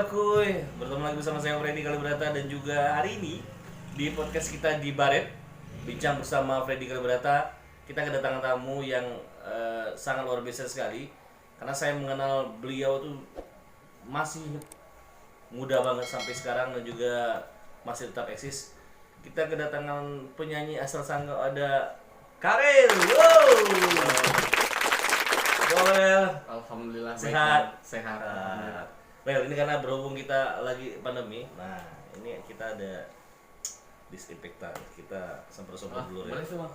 Halo kuy, bertemu lagi bersama saya Freddy Kalibrata dan juga hari ini di podcast kita di Baret bincang bersama Freddy Kalibrata. Kita kedatangan tamu yang sangat luar biasa sekali karena saya mengenal beliau tuh masih muda banget sampai sekarang dan juga masih tetap eksis. Kita kedatangan penyanyi asal Sanggau, ada Karel. Wow. Well, Alhamdulillah sehat. sehat. Well, ini karena berhubung kita lagi pandemi. Nah, ini kita ada disinfektan. Kita semprot-semprot dulu ya. Boleh tuh, Bang.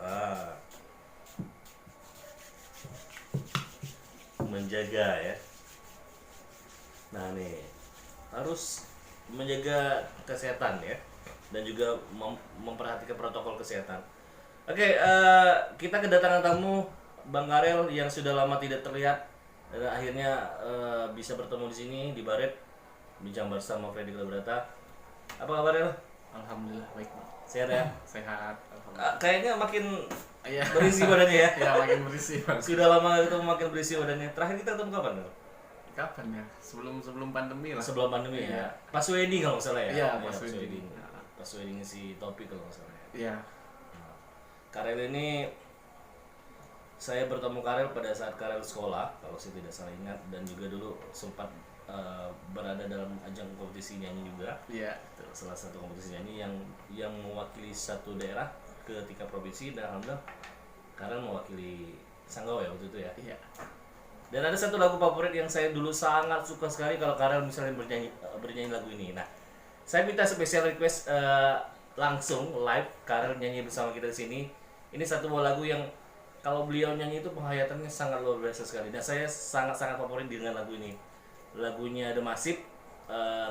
Menjaga ya. Nah, nih harus menjaga kesehatan ya dan juga memperhatikan protokol kesehatan. Oke, kita kedatangan tamu Bang Karel yang sudah lama tidak terlihat dan akhirnya bisa bertemu di sini di Baret bincang bersama Freddy Kalibrata. Apa kabar ya? Alhamdulillah baik, Bang. Sehat ya? Sehat. Alhamdulillah. Kayaknya makin Iya. berisi badannya ya. Ya makin berisi, Bang. Sudah lama ketemu makin berisi badannya. Terakhir kita ketemu kapan? Bang? Kapan ya? Sebelum pandemi lah. Sebelum pandemi Iya. ya. Pas wedding kalau nggak salah ya. Iya, pas wedding. Pas wedding si Topik kalau nggak salah ya. Iya. Karel ini saya bertemu Karel pada saat Karel sekolah kalau saya tidak salah ingat, dan juga dulu sempat berada dalam ajang kompetisi nyanyi juga. Iya. Salah satu kompetisi nyanyi yang mewakili satu daerah ke tingkat provinsi, dan alhamdulillah Karel mewakili Sanggau ya waktu itu ya. Iya. Dan ada satu lagu favorit yang saya dulu sangat suka sekali kalau Karel misalnya bernyanyi lagu ini. Nah, saya minta special request langsung live Karel nyanyi bersama kita di sini. Ini satu buah lagu yang kalau beliau nyanyi itu penghayatannya sangat luar biasa sekali. Dan saya sangat-sangat favorit dengan lagu ini. Lagunya The Massive,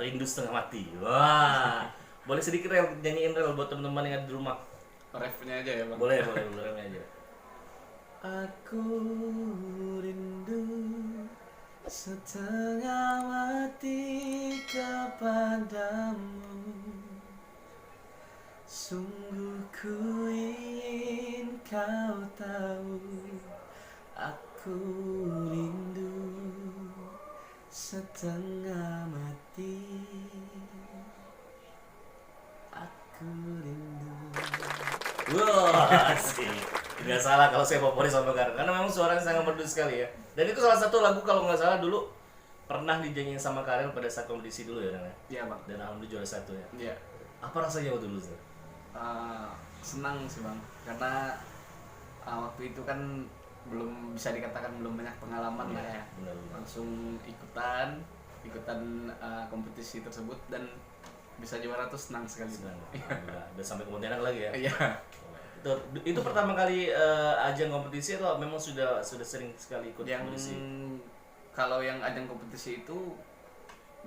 Rindu Setengah Mati. Wah, boleh sedikit Rel nyanyiin Rel buat teman-teman yang ada di rumah. Refnya aja ya, Bang. Boleh refnya aja. Aku rindu setengah mati kepadamu. Sungguh ku ingin kau tahu, aku rindu setengah mati. Aku rindu. Wah, sih. Nggak salah kalau saya favorit sama Karel karena memang suaranya sangat merdu sekali ya. Dan itu salah satu lagu kalau nggak salah dulu pernah dinyanyiin sama Karel pada saat kompetisi dulu ya, Ren? Iya, Bang. Dan alhamdulillah juara satu ya. Iya. Apa rasanya waktu dulu sih? Senang sih, Bang, karena waktu itu kan belum bisa dikatakan belum banyak pengalaman lah ya. Benar. Langsung ikutan kompetisi tersebut dan bisa juara tuh senang sekali. Senang. Alhamdulillah. Dan sampai ke Pontianak lagi ya. Iya. Itu pertama kali ajang kompetisi atau memang sudah sering sekali ikut Yang kompetisi? kalau yang ajang kompetisi itu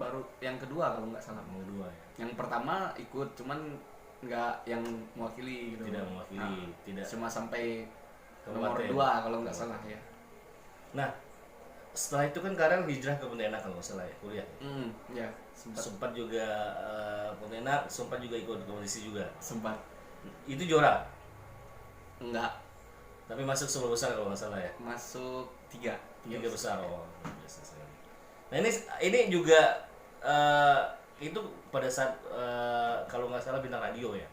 baru yang kedua kalau nggak salah. Yang kedua ya. Yang pertama ikut cuman nggak yang mewakili gitu. Tidak mewakili, tidak cuma sampai Kabupaten. nomor 2 kalau nggak salah ya. Nah, setelah itu kan Karel hijrah ke Pontianak kalau nggak salah ya, kuliah. Ya, Sempat juga Pontianak, sempat juga ikut kompetisi juga. sempat. Itu juara, Enggak, tapi masuk 10 besar kalau nggak salah ya. masuk 3 Tiga besar, oh biasa sekali. Nah ini juga itu pada saat kalau nggak salah bintang radio ya.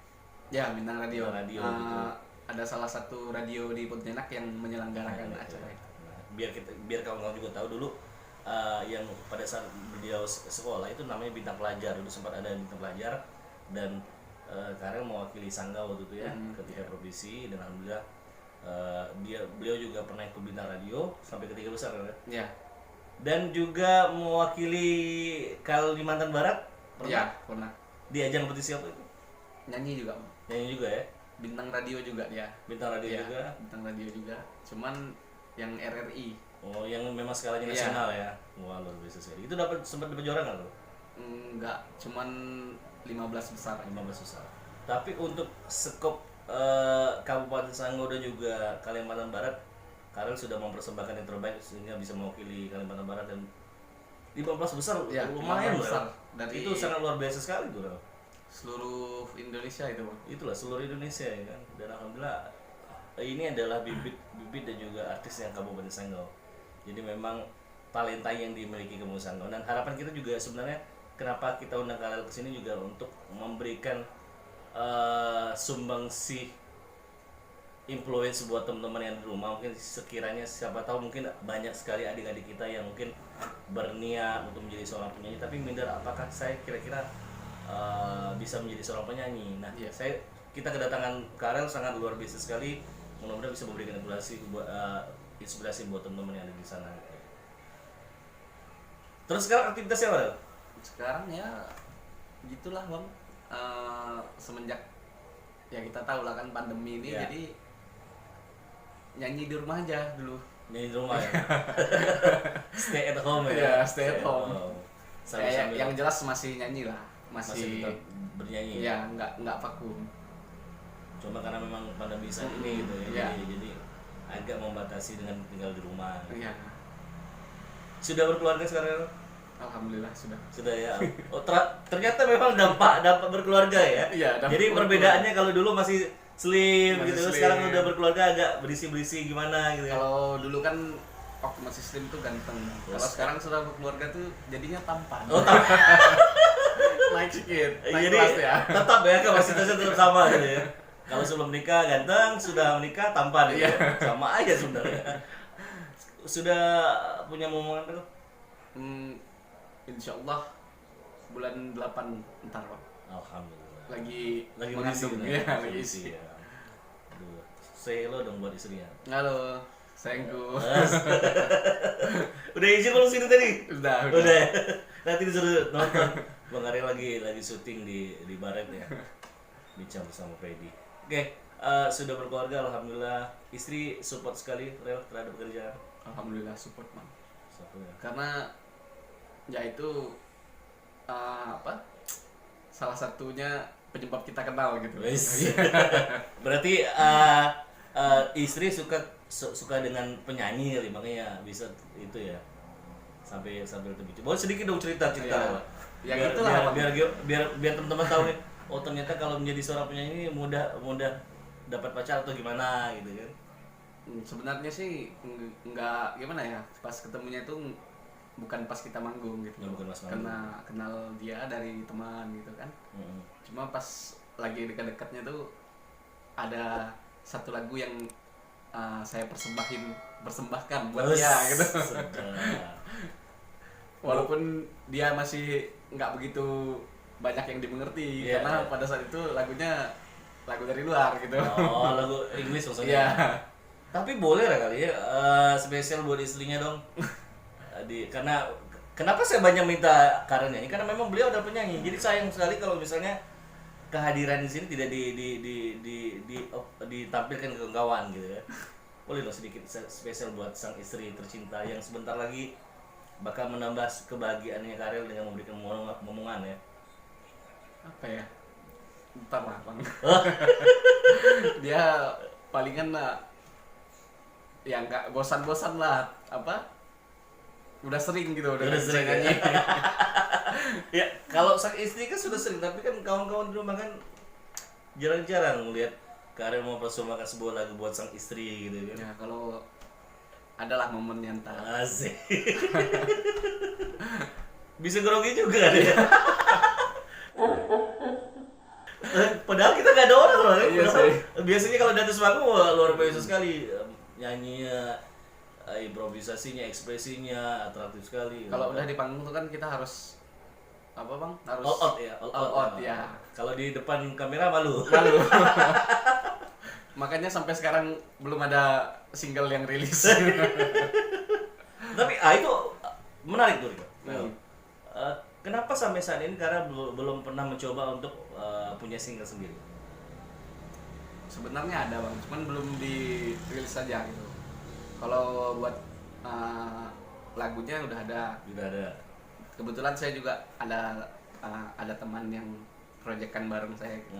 Ya, bintang radio. Bintang radio gitu. Ada salah satu radio di Pontianak yang menyelenggarakan Nah, acara itu. Nah, biar kamu juga tahu dulu yang pada saat beliau sekolah itu namanya bintang pelajar. Dulu sempat ada bintang pelajar dan Karel mewakili Sanggau waktu itu ya ketika provinsi, dan alhamdulillah beliau juga pernah ikut bintang radio sampai ke 3 besar kan? Ya. Dan juga mewakili Kalimantan Barat pernah Ya, pernah. di ajang kompetisi apa itu? Nyanyi juga, Bang. Nyanyi juga ya, Bintang radio juga dia. bintang radio Ya, juga. bintang radio juga. Cuman yang RRI. Oh, yang memang skalanya Iya. nasional ya. Wah, luar biasa sekali. Itu sempat dapat juara nggak lo? Enggak, cuman 15 besar. 15 besar. Tapi untuk skop Kabupaten Sanggau dan juga Kalimantan Barat, Karel sudah mempersembahkan yang terbaik sehingga bisa mewakili Kalimantan Barat, dan 15 besar Ya, lumayan 15 besar. loh. Dari Itu sangat luar biasa sekali tuh. Rel. seluruh Indonesia itu, Bang. Itulah seluruh Indonesia ya kan. Dan alhamdulillah ini adalah bibit dan juga artis yang Kabupaten Sanggau. Jadi memang talenta yang dimiliki Kabupaten Sanggau, dan harapan kita juga sebenarnya kenapa kita undang Karel ke sini juga untuk memberikan sumbangsi influence buat teman-teman yang di rumah. Mungkin sekiranya siapa tahu mungkin banyak sekali adik-adik kita yang mungkin berniat untuk menjadi seorang penyanyi tapi minder apakah saya kira-kira bisa menjadi seorang penyanyi. Nah, kita kedatangan Karel sangat luar biasa sekali. Mudah-mudahan bisa memberikan inspirasi buat teman-teman yang ada di sana. Terus sekarang aktivitasnya apa? Sekarang ya gitulah Bang. Semenjak ya kita tahu lah kan pandemi ini, jadi nyanyi di rumah aja dulu. Nyanyi di rumah ya. Stay at home ya. Iya, stay at home. Yang jelas masih nyanyi lah, masih tetap bernyanyi. Ya, nggak vakum. Cuma karena memang pandemi saat ini gitu ya. Jadi agak membatasi dengan tinggal di rumah. Iya. Sudah berkeluarga sekarang? Alhamdulillah sudah. Sudah ya. Oh, ternyata memang dampak berkeluarga ya. Iya, jadi perbedaannya kalau dulu masih slim masih gitu, slim. Sekarang udah berkeluarga agak berisi-berisi gimana gitu ya. Kalau dulu kan waktu masih slim tuh ganteng. Kalau sekarang sudah berkeluarga tuh jadinya tampan. Oh, tampan. Naik sedikit, naik Jadi kelas ya. tetap ya kapasitasnya tetap sama gitu ya. Kalau sebelum menikah ganteng, sudah menikah tampan gitu. Sama aja sebenarnya. Sudah punya momongan tuh? Insya Allah bulan 8 ntar Pak. Alhamdulillah. Lagi mengandung ya, lagi isi. Ya. Aduh, say hello dong buat istrinya. Halo, sayangku. Udah izin belum sini tadi? Udah. Nanti disuruh nonton. Bang Arya lagi syuting di Baret ya. Bincang bersama Freddy. Oke, sudah berkeluarga alhamdulillah. Istri support sekali Rel terhadap pekerjaan. Alhamdulillah support Bang. Support ya. Karena ya itu salah satunya penyebab kita kenal gitu. Berarti istri suka dengan penyanyi kali makanya bisa itu ya sampai terbicu. Boleh sedikit dong cerita ya biar teman-teman tahu nih. Oh ternyata kalau menjadi seorang penyanyi mudah dapat pacar atau gimana gitu kan? Sebenarnya sih nggak gimana ya, pas ketemunya itu bukan pas kita manggung gitu. Ya, bukan pas manggung. Karena kenal dia dari teman gitu kan. Cuma pas lagi dekat-dekatnya tuh ada satu lagu yang saya persembahkan buat dia gitu. Walaupun dia masih nggak begitu banyak yang dimengerti karena pada saat itu lagunya lagu dari luar gitu. Oh, lagu Inggris maksudnya. Tapi boleh lah kali ya spesial buat istrinya dong. Karena kenapa saya banyak minta Karel nyanyi? Karena memang beliau adalah penyanyi. Jadi sayang sekali kalau misalnya kehadiran di sini tidak ditampilkan ke kawan gitu ya. Boleh dong sedikit spesial buat sang istri tercinta yang sebentar lagi bakal menambah kebahagiaannya Karel dengan memberikan momongan ya. Apa ya? Bentar lah Bang. Dia palingan lah ya nggak bosan-bosan lah udah sering gitu udah sering nyanyi. Ya kalau sang istri kan sudah sering tapi kan kawan-kawan di rumah kan jarang-jarang melihat Karel mau persembahkan sebuah lagu buat sang istri gitu kan. Ya kalau adalah momen yang tak asik. Bisa grogi juga deh. Padahal kita gak ada orang loh. Biasanya kalau di atas panggung luar biasa sekali nyanyinya, improvisasinya, ekspresinya atraktif sekali. Kalau udah di panggung tuh kan kita harus Bang? Harus all out ya. All out ya. Kalau di depan kamera malu. Makanya sampai sekarang belum ada single yang rilis. Tapi itu menarik tuh. Kenapa sampai saat ini karena belum pernah mencoba untuk punya single sendiri? Sebenarnya ada Bang, cuman belum dirilis saja gitu. Kalau buat lagunya udah ada. Kebetulan saya juga ada teman yang proyekan bareng saya gitu.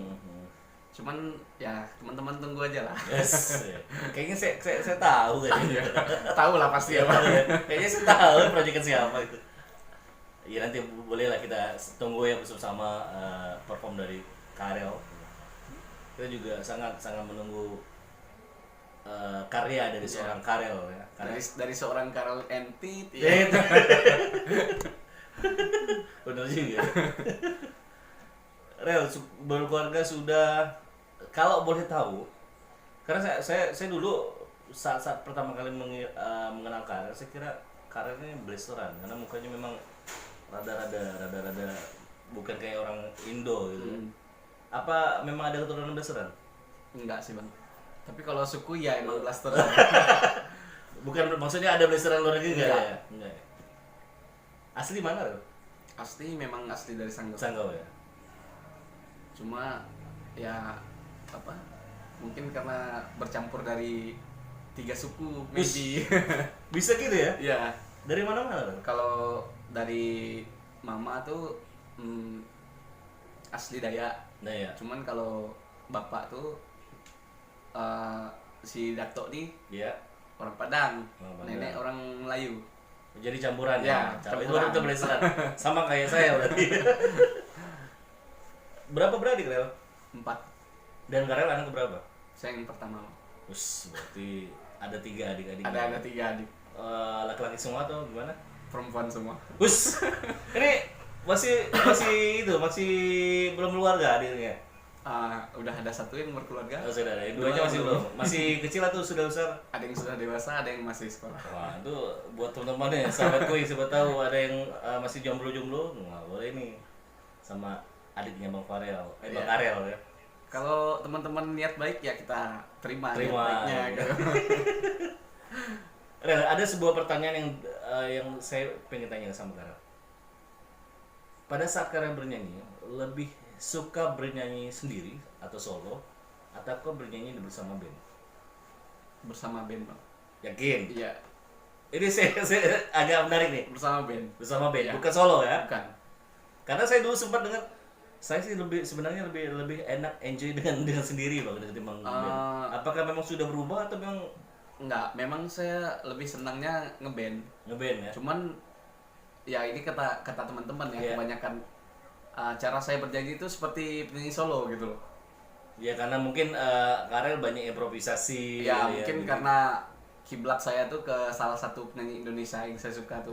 Cuman ya teman-teman tunggu aja lah. Yes. Kayaknya saya tahu kan. Tahu lah pasti ya Bang. Kayaknya saya tahu proyekan siapa itu. Ya nanti boleh lah kita tunggu ya bersama perform dari Karel. Kita juga sangat menunggu karya dari seorang Karel ya. Dari seorang Karel Entit ya. Bener juga. Rel, berkeluarga sudah, kalau boleh tahu, karena saya dulu saat pertama kali mengenal Karel, saya kira Karel ini blasteran karena mukanya memang rada bukan kayak orang Indo gitu. Apa memang ada keturunan blasteran? Enggak sih bang, tapi kalau suku ya emang blaster. Bukan, maksudnya ada blasteran luar negeri nggak Enggak. ya? Enggak ya? Asli mana Rel? Asli memang asli dari Sanggau. Sanggau ya? Cuma ya apa, mungkin karena bercampur dari 3 suku maybe. Bisa gitu ya? Ya, Dari mana-mana Rel? kalau dari mama tuh asli Dayak. Nah ya? Cuman kalau bapak tuh si Dato nih Iya. orang Padang, Orang Padang. nenek orang Melayu. Jadi campuran Ya, ya? Itu campuran. baru kita blasteran. Sama kayak saya berarti. Berapa beradik Rel? 4. Dan Karel anak keberapa? Saya yang pertama. Berarti ada 3 adik-adik. Ada 3 adik, Laki-laki semua atau gimana? perempuan semua. Ini masih masih belum keluarga adiknya. Udah ada 1 yang berkeluarga, Oh, sudah ada. Duanya masih belum. Masih kecil atau sudah besar? ada yang sudah dewasa, ada yang masih sekolah. Wah, itu buat teman-teman ya, sahabatku yang siapa tahu ada yang masih jomblo-jomblo, nggak boleh nih sama adiknya Bang Farel, Bang Iya. Karel ya. Kalau teman-teman niat baik ya kita terima niat Terima. baiknya gitu. Rel, ada sebuah pertanyaan yang saya pengen tanya sama Karel. Pada saat Karel bernyanyi, lebih suka bernyanyi sendiri atau solo, atau bernyanyi bersama band? Bersama band, Bang. Yakin? Iya, Ini saya agak menarik nih. bersama band. Bersama band, Iya. bukan solo ya? Bukan. Karena saya dulu sempat dengar, saya sih sebenarnya lebih enak enjoy dengan sendiri bang ketimbang band. Apakah memang sudah berubah atau memang Enggak, memang saya lebih senangnya ngeband. ngeband ya? Cuman ya ini kata teman-teman ya, Iya. kebanyakan cara saya bernyanyi itu seperti penyanyi solo gitu loh. Ya karena mungkin Karel banyak improvisasi. Ya, mungkin gitu. karena kiblat saya tuh ke salah satu penyanyi Indonesia yang saya suka tuh.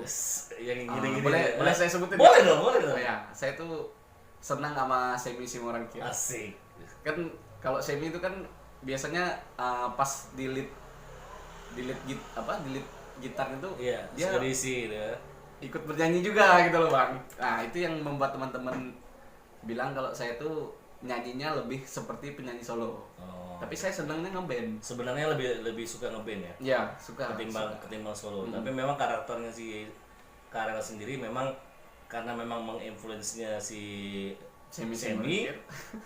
Yang gini-gini. boleh saya sebutin? Boleh dong, boleh dong. Ya, saya tuh senang sama Semi Simorankia. Asik. Kan kalau Semi itu kan biasanya pas di lead gitar itu Iya, dia diisi ya. ikut bernyanyi juga gitu loh bang. Nah itu yang membuat teman-teman bilang kalau saya tuh nyanyinya lebih seperti penyanyi solo. Oh. Tapi saya senangnya ngeband. Sebenarnya lebih suka ngeband ya Ya suka. ketimbang solo. Tapi memang karakternya si Karel sendiri memang karena memang menginfluence-nya si Semi.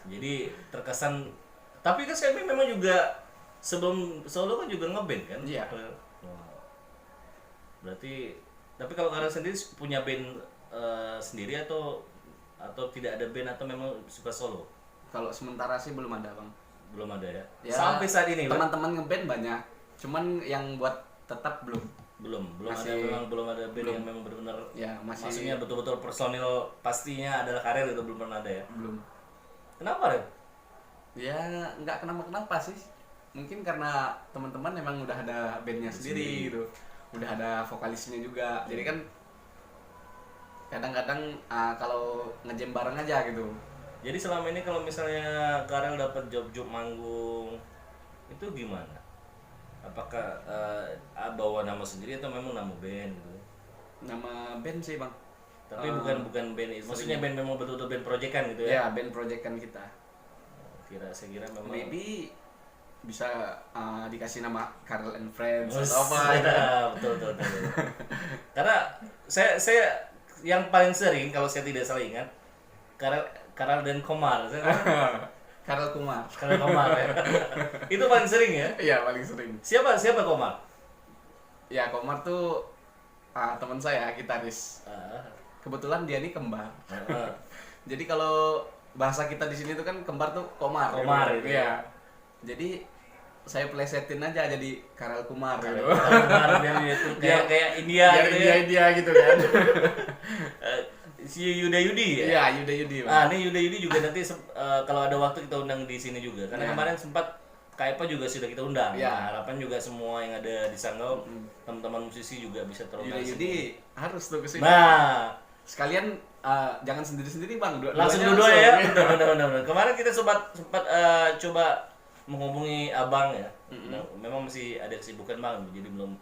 jadi terkesan. Tapi kan Semi memang juga sebelum solo kan juga ngeband kan? Iya. Wah. Berarti tapi kalau Karel sendiri punya band sendiri atau tidak ada band atau memang suka solo? Kalau sementara sih belum ada bang. Belum ada ya? Ya, Sampai saat ini Bang? teman-teman ngeband banyak. Cuman yang buat tetap belum. Masih- belum ada band yang memang benar-benar Ya masih maksudnya betul-betul personil pastinya adalah Karel itu belum pernah ada ya? belum. Kenapa Rel? Ya nggak kenapa sih. Mungkin karena teman-teman memang udah ada bandnya sendiri gitu. Udah ada vokalisnya juga. Jadi kan kadang-kadang kalau ngejam bareng aja gitu. Jadi selama ini kalau misalnya Karel dapat job-job manggung itu gimana? Apakah bawa nama sendiri atau memang nama band gitu? Nama band sih bang. Tapi bukan band, maksudnya band memang betul-betul band proyekan gitu ya? Ya band proyekan kita. Saya kira memang. Maybe bisa dikasih nama Karel and Friends Oh, atau apa gitu. betul. Karena saya yang paling sering kalau saya tidak salah ingat Karel dan Komar. Karel Kumar. Karel Komar ya. Itu paling sering ya. Iya paling sering. Siapa Komar? Ya Komar tuh teman saya gitaris. Ah, Kebetulan dia ini kembar. ah. Jadi kalau bahasa kita di sini tuh kan kembar tuh Komar. Komar gitu. itu. Iya. Jadi saya plesetin aja jadi Karel Kumar gitu. Komar dia itu kayak India Ya, gitu ya. India gitu kan. Si Yuda Yudi ya. Iya, Yuda Yudi. Bang. Ini Yuda Yudi juga nanti kalau ada waktu kita undang di sini juga. Karena Ya. kemarin sempat KEPA juga sudah kita undang. Ya. Nah, harapan juga semua yang ada di Sanggau, teman-teman musisi juga bisa Yuda terundang. Yudi harus tuh kesini. Nah, sekalian jangan sendiri-sendiri bang, Langsung dua ya. Benar. Kemarin kita sempat coba menghubungi abang ya. Nah, memang masih ada kesibukan bang, jadi belum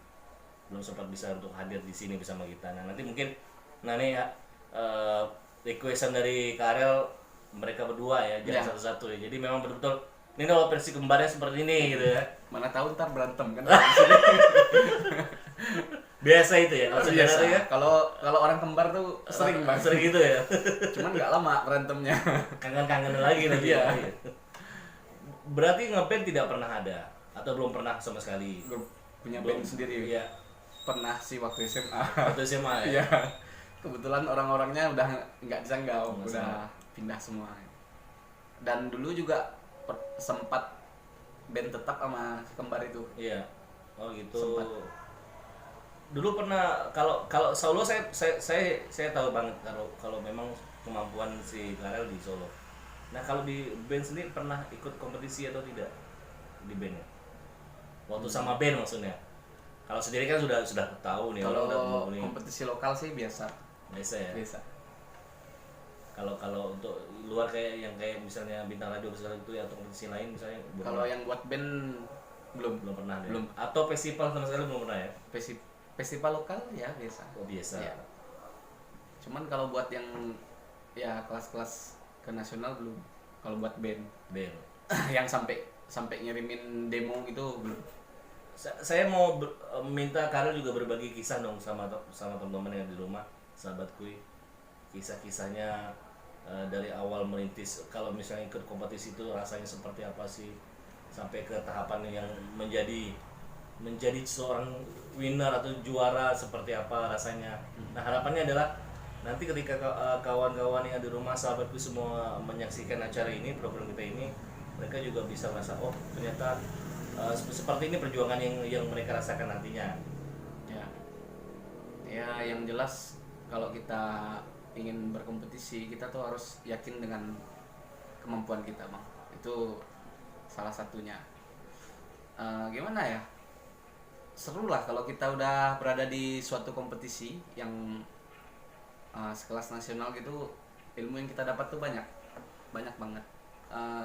sempat bisa untuk hadir di sini bersama kita. Nah nanti mungkin nih requestan dari Karel mereka berdua ya, jangan satu-satu ya. Jadi memang betul-betul ini kalau versi kembarnya seperti ini gitu ya. Mana tahu ntar berantem kan. Biasa itu ya, kalau biasa ya. Kalau orang kembar tuh sering bang. Sering gitu ya. Cuman nggak lama berantemnya. Kangen lagi nanti. Iya. Berarti ngeband tidak pernah ada atau belum pernah sama sekali? Grup punya band sendiri. Iya. Pernah sih waktu SMA. Waktu SMA ya. Iya. Kebetulan orang-orangnya udah nggak di Sanggau, udah pindah semua. Dan dulu juga sempat band tetap sama kembar itu. Iya. Oh gitu. Sempat. Dulu pernah kalau Solo saya tahu banget kalau memang kemampuan si Karel di Solo. Nah kalau di band sendiri pernah ikut kompetisi atau tidak di bandnya? Waktu sama band maksudnya. Kalau sendiri kan sudah tahu nih. Kalau udah kompetisi lokal sih biasa ya. biasa. Kalau untuk luar kayak misalnya Bintang Radio segala itu ya, atau kompetisi lain misalnya. Kalau yang buat band belum pernah deh. belum. Atau festival sama sekali belum pernah ya? Festival lokal ya biasa. Oh biasa. Ya. Cuman kalau buat yang ya kelas-kelas ke nasional belum. Kalau buat band yang sampai ngirimin demo itu belum. Saya mau minta Karel juga berbagi kisah dong sama teman-teman yang di rumah, sahabatku. Kisah-kisahnya dari awal merintis, kalau misalnya ikut kompetisi itu rasanya seperti apa sih, sampai ke tahapan yang menjadi seorang winner atau juara seperti apa rasanya. Nah harapannya adalah nanti ketika kawan-kawan yang ada di rumah, sahabatku semua menyaksikan acara ini, program kita ini, mereka juga bisa merasa oh ternyata seperti ini perjuangan yang mereka rasakan nantinya. Ya yang jelas kalau kita ingin berkompetisi kita tuh harus yakin dengan kemampuan kita bang, itu salah satunya. Gimana ya, seru lah kalau kita udah berada di suatu kompetisi yang sekelas nasional gitu, ilmu yang kita dapat tuh banyak banget.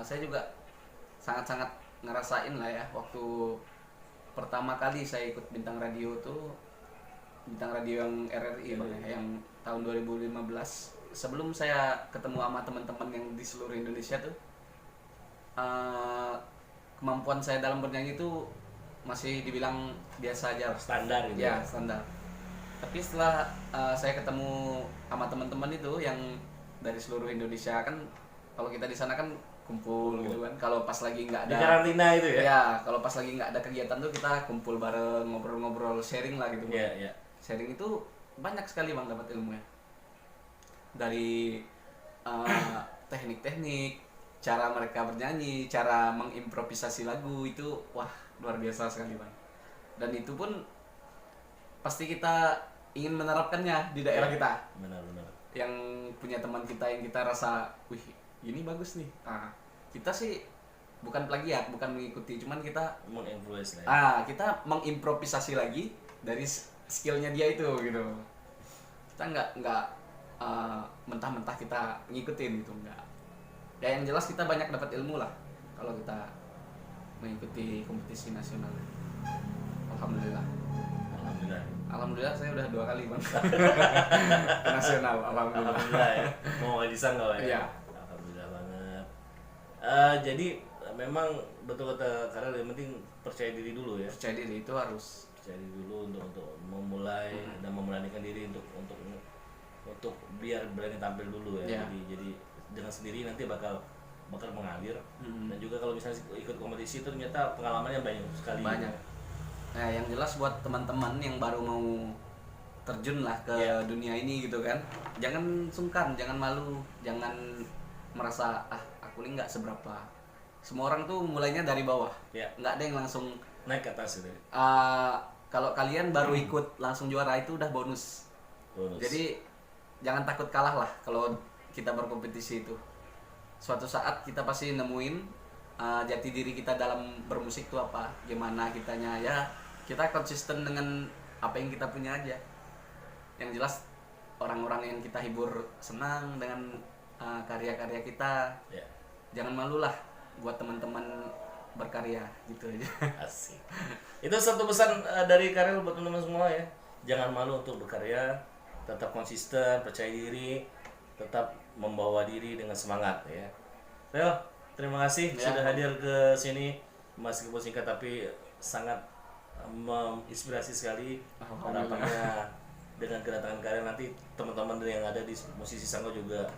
Saya juga sangat ngerasain lah ya, waktu pertama kali saya ikut Bintang Radio tuh, Bintang Radio yang RRI bang, yang tahun 2015. Sebelum saya ketemu sama teman-teman yang di seluruh Indonesia tuh, kemampuan saya dalam bernyanyi itu masih dibilang biasa aja, standar gitu ya standar. Tapi setelah saya ketemu sama teman-teman itu yang dari seluruh Indonesia, kan kalau kita di sana kan kumpul gitu kan, kalau pas lagi nggak ada di karantina itu ya. Ya kalau pas lagi nggak ada kegiatan tuh kita kumpul bareng, ngobrol-ngobrol, sharing lah gitu. Iya. Sharing itu banyak sekali bang, dapat ilmunya dari teknik-teknik, cara mereka bernyanyi, cara mengimprovisasi lagu itu wah luar biasa sekali bang. Dan itu pun pasti kita ingin menerapkannya di daerah kita. Benar. Yang punya teman kita yang kita rasa, wih ini bagus nih. Kita sih bukan plagiat, bukan mengikuti, cuman kita menginfluence lah. Kita mengimprovisasi lagi dari skillnya dia itu gitu. Kita nggak mentah-mentah kita ngikutin gitu, enggak. Ya yang jelas kita banyak dapat ilmu lah kalau kita mengikuti kompetisi nasional. Alhamdulillah saya udah 2 kali bang ke nasional. Alhamdulillah ya. Mau di Sanggau ya. Iya. Alhamdulillah banget. Jadi memang betul kata Karel, yang penting percaya diri dulu ya. Percaya diri itu harus. Percaya diri dulu untuk memulai dan memberanikan diri untuk biar berani tampil dulu ya. Jadi dengan sendiri nanti bakal mengalir. Dan juga kalau misalnya ikut kompetisi itu ternyata pengalamannya banyak sekali. Banyak. Nah yang jelas buat teman-teman yang baru mau terjun lah ke dunia ini gitu kan, jangan sungkan, jangan malu, jangan merasa aku ini nggak seberapa. Semua orang tuh mulainya dari bawah, nggak ada yang langsung naik ke atas gitu. Kalau kalian baru ikut langsung juara itu udah bonus. Jadi jangan takut kalah lah kalau kita berkompetisi itu. Suatu saat kita pasti nemuin jati diri kita dalam bermusik itu apa, gimana kitanya ya. Kita konsisten dengan apa yang kita punya aja. Yang jelas orang-orang yang kita hibur senang dengan karya-karya kita. Ya. Jangan malulah buat teman-teman berkarya gitu aja. Asik. Itu satu pesan dari Karel buat teman-teman semua ya. Jangan malu untuk berkarya, tetap konsisten, percaya diri, tetap membawa diri dengan semangat ya. Rel, terima kasih sudah hadir ke sini. Meskipun singkat tapi sangat menginspirasi sekali. Harapannya dengan kedatangan Karel nanti teman-teman yang ada di Musisi Sanggo juga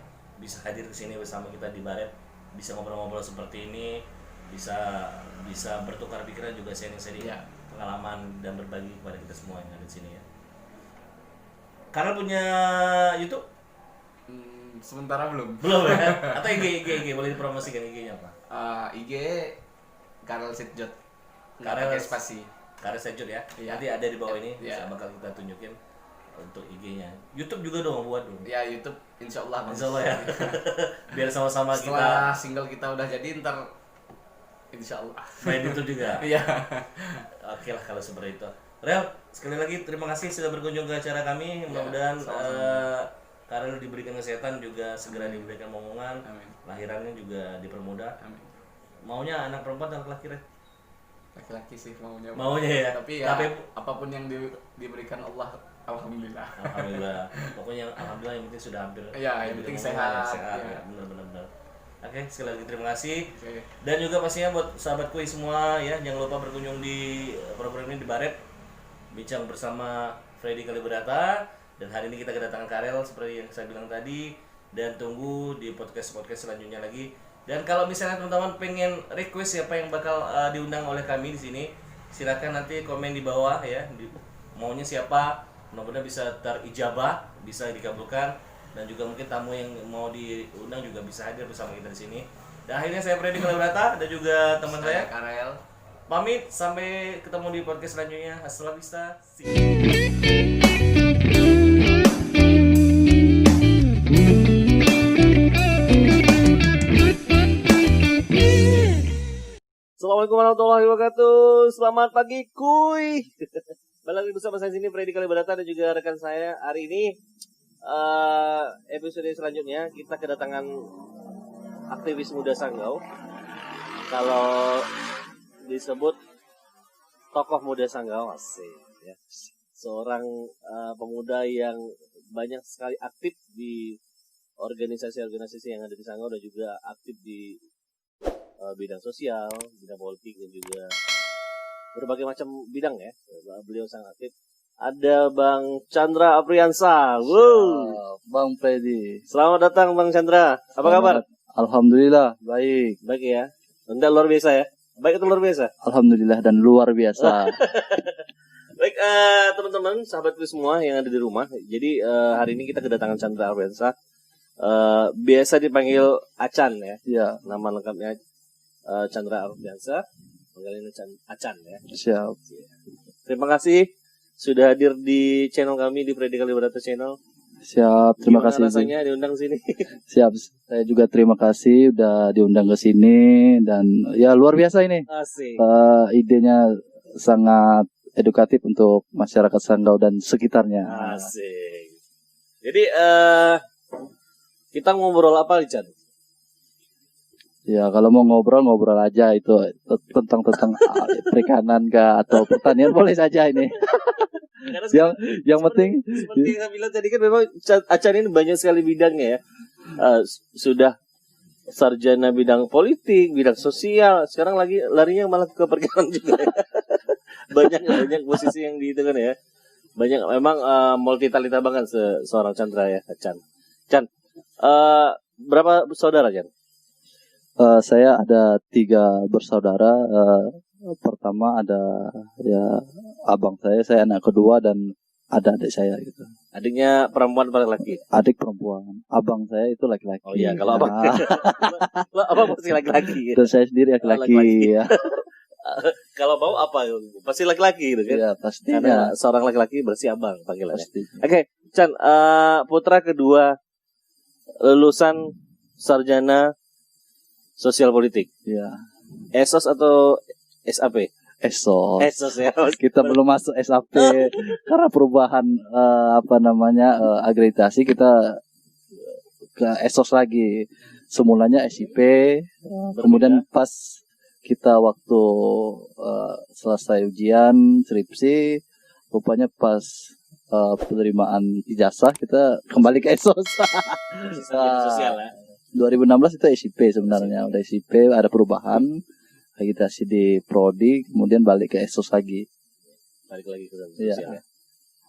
bisa hadir ke sini bersama kita di Baret, bisa ngobrol-ngobrol seperti ini, bisa bertukar pikiran juga sharing-sharing pengalaman dan berbagi kepada kita semua yang ada di sini ya. Karena punya YouTube? Sementara belum ya? Atau IG boleh dipromosikan IG-nya apa? IG Karel Sitjot. Karel spasi. Karel Sitjot ya. Nanti ada di bawah ini, bakal kita tunjukin untuk IG-nya. YouTube juga dong buat dong. Ya YouTube insya Allah ya. Biar sama-sama setelah single kita udah jadi ntar insya Allah main YouTube juga. Iya. Oke lah kalau seperti itu. Rel, sekali lagi terima kasih sudah berkunjung ke acara kami. Mudah-mudahan Karel diberikan kesehatan juga segera diberikan momongan. Lahirannya juga dipermudah. Amin. Maunya anak perempuan atau laki-laki? Laki-laki sih maunya. Ya. Tapi apapun yang diberikan Allah, alhamdulillah. Alhamdulillah. Pokoknya alhamdulillah yang penting sudah hampir. Iya, yang penting sehat. Ya. Benar. Oke, sekali lagi terima kasih. Dan juga pastinya buat sahabat Kui semua ya, jangan lupa berkunjung di program ini di Baret. Bincang bersama Freddy Kalibrata, dan hari ini kita kedatangan Karel seperti yang saya bilang tadi, dan tunggu di podcast selanjutnya lagi. Dan kalau misalnya teman-teman pengen request siapa yang bakal diundang oleh kami di sini, silakan nanti komen di bawah ya, maunya siapa, mudah-mudahan bisa terijabah, bisa dikabulkan, dan juga mungkin tamu yang mau diundang juga bisa hadir bersama kita di sini. Dan akhirnya saya Freddy Kalibrata dan juga teman saya Karel. Pamit, sampai ketemu di podcast selanjutnya. Hasta la vista. Assalamualaikum warahmatullahi wabarakatuh. Selamat pagi kuy. Balik lagi bersama saya sini Freddy Kalibrata dan juga rekan saya. Hari ini episode selanjutnya kita kedatangan aktivis muda Sanggau. Kalau disebut tokoh muda Sanggau, asik ya. Seorang pemuda yang banyak sekali aktif di organisasi-organisasi yang ada di Sanggau dan juga aktif di bidang sosial, bidang politik dan juga berbagai macam bidang ya. Beliau sangat aktif. Ada Bang Chandra Apriansa. Wow, Bang Freddy. Selamat datang Bang Chandra. Apa kabar? Alhamdulillah, baik. Baik ya. Anda luar biasa ya. Baik atau luar biasa? Alhamdulillah dan luar biasa. Baik teman-teman, sahabatku semua yang ada di rumah. Jadi hari ini kita kedatangan Chandra Apriansa. Biasa dipanggil Acan ya. Iya. Nama lengkapnya Chandra Apriansa. Panggilannya Acan ya. Siap. Terima kasih sudah hadir di channel kami di Freddy Kalibrata Channel. Siap, terima Gimana kasih. Rasanya diundang sini. Siap, saya juga terima kasih udah diundang ke sini dan ya luar biasa ini. Asik. Idenya sangat edukatif untuk masyarakat Sanggau dan sekitarnya. Asik. Jadi kita ngobrol apa, Chan? Ya kalau mau ngobrol aja itu tentang perikanan atau pertanian boleh saja ini. yang penting seperti yang saya bilang tadi kan memang Acan ini banyak sekali bidangnya ya. Sudah sarjana bidang politik, bidang sosial, sekarang lagi larinya malah ke perikanan juga ya. banyak posisi yang di itu kan ya. Banyak memang multi talenta banget seorang Chandra ya, Chan. Berapa saudara, Chan? Saya ada 3 bersaudara. Pertama ada ya abang saya anak kedua dan ada adik saya gitu. Adiknya perempuan atau laki-laki? Adik perempuan. Abang saya itu laki-laki. Oh iya, kalau abang abang pasti laki-laki. Dan saya sendiri laki-laki. Ya. Kalau mau apa? Pasti laki-laki gitu kan? Iya, pastinya. Karena seorang laki-laki berarti abang panggilannya. Oke, Chan, putra kedua lulusan sarjana sosial politik. Iya. ESOS atau SAP? Esos ya. kita belum masuk SAP karena perubahan akreditasi kita ke Esos lagi. Semulanya SIP, kemudian pas kita waktu selesai ujian skripsi, rupanya pas penerimaan ijazah kita kembali ke Esos. Sosial ya. 2016 itu SIP sebenarnya, udah SIP ada perubahan agitasi di prodi, kemudian balik ke Esos lagi. Balik lagi ke sosial. Iya. Ya.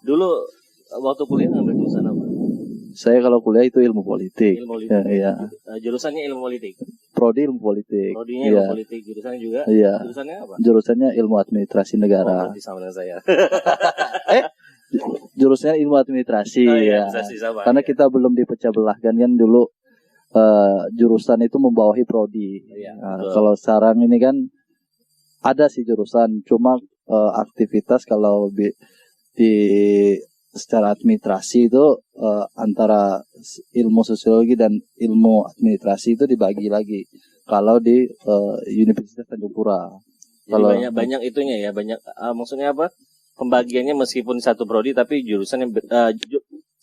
Dulu waktu kuliah ngambil jurusan apa? Saya kalau kuliah itu ilmu politik. Ilmu politik. Ya, iya. Jurusannya ilmu politik. Prodi ilmu politik. Prodinya Iya. ilmu politik, jurusannya juga. Iya. Jurusannya apa? Jurusannya ilmu administrasi negara. Berarti sama dengan saya. Jurusannya ilmu administrasi ya. Administrasi sama. Karena kita belum dipecah belahkan kan dulu jurusan itu membawahi prodi. Iya, Nah, betul. kalau sekarang ini kan ada sih jurusan, cuma aktivitas kalau di secara administrasi itu antara ilmu sosiologi dan ilmu administrasi itu dibagi lagi. Kalau di Universitas Tanjung Pura. Jadi Kalau banyak itunya ya, banyak maksudnya apa? Pembagiannya meskipun satu prodi tapi jurusannya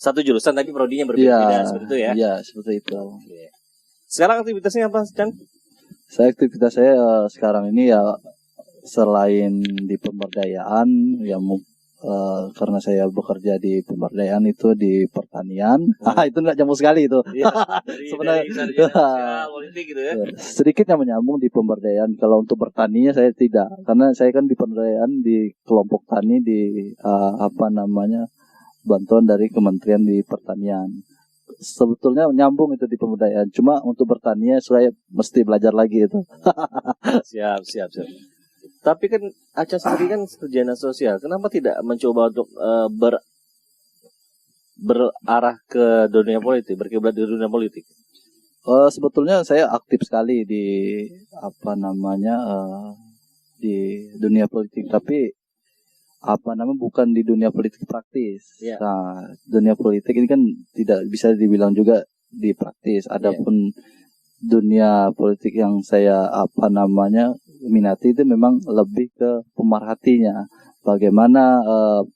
satu jurusan tapi prodinya berbeda-beda seperti itu ya. Iya, seperti itu. Oke. Sekarang aktivitasnya apa, Chan? Aktivitas saya sekarang ini ya selain di pemberdayaan ya karena saya bekerja di pemberdayaan itu di pertanian. Itu nggak nyambung sekali itu. Iya, Sebenarnya dari sosial, politik gitu ya. sedikit yang menyambung di pemberdayaan. Kalau untuk bertaninya saya tidak, karena saya kan di pemberdayaan di kelompok tani di bantuan dari Kementerian di Pertanian. Sebetulnya nyambung itu di pemberdayaan. Cuma untuk bertaninya saya mesti belajar lagi itu. Siap. Tapi kan Aca sendiri kan sarjana sosial. Kenapa tidak mencoba untuk berarah ke dunia politik, berkiblat di dunia politik? Sebetulnya saya aktif sekali di di dunia politik, tapi bukan di dunia politik praktis. Yeah. Nah, dunia politik ini kan tidak bisa dibilang juga di praktis. Adapun dunia politik yang saya minati itu memang lebih ke pemerhatinya. Bagaimana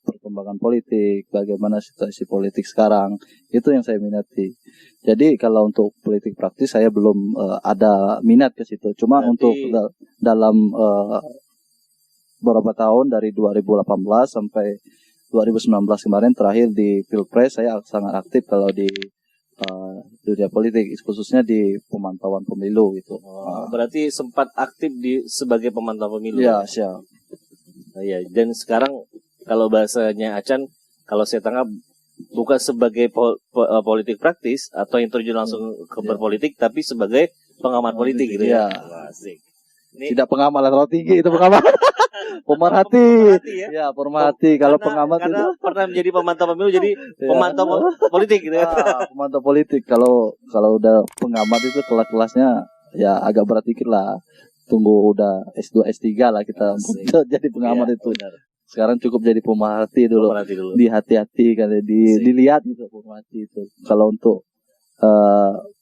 perkembangan politik, bagaimana situasi politik sekarang, itu yang saya minati. Jadi kalau untuk politik praktis saya belum ada minat ke situ. Cuma untuk dalam beberapa tahun dari 2018 sampai 2019 kemarin terakhir di Pilpres saya sangat aktif kalau di dunia politik, khususnya di pemantauan pemilu gitu. Berarti sempat aktif sebagai pemantau pemilu. Iya, siap. Iya, dan sekarang kalau bahasanya Acan, kalau saya tangkap bukan sebagai politik praktis atau yang terjun langsung ke berpolitik, tapi sebagai pengamat politik gitu ya. Asik. Ini Tidak pengamat level tinggi itu pengamat. Pemerhati. ya. Ya, pemerhati. Kalau pengamat karena itu pernah menjadi pemantau pemilu jadi pemantau politik gitu ya. pemantau politik. Kalau udah pengamat itu kelas-kelasnya ya agak berat dikit lah. Tunggu udah S2 S3 lah kita jadi pengamat itu. Benar. Sekarang cukup jadi pemerhati dulu. Dulu. Dihati-hati kan dilihat gitu pemerhati itu. Kalau untuk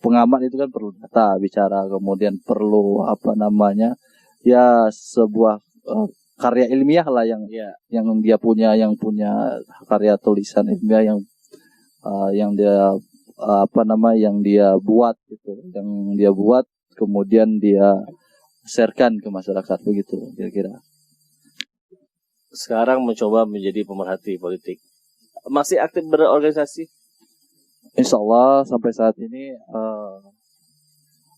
pengamat itu kan perlu data bicara, kemudian perlu ya sebuah karya ilmiah lah yang dia punya, yang punya karya tulisan ilmiah yang dia yang dia buat gitu, yang dia buat kemudian dia sharekan ke masyarakat begitu kira-kira. Sekarang mencoba menjadi pemerhati politik. Masih aktif berorganisasi? Insya Allah sampai saat ini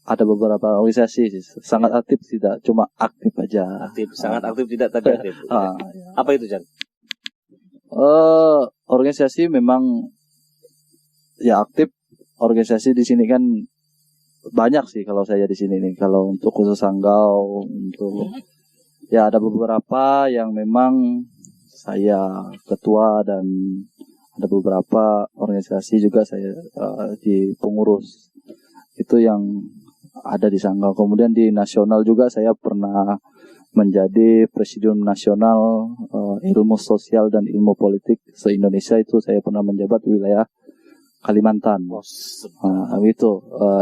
ada beberapa organisasi sih. Sangat aktif tidak, cuma aktif aja. Sangat aktif tidak tapi aktif. Apa itu, Chan? Organisasi memang ya aktif. Organisasi di sini kan banyak sih kalau saya di sini nih. Kalau untuk khusus Sanggau, untuk ya ada beberapa yang memang saya ketua dan ada beberapa organisasi juga saya di pengurus. Itu yang ada di Sanggau. Kemudian di nasional juga saya pernah menjadi presidium nasional ilmu sosial dan ilmu politik se-Indonesia. Itu saya pernah menjabat wilayah Kalimantan.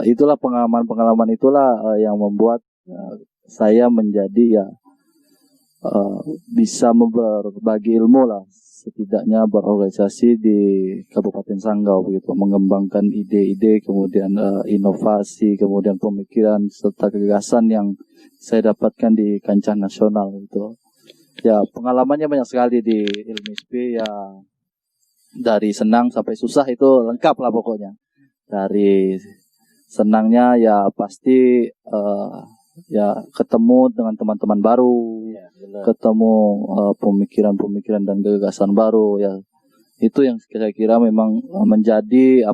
Itulah pengalaman itulah yang membuat saya menjadi bisa berbagi ilmu lah, setidaknya berorganisasi di Kabupaten Sanggau begitu, mengembangkan ide-ide, kemudian inovasi, kemudian pemikiran serta gagasan yang saya dapatkan di kancah nasional gitu. Ya, pengalamannya banyak sekali di Ilmisbi ya, dari senang sampai susah itu lengkap lah pokoknya. Dari senangnya ya pasti ya ketemu dengan teman-teman baru, Ya, benar. ketemu pemikiran-pemikiran dan gagasan baru ya. Itu yang saya kira memang menjadi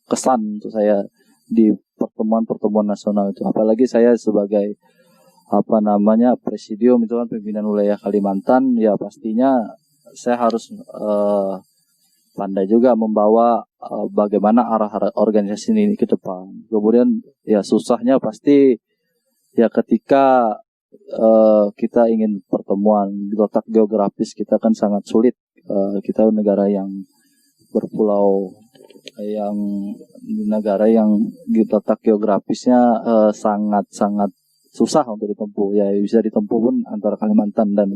kesan untuk saya di pertemuan-pertemuan nasional itu. Apalagi saya sebagai presidium itu kan, pimpinan wilayah Kalimantan, ya pastinya saya harus pandai juga membawa bagaimana arah organisasi ini ke depan. Kemudian ya susahnya pasti ya ketika kita ingin pertemuan, letak geografis kita kan sangat sulit. Kita negara yang berpulau, yang negara yang letak geografisnya sangat-sangat susah untuk ditempuh. Ya bisa ditempuh pun antara Kalimantan dan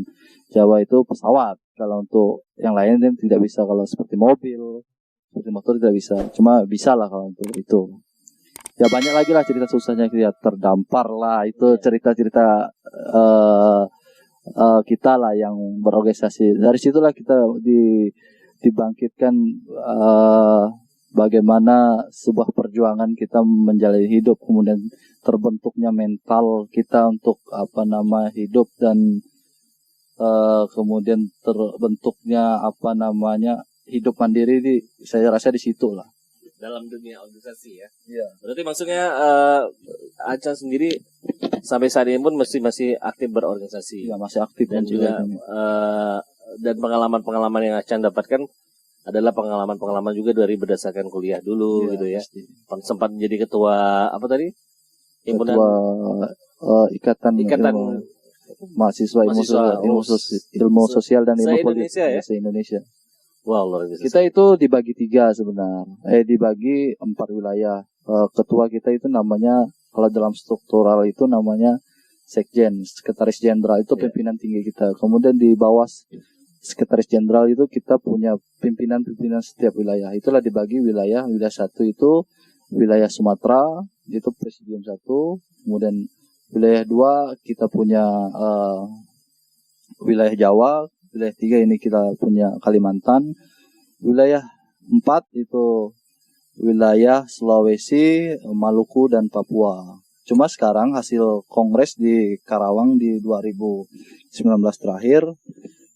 Jawa itu pesawat. Kalau untuk yang lain tidak bisa. Kalau seperti mobil, seperti motor tidak bisa. Cuma bisa lah kalau untuk itu. Ya banyak lagi lah cerita susahnya, kita terdampar lah, itu cerita-cerita kita lah yang berorganisasi. Dari situlah kita dibangkitkan bagaimana sebuah perjuangan kita menjalani hidup, kemudian terbentuknya mental kita untuk hidup, dan kemudian terbentuknya hidup mandiri saya rasa di situ lah. Dalam dunia organisasi ya. Iya. Berarti maksudnya Acan sendiri sampai saat ini pun masih aktif berorganisasi. Ya masih aktif Dan juga dan pengalaman-pengalaman yang Acan dapatkan adalah pengalaman-pengalaman juga dari berdasarkan kuliah dulu gitu ya. Pasti. Sempat menjadi ketua apa tadi? Himpunan Ikatan mahasiswa ilmu sosial dan ilmu politik se-Indonesia. Wow, luar biasa. Kita itu dibagi 3 sebenarnya. Dibagi 4 wilayah. Ketua kita itu namanya, kalau dalam struktural itu namanya Sekjen, Sekretaris Jenderal, itu pimpinan tinggi kita. Kemudian di bawah Sekretaris Jenderal itu kita punya pimpinan-pimpinan setiap wilayah. Itulah dibagi wilayah. Wilayah 1 itu wilayah Sumatera, itu Presidium 1. Kemudian wilayah 2 kita punya wilayah Jawa. Wilayah 3 ini kita punya Kalimantan. Wilayah 4 itu wilayah Sulawesi, Maluku, dan Papua. Cuma sekarang hasil kongres di Karawang di 2019 terakhir,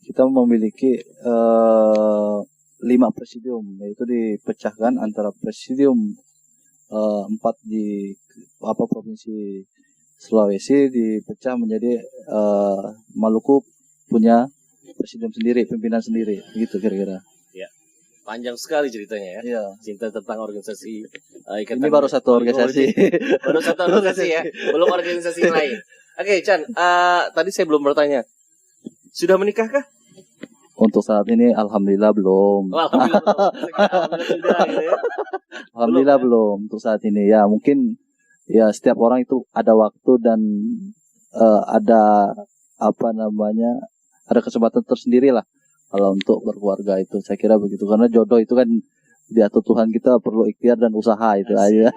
kita memiliki 5 presidium, yaitu dipecahkan antara presidium 4 di provinsi Sulawesi, dipecah menjadi Maluku punya presidium sendiri, pimpinan sendiri, gitu kira-kira. Ya, panjang sekali ceritanya ya. Iya. Cinta tentang organisasi. Ini baru satu organisasi. Baru satu organisasi ya, belum organisasi yang lain. Oke, Chan, tadi saya belum bertanya. Sudah menikahkah? Untuk saat ini, alhamdulillah belum. Oh, alhamdulillah. Sudah, gitu ya. Alhamdulillah belum untuk saat ini. Ya mungkin ya setiap orang itu ada waktu dan ada ada kesempatan tersendiri lah kalau untuk berkeluarga itu, saya kira begitu, karena jodoh itu kan diatur Tuhan, kita perlu ikhtiar dan usaha itu aja.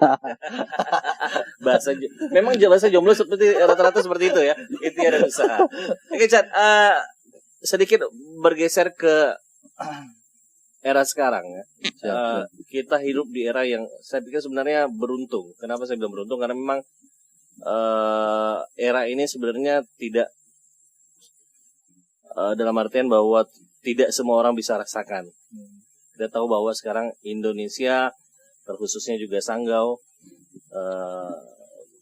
Memang bahasa jomblo seperti rata-rata seperti itu ya, ikhtiar dan usaha. Oke, Chan, sedikit bergeser ke era sekarang ya. Kita hidup di era yang saya pikir sebenarnya beruntung. Kenapa saya bilang beruntung? Karena memang era ini sebenarnya tidak dalam artian bahwa tidak semua orang bisa rasakan. Kita tahu bahwa sekarang Indonesia, terkhususnya juga Sanggau,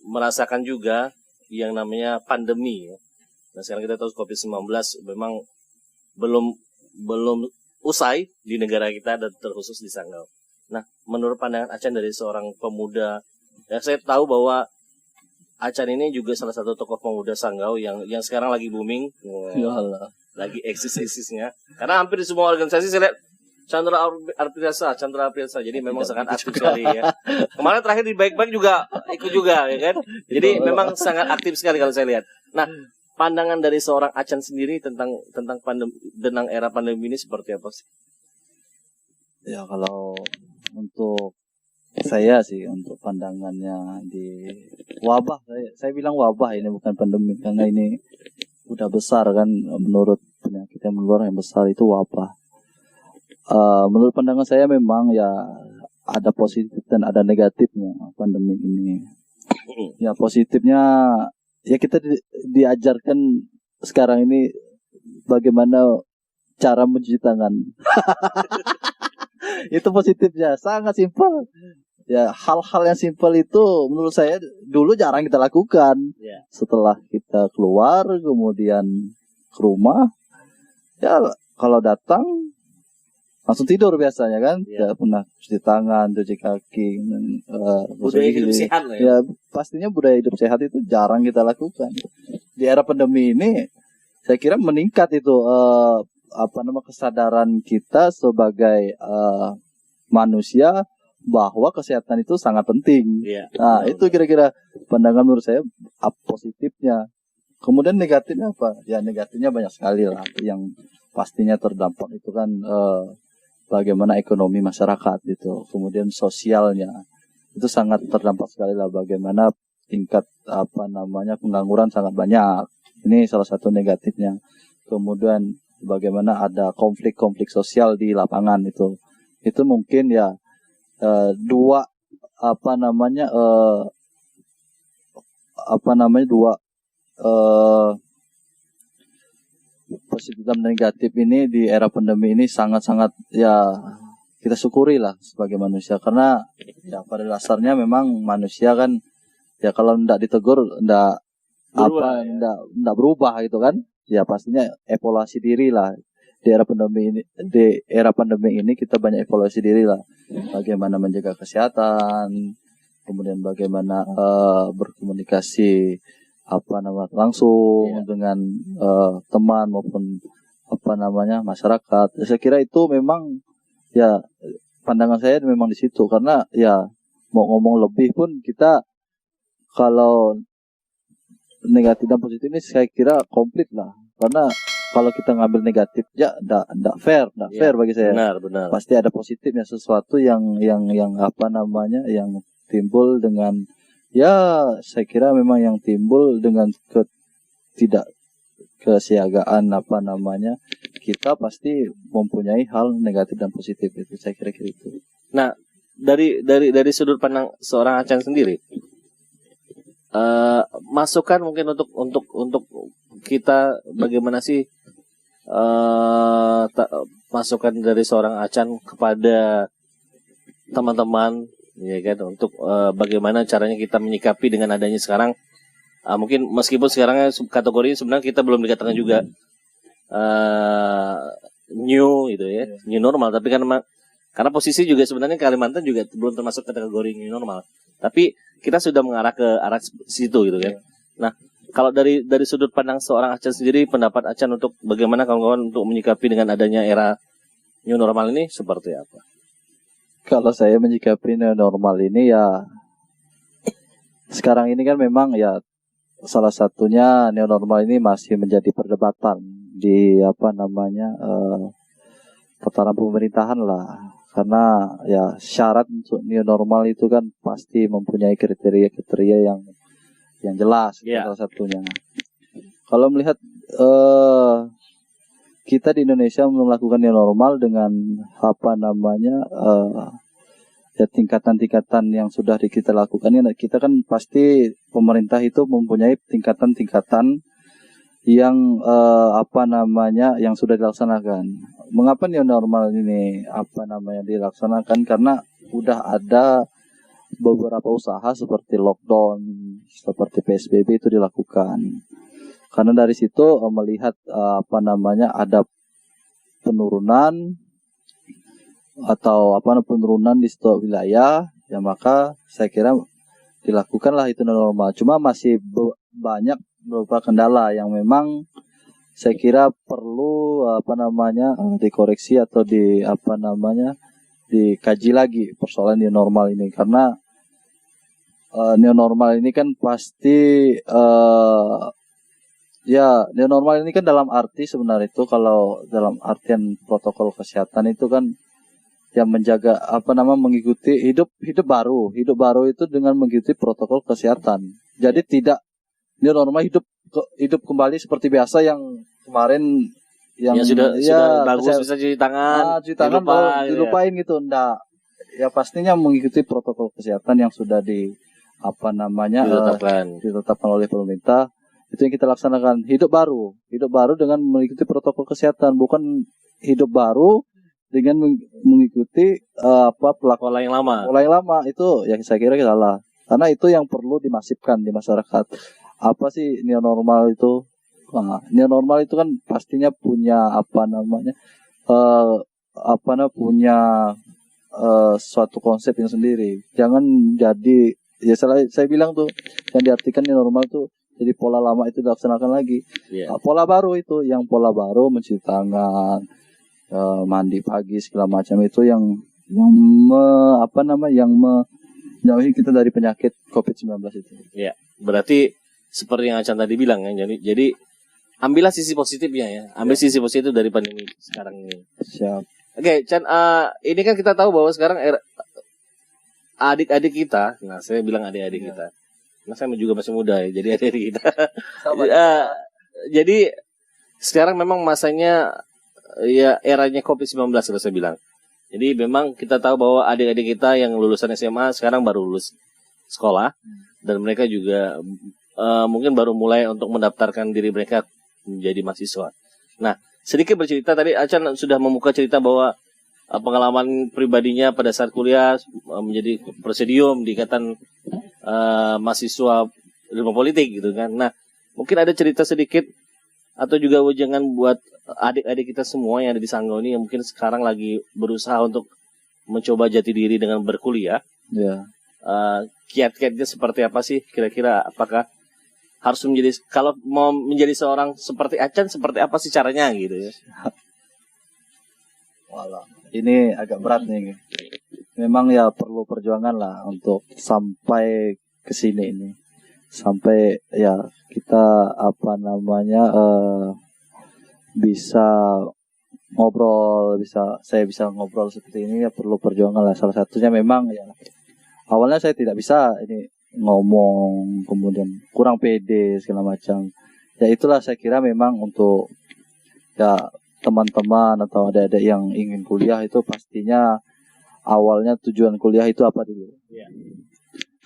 merasakan juga yang namanya pandemi. Nah sekarang kita tahu COVID-19 memang belum usai di negara kita dan terkhusus di Sanggau. Nah menurut pandangan Acan dari seorang pemuda, ya saya tahu bahwa Acan ini juga salah satu tokoh pemuda Sanggau yang sekarang lagi booming. Ya Allah. Lagi eksis-eksisnya. Karena hampir di semua organisasi saya lihat Chandra Arpiasa. Jadi memang sangat aktif sekali ya. Kemarin terakhir di Baik-Baik juga ikut juga ya kan. Jadi memang sangat aktif sekali kalau saya lihat. Nah, pandangan dari seorang Acan sendiri tentang tentang era pandemi ini seperti apa sih? Ya kalau untuk saya sih, untuk pandangannya di wabah, saya bilang wabah ini bukan pandemi, karena ini udah besar kan, menurut penyakit yang menular yang besar itu wabah. Menurut pandangan saya memang ya ada positif dan ada negatifnya pandemi ini. Ya positifnya ya kita diajarkan sekarang ini bagaimana cara mencuci tangan. Itu positifnya, sangat simpel. Ya hal-hal yang simpel itu menurut saya dulu jarang kita lakukan. Yeah. Setelah kita keluar kemudian ke rumah, ya kalau datang langsung tidur biasanya kan. Yeah. Tidak pernah cuci tangan, cuci kaki. Budaya hidup sehat lah ya. Ya pastinya budaya hidup sehat itu jarang kita lakukan. Di era pandemi ini saya kira meningkat itu kesadaran kita sebagai manusia bahwa kesehatan itu sangat penting. Yeah. Nah, itu kira-kira pandangan menurut saya positifnya. Kemudian negatifnya apa? Ya negatifnya banyak sekali lah. Yang pastinya terdampak itu kan bagaimana ekonomi masyarakat itu. Kemudian sosialnya itu sangat terdampak sekali lah. Bagaimana tingkat pengangguran sangat banyak. Ini salah satu negatifnya. Kemudian bagaimana ada konflik-konflik sosial di lapangan itu mungkin ya dua positif dan negatif ini di era pandemi ini sangat-sangat ya kita syukuri lah sebagai manusia, karena ya pada dasarnya memang manusia kan ya kalau tidak ditegur tidak berubah gitu kan. Ya pastinya evaluasi diri lah. Di era pandemi ini kita banyak evaluasi diri lah. Bagaimana menjaga kesehatan, kemudian bagaimana berkomunikasi langsung dengan teman maupun masyarakat. Saya kira itu memang ya pandangan saya memang di situ, karena ya mau ngomong lebih pun kita kalau negatif dan positif ini saya kira komplit lah, karena kalau kita ngambil negatif ya enggak fair bagi saya. Benar. Pasti ada positifnya, sesuatu yang timbul dengan ya saya kira memang yang timbul dengan kesiagaan kita pasti mempunyai hal negatif dan positif itu, saya kira itu. Nah, dari sudut pandang seorang Acan sendiri, masukan mungkin untuk kita bagaimana sih masukan dari seorang Acan kepada teman-teman ya kan, untuk bagaimana caranya kita menyikapi dengan adanya sekarang mungkin meskipun sekarang kategori sebenarnya kita belum dikatakan juga new gitu ya, new normal, tapi karena posisi juga sebenarnya Kalimantan juga belum termasuk kategori new normal, tapi kita sudah mengarah ke arah situ gitu kan. Nah, kalau dari sudut pandang seorang Acan sendiri, pendapat Acan untuk bagaimana kawan-kawan untuk menyikapi dengan adanya era new normal ini seperti apa? Kalau saya menyikapi new normal ini ya sekarang ini kan memang ya salah satunya new normal ini masih menjadi perdebatan di tataran pemerintahan lah. Karena ya syarat untuk new normal itu kan pasti mempunyai kriteria yang jelas. Yeah. Salah satunya. Kalau melihat kita di Indonesia melakukan new normal dengan tingkatan-tingkatan yang sudah kita lakukan ini, kita kan pasti pemerintah itu mempunyai tingkatan-tingkatan yang yang sudah dilaksanakan. Mengapa new normal ini dilaksanakan? Karena udah ada beberapa usaha seperti lockdown, seperti PSBB itu dilakukan. Karena dari situ melihat ada penurunan atau penurunan di setiap wilayah, ya maka saya kira dilakukanlah itu new normal. Cuma masih banyak beberapa kendala yang memang saya kira perlu dikoreksi atau dikaji lagi persoalan new normal ini, karena new normal ini kan pasti Ya, new normal ini kan dalam arti sebenarnya itu kalau dalam artian protokol kesehatan itu kan yang menjaga mengikuti hidup baru itu dengan mengikuti protokol kesehatan. Jadi tidak new normal hidup kembali seperti biasa yang kemarin yang sudah bagus bisa cuci tangan, dilupain gitu. Enggak. Ya pastinya mengikuti protokol kesehatan yang sudah ditetapkan oleh pemerintah. Itu yang kita laksanakan. Hidup baru dengan mengikuti protokol kesehatan, bukan hidup baru dengan mengikuti pola yang lama. Pola yang lama itu yang saya kira salah. Karena itu yang perlu dimasifkan di masyarakat. Apa sih new normal itu? Nah, new normal itu kan pastinya punya punya suatu konsep yang sendiri. Jangan jadi saya bilang tuh yang diartikan new normal tuh jadi pola lama itu dilaksanakan lagi. Nah, pola baru itu, pola baru mencuci tangan, mandi pagi segala macam itu yang menjauhi kita dari penyakit COVID-19 itu. Ya, berarti seperti yang Acan tadi bilang ya. Jadi ambillah sisi positifnya ya. Ambil sisi positif dari pandemi sekarang ini. Siap. Oke, Chan, ini kan kita tahu bahwa sekarang adik-adik kita, nah saya bilang adik-adik kita. Nah, saya juga masih muda ya, jadi adik-adik kita. Jadi sekarang memang masanya ya eranya COVID-19 kalau saya bilang. Jadi memang kita tahu bahwa adik-adik kita yang lulusan SMA sekarang baru lulus sekolah dan mereka juga mungkin baru mulai untuk mendaftarkan diri mereka menjadi mahasiswa. Nah, sedikit bercerita tadi Acan sudah membuka cerita bahwa pengalaman pribadinya pada saat kuliah menjadi presidium di ikatan mahasiswa ilmu politik gitu kan. Nah, mungkin ada cerita sedikit atau juga wejangan buat adik-adik kita semua yang ada di Sanggau ini yang mungkin sekarang lagi berusaha untuk mencoba jati diri dengan berkuliah. Ya. Kiat-kiatnya seperti apa sih? Kira-kira apakah harus kalau mau menjadi seorang seperti Acan seperti apa sih caranya gitu ya? Walah, ini agak berat nih. Memang ya perlu perjuangan lah untuk sampai ke sini ini. Sampai ya kita bisa ngobrol, saya bisa ngobrol seperti ini ya perlu perjuangan lah. Salah satunya memang ya awalnya saya tidak bisa ini ngomong, kemudian kurang pede segala macam. Ya itulah saya kira memang untuk ya teman-teman atau adik-adik yang ingin kuliah itu pastinya awalnya tujuan kuliah itu apa dulu. Ya.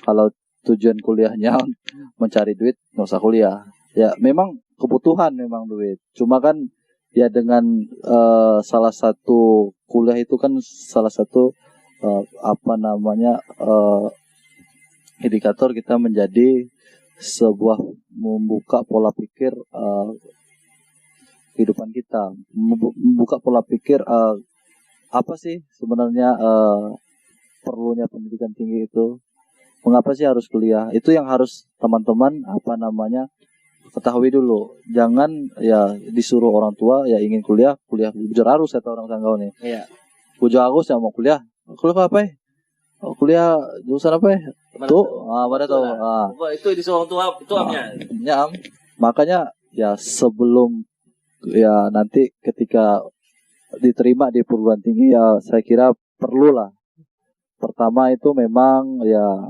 Kalau tujuan kuliahnya mencari duit, nggak usah kuliah. Ya memang kebutuhan memang duit. Cuma kan ya dengan salah satu kuliah itu kan salah satu indikator kita menjadi sebuah membuka pola pikir kehidupan kita, membuka pola pikir apa sih sebenarnya perlunya pendidikan tinggi itu, mengapa sih harus kuliah, itu yang harus teman-teman ketahui dulu. Jangan ya disuruh orang tua ya ingin kuliah bujur arus atau orang Sanggau nih. Iya. Bujur arus ya mau kuliah apa ya? Kuliah jurusan apa ya? Pada tahu. Itu di orang tua itu amnya. Ya, makanya ya sebelum ya nanti ketika diterima di perguruan tinggi ya saya kira perlulah. Pertama itu memang ya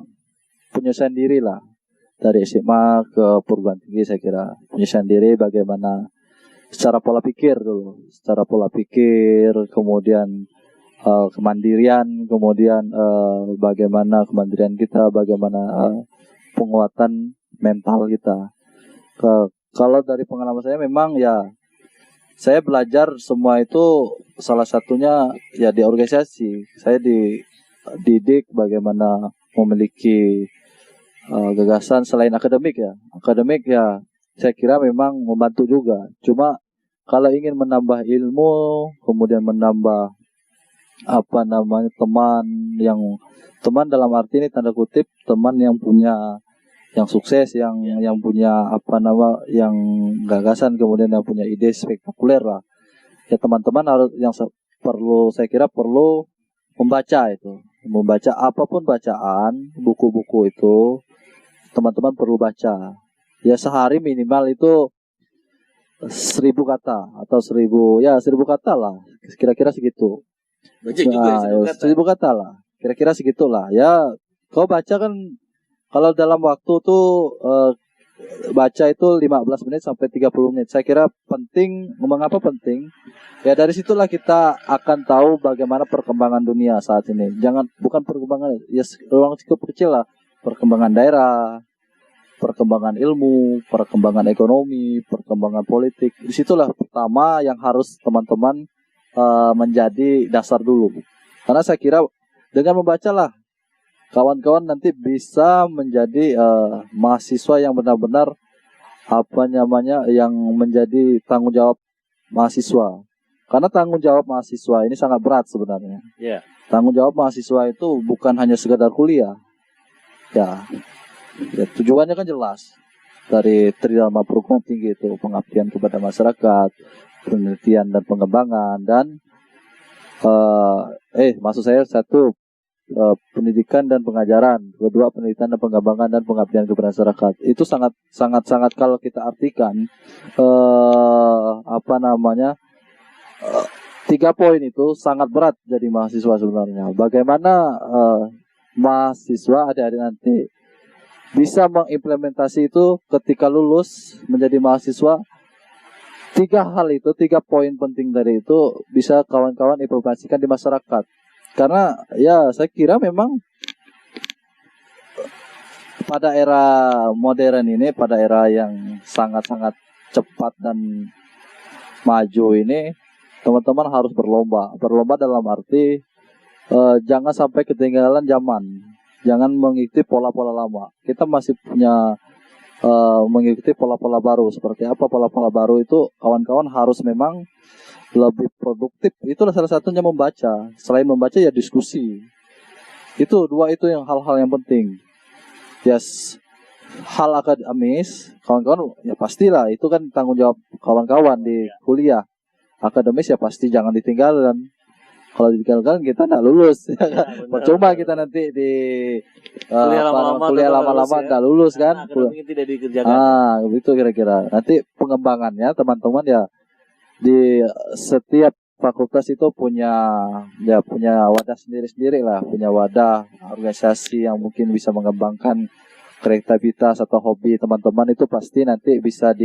penyelesaian diri lah. Dari SMA ke perguruan tinggi saya kira penyelesaian diri bagaimana secara pola pikir dulu. Secara pola pikir, kemudian kemandirian, kemudian bagaimana kemandirian kita, bagaimana penguatan mental kita. Kalau dari pengalaman saya memang ya saya belajar semua itu salah satunya ya di organisasi. Saya dididik bagaimana memiliki gagasan selain akademik ya. Akademik ya saya kira memang membantu juga. Cuma kalau ingin menambah ilmu, kemudian menambah teman dalam arti ini tanda kutip teman yang sukses, yang punya yang gagasan, kemudian yang punya ide spektakuler lah. Ya teman-teman harus saya kira perlu membaca apapun bacaan, buku-buku itu teman-teman perlu baca. Ya sehari minimal itu 1000 kata atau 1000 kata lah, kira-kira segitu. Banyak juga ya, 1000 kata lah, kira-kira segitulah. Ya, kau baca kan kalau dalam waktu tuh baca itu 15 menit sampai 30 menit. Saya kira penting. Mengapa penting? Ya dari situlah kita akan tahu bagaimana perkembangan dunia saat ini. Bukan perkembangan, ya ruang cukup kecil lah. Perkembangan daerah, perkembangan ilmu, perkembangan ekonomi, perkembangan politik. Disitulah pertama yang harus teman-teman menjadi dasar dulu. Karena saya kira dengan membacalah kawan-kawan nanti bisa menjadi mahasiswa yang benar-benar yang menjadi tanggung jawab mahasiswa. Karena tanggung jawab mahasiswa ini sangat berat sebenarnya. Yeah. Tanggung jawab mahasiswa itu bukan hanya sekedar kuliah. Ya tujuannya kan jelas. Dari Tridharma Perguruan Tinggi itu pengabdian kepada masyarakat, penelitian dan pengembangan, dan maksud saya satu, pendidikan dan pengajaran, kedua penelitian dan pengembangan dan pengabdian kepada masyarakat. Itu sangat kalau kita artikan 3 poin itu sangat berat jadi mahasiswa sebenarnya. Bagaimana mahasiswa adik-adik nanti bisa mengimplementasi itu ketika lulus menjadi mahasiswa. 3 poin penting dari itu bisa kawan-kawan implementasikan di masyarakat. Karena ya saya kira memang pada era modern ini, pada era yang sangat-sangat cepat dan maju ini, teman-teman harus berlomba. Berlomba dalam arti jangan sampai ketinggalan zaman. Jangan mengikuti pola-pola lama. Kita masih punya mengikuti pola-pola baru. Seperti apa pola-pola baru itu? Kawan-kawan harus memang lebih produktif. Itulah salah satunya membaca. Selain membaca ya diskusi. Itu yang hal-hal yang penting. Yes. Hal akademis, kawan-kawan ya pastilah itu kan tanggung jawab kawan-kawan di kuliah. Akademis ya pasti jangan ditinggalkan. Kalau ditinggalkan kita nggak lulus. Percuma kita nanti di kuliah lama-lama nggak lulus kan. Tidak dikerjakan. Begitu kira-kira. Nanti pengembangannya teman-teman ya di setiap fakultas itu punya wadah sendiri-sendiri lah, punya wadah organisasi yang mungkin bisa mengembangkan kreativitas atau hobi teman-teman. Itu pasti nanti bisa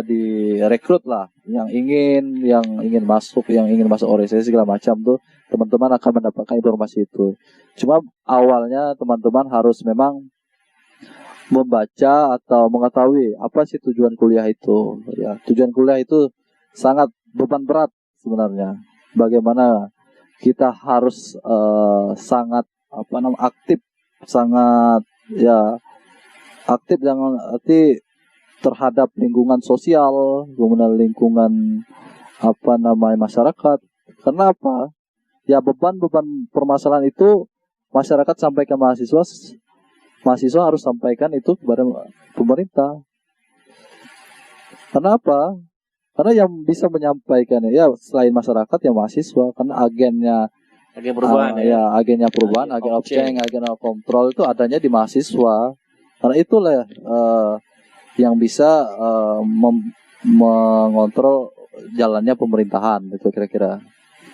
direkrut lah yang ingin masuk organisasi segala macam tuh, teman-teman akan mendapatkan informasi itu. Cuma awalnya teman-teman harus memang membaca atau mengetahui apa sih tujuan kuliah itu. Ya, tujuan kuliah itu sangat beban berat sebenarnya. Bagaimana kita harus sangat aktif, aktif dengan arti terhadap lingkungan sosial, kemudian lingkungan masyarakat. Karena apa? Ya beban permasalahan itu masyarakat sampaikan mahasiswa harus sampaikan itu kepada pemerintah. Karena apa? Karena yang bisa menyampaikan ya selain masyarakat ya mahasiswa. Karena agen perubahan agen objek, agen kontrol itu adanya di mahasiswa. Karena itulah yang bisa mengontrol jalannya pemerintahan itu kira-kira.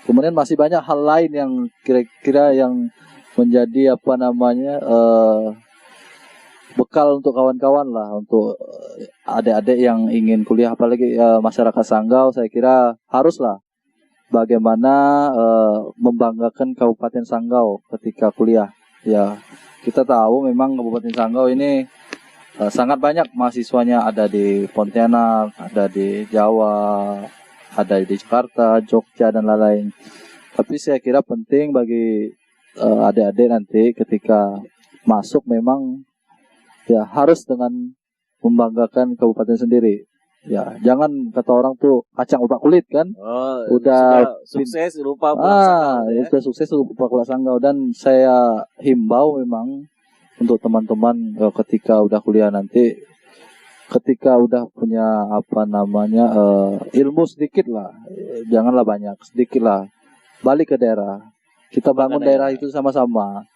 Kemudian masih banyak hal lain yang kira-kira yang menjadi bekal untuk kawan-kawan lah, untuk adik-adik yang ingin kuliah, apalagi masyarakat Sanggau. Saya kira haruslah bagaimana membanggakan Kabupaten Sanggau ketika kuliah. Ya, kita tahu memang Kabupaten Sanggau ini sangat banyak mahasiswanya, ada di Pontianak, ada di Jawa, ada di Jakarta, Jogja dan lain-lain. Tapi saya kira penting bagi adik-adik nanti ketika masuk memang ya harus dengan membanggakan kabupaten sendiri. Ya, jangan kata orang tuh kacang lupa kulit kan. Udah sukses lupa pulang Sanggau. Sudah sukses lupa pulang Sanggau. Dan saya himbau memang untuk teman-teman ketika udah kuliah nanti, ketika udah punya ilmu sedikit lah, janganlah banyak, sedikit lah, balik ke daerah. Kita bangun daerah itu sama-sama.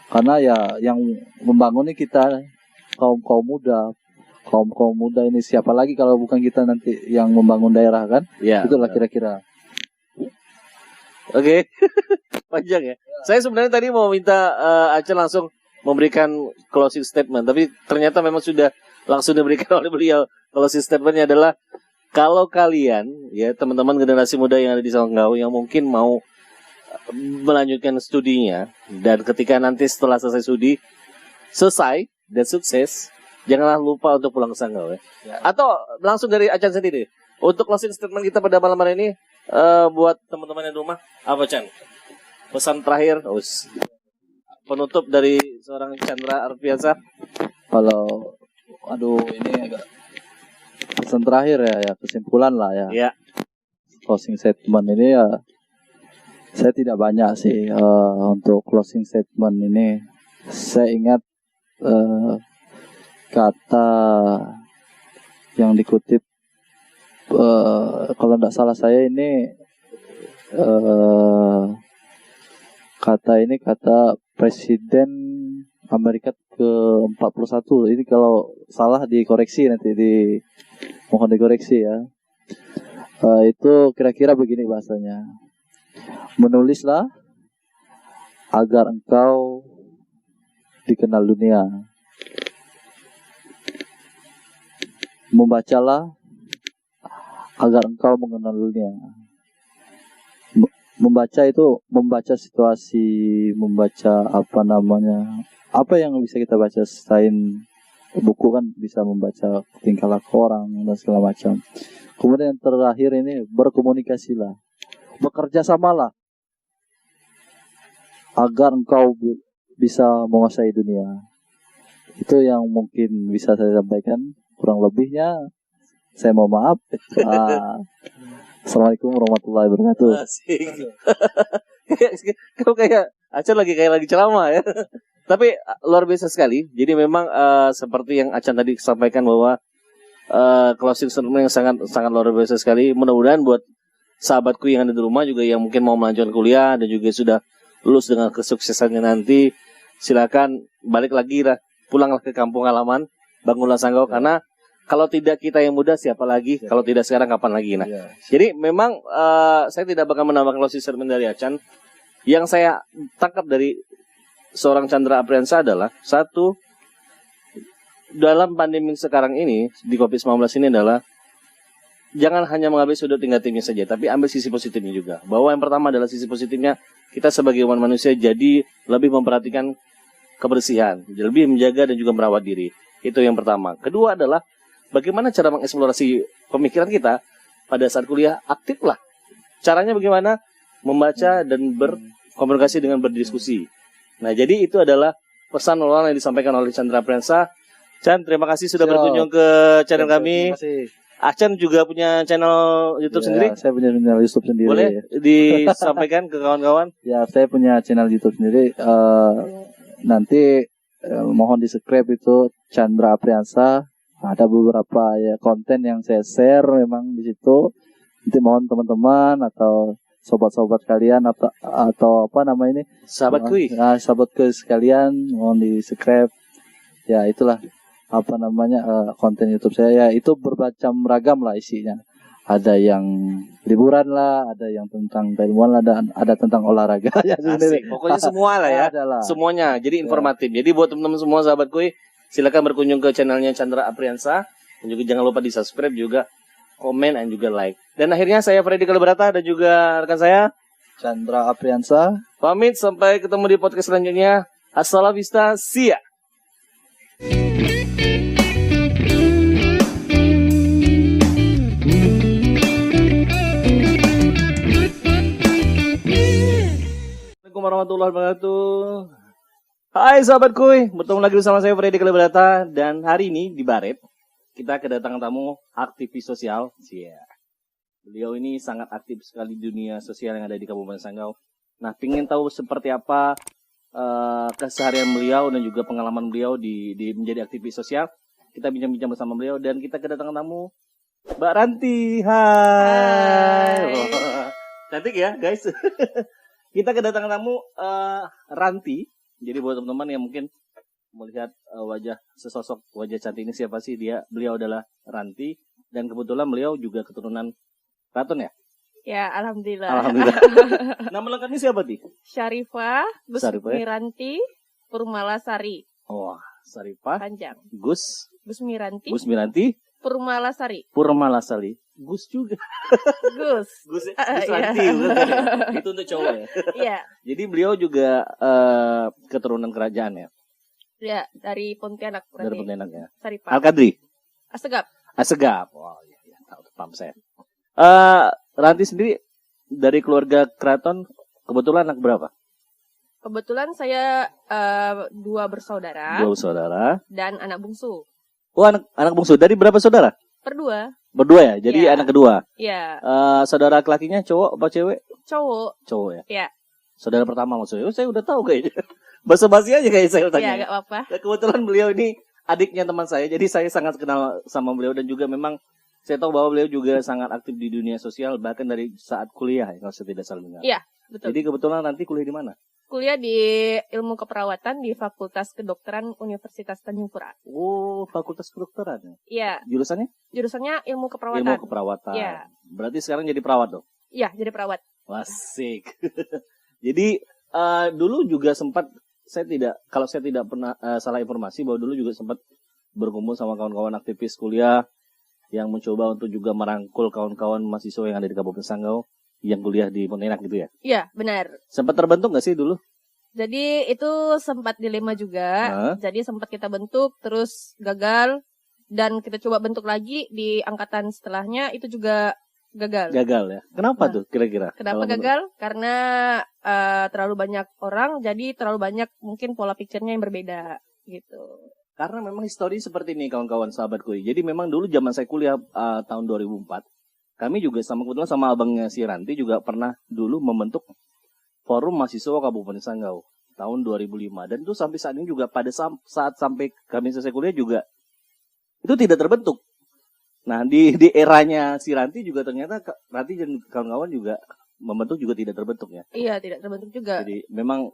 Karena ya yang membangun ini kita kaum muda, kaum muda ini siapa lagi kalau bukan kita nanti yang membangun daerah kan? Ya. Itulah kira-kira. Oke. Panjang ya. Saya sebenarnya tadi mau minta Aceh langsung memberikan closing statement, tapi ternyata memang sudah langsung diberikan oleh beliau. Closing statementnya adalah kalau kalian ya teman-teman generasi muda yang ada di Sanggau yang mungkin mau melanjutkan studinya dan ketika nanti setelah selesai studi selesai dan sukses, janganlah lupa untuk pulang ke Sanggau ya. Atau langsung dari Acan sendiri. Untuk closing statement kita pada malam hari ini buat teman-teman yang di rumah apa Chan? Pesan terakhir, penutup dari seorang Chandra Arfiansyah. Kalau ini agak pesan terakhir ya kesimpulan lah ya. Ya. Closing statement ini ya saya tidak banyak sih untuk closing statement ini. Saya ingat kata yang dikutip kalau tidak salah saya ini kata Presiden Amerika ke-41. Ini kalau salah dikoreksi nanti mohon dikoreksi ya. Itu kira-kira begini bahasanya. Menulislah agar engkau dikenal dunia. Membacalah agar engkau mengenal dunia. Membaca itu membaca situasi, membaca apa yang bisa kita baca selain buku kan bisa membaca tingkah laku orang dan segala macam. Kemudian yang terakhir ini berkomunikasilah, bekerja samalah agar engkau bisa menguasai dunia. Itu yang mungkin bisa saya sampaikan. Kurang lebihnya saya mohon maaf. Assalamualaikum warahmatullahi wabarakatuh. Asik. kayak Acan lagi ceramah ya. Tapi luar biasa sekali. Jadi memang seperti yang Acan tadi sampaikan bahwa closing statement yang sangat luar biasa sekali. Mudah-mudahan buat sahabatku yang ada di rumah juga yang mungkin mau melanjutkan kuliah dan juga sudah lulus dengan kesuksesannya nanti, silakan balik lagi lah, pulanglah ke kampung halaman, bangunlah Sanggau karena kalau tidak kita yang muda siapa lagi? Kalau tidak sekarang kapan lagi? Nah, jadi memang saya tidak bakal menambahkan closing statement dari Acan. Yang saya tangkap dari seorang Chandra Apriansyah adalah satu, dalam pandemi sekarang ini di COVID-19 ini adalah jangan hanya mengambil sudut negatifnya saja, tapi ambil sisi positifnya juga. Bahwa yang pertama adalah sisi positifnya kita sebagai umat manusia jadi lebih memperhatikan kebersihan, lebih menjaga dan juga merawat diri. Itu yang pertama. Kedua adalah bagaimana cara mengeksplorasi pemikiran kita pada saat kuliah, aktif lah. Caranya bagaimana? Membaca dan berkomunikasi dengan berdiskusi. Nah, jadi itu adalah pesan moral yang disampaikan oleh Chandra Apriansyah. Chan, terima kasih sudah berkunjung ke channel kami. Terima kasih. Achan juga punya channel YouTube sendiri? Saya punya channel YouTube sendiri. Boleh disampaikan ke kawan-kawan? Ya, saya punya channel YouTube sendiri. Nanti mohon di-subscribe itu Chandra Apriansyah. Ada beberapa ya konten yang saya share memang di situ. Nanti mohon teman-teman atau sobat-sobat kalian atau apa nama ini? Sahabatku. Sahabatku sekalian mohon di-subscribe. Ya, itulah konten YouTube saya ya, itu bermacam ragam lah isinya. Ada yang liburan lah, ada yang tentang keilmuan lah, dan ada tentang olahraga ya. Asik. Pokoknya semua lah ya. Semuanya. Jadi informatif. Jadi buat teman-teman semua sahabatku, silakan berkunjung ke channelnya Chandra Apriansyah dan juga jangan lupa di-subscribe juga, komen dan juga like. Dan akhirnya saya Freddy Kalibrata dan juga rekan saya Chandra Apriansyah pamit sampai ketemu di podcast selanjutnya. Assalamualaikum, see ya. Assalamualaikum warahmatullahi wabarakatuh. Hai sahabat kuy, bertemu lagi bersama saya Freddy Kalibrata dan hari ini di Baret kita kedatangan tamu aktivis sosial. Beliau ini sangat aktif sekali di dunia sosial yang ada di Kabupaten Sanggau. Nah, pengen tahu seperti apa keseharian beliau dan juga pengalaman beliau di menjadi aktivis sosial. Kita bincang-bincang bersama beliau dan kita kedatangan tamu Mbak Ranti. Hai. Cantik ya guys. Kita kedatangan tamu Ranti. Jadi buat teman-teman yang mungkin melihat wajah sesosok wajah cantik ini siapa sih dia? Beliau adalah Ranti dan kebetulan beliau juga keturunan Keraton ya? Ya, alhamdulillah. Alhamdulillah. Nama lengkapnya siapa Ti? Syarifah Syarifah, ya? Gusmiranti Purmalasari. Wah, Syarifah Panjang. Gus Gusmiranti Purmalasari. Purmalasari. Gus juga. Gus. Gus Iya. Ranti bukan ya? Itu untuk cowok ya. Iya. Jadi beliau juga keturunan kerajaan ya. Ya, dari Pontianak Dari berarti. Pontianak ya. Syarifah. Al-Kadri. Asegap. Asegap. Wah, iya, tahu paham saya. Ranti sendiri dari keluarga keraton kebetulan anak berapa? Kebetulan saya 2 bersaudara Dua saudara. dan anak bungsu. Oh, anak bungsu. Dari berapa saudara? Berdua. Berdua ya. Jadi Iya. anak kedua. Ya, Saudara laki-lakinya cowok apa cewek? cowok. Cowok ya. Iya. Saudara pertama maksudnya. Oh, saya udah tahu kayaknya. Basa-basi aja kayak saya Ya, tanya. gak apa-apa. Nah, kebetulan beliau ini adiknya teman saya. Jadi saya sangat kenal sama beliau dan juga memang saya tahu bahwa beliau juga sangat aktif di dunia sosial bahkan dari saat kuliah ya, kalau saya tidak salah dengar. Iya, betul. Jadi kebetulan nanti kuliah di mana? Kuliah di Ilmu Keperawatan di Fakultas Kedokteran Universitas Tanjung Pura. Oh, Fakultas Kedokteran. Iya, Jurusannya? jurusannya Ilmu Keperawatan. Ilmu Keperawatan. Iya. Berarti sekarang jadi perawat dong? Iya, jadi perawat. Asik. Jadi dulu juga sempat saya tidak pernah salah informasi bahwa dulu juga sempat berkumpul sama kawan-kawan aktivis kuliah yang mencoba untuk juga merangkul kawan-kawan mahasiswa yang ada di Kabupaten Sanggau yang kuliah di Pontianak gitu ya. Iya, benar. Sempat terbentuk nggak sih dulu? Jadi itu sempat dilema juga. Hah? Jadi sempat kita bentuk, terus gagal. Dan kita coba bentuk lagi di angkatan setelahnya, itu juga gagal. Gagal ya. Kenapa Nah, tuh kira-kira? Kenapa Kalau menurut- gagal? Karena terlalu banyak orang, jadi terlalu banyak mungkin pola pikirnya yang berbeda gitu. Karena memang histori seperti ini kawan-kawan sahabatku. Jadi memang dulu zaman saya kuliah tahun 2004, kami juga kebetulan sama abangnya si Ranti juga pernah dulu membentuk Forum Mahasiswa Kabupaten Sanggau tahun 2005 dan itu sampai saat ini juga pada saat sampai kami selesai kuliah juga itu tidak terbentuk. Nah, di eranya si Ranti juga ternyata Ranti dan kawan-kawan juga membentuk juga tidak terbentuk ya. Iya, tidak terbentuk juga. Jadi memang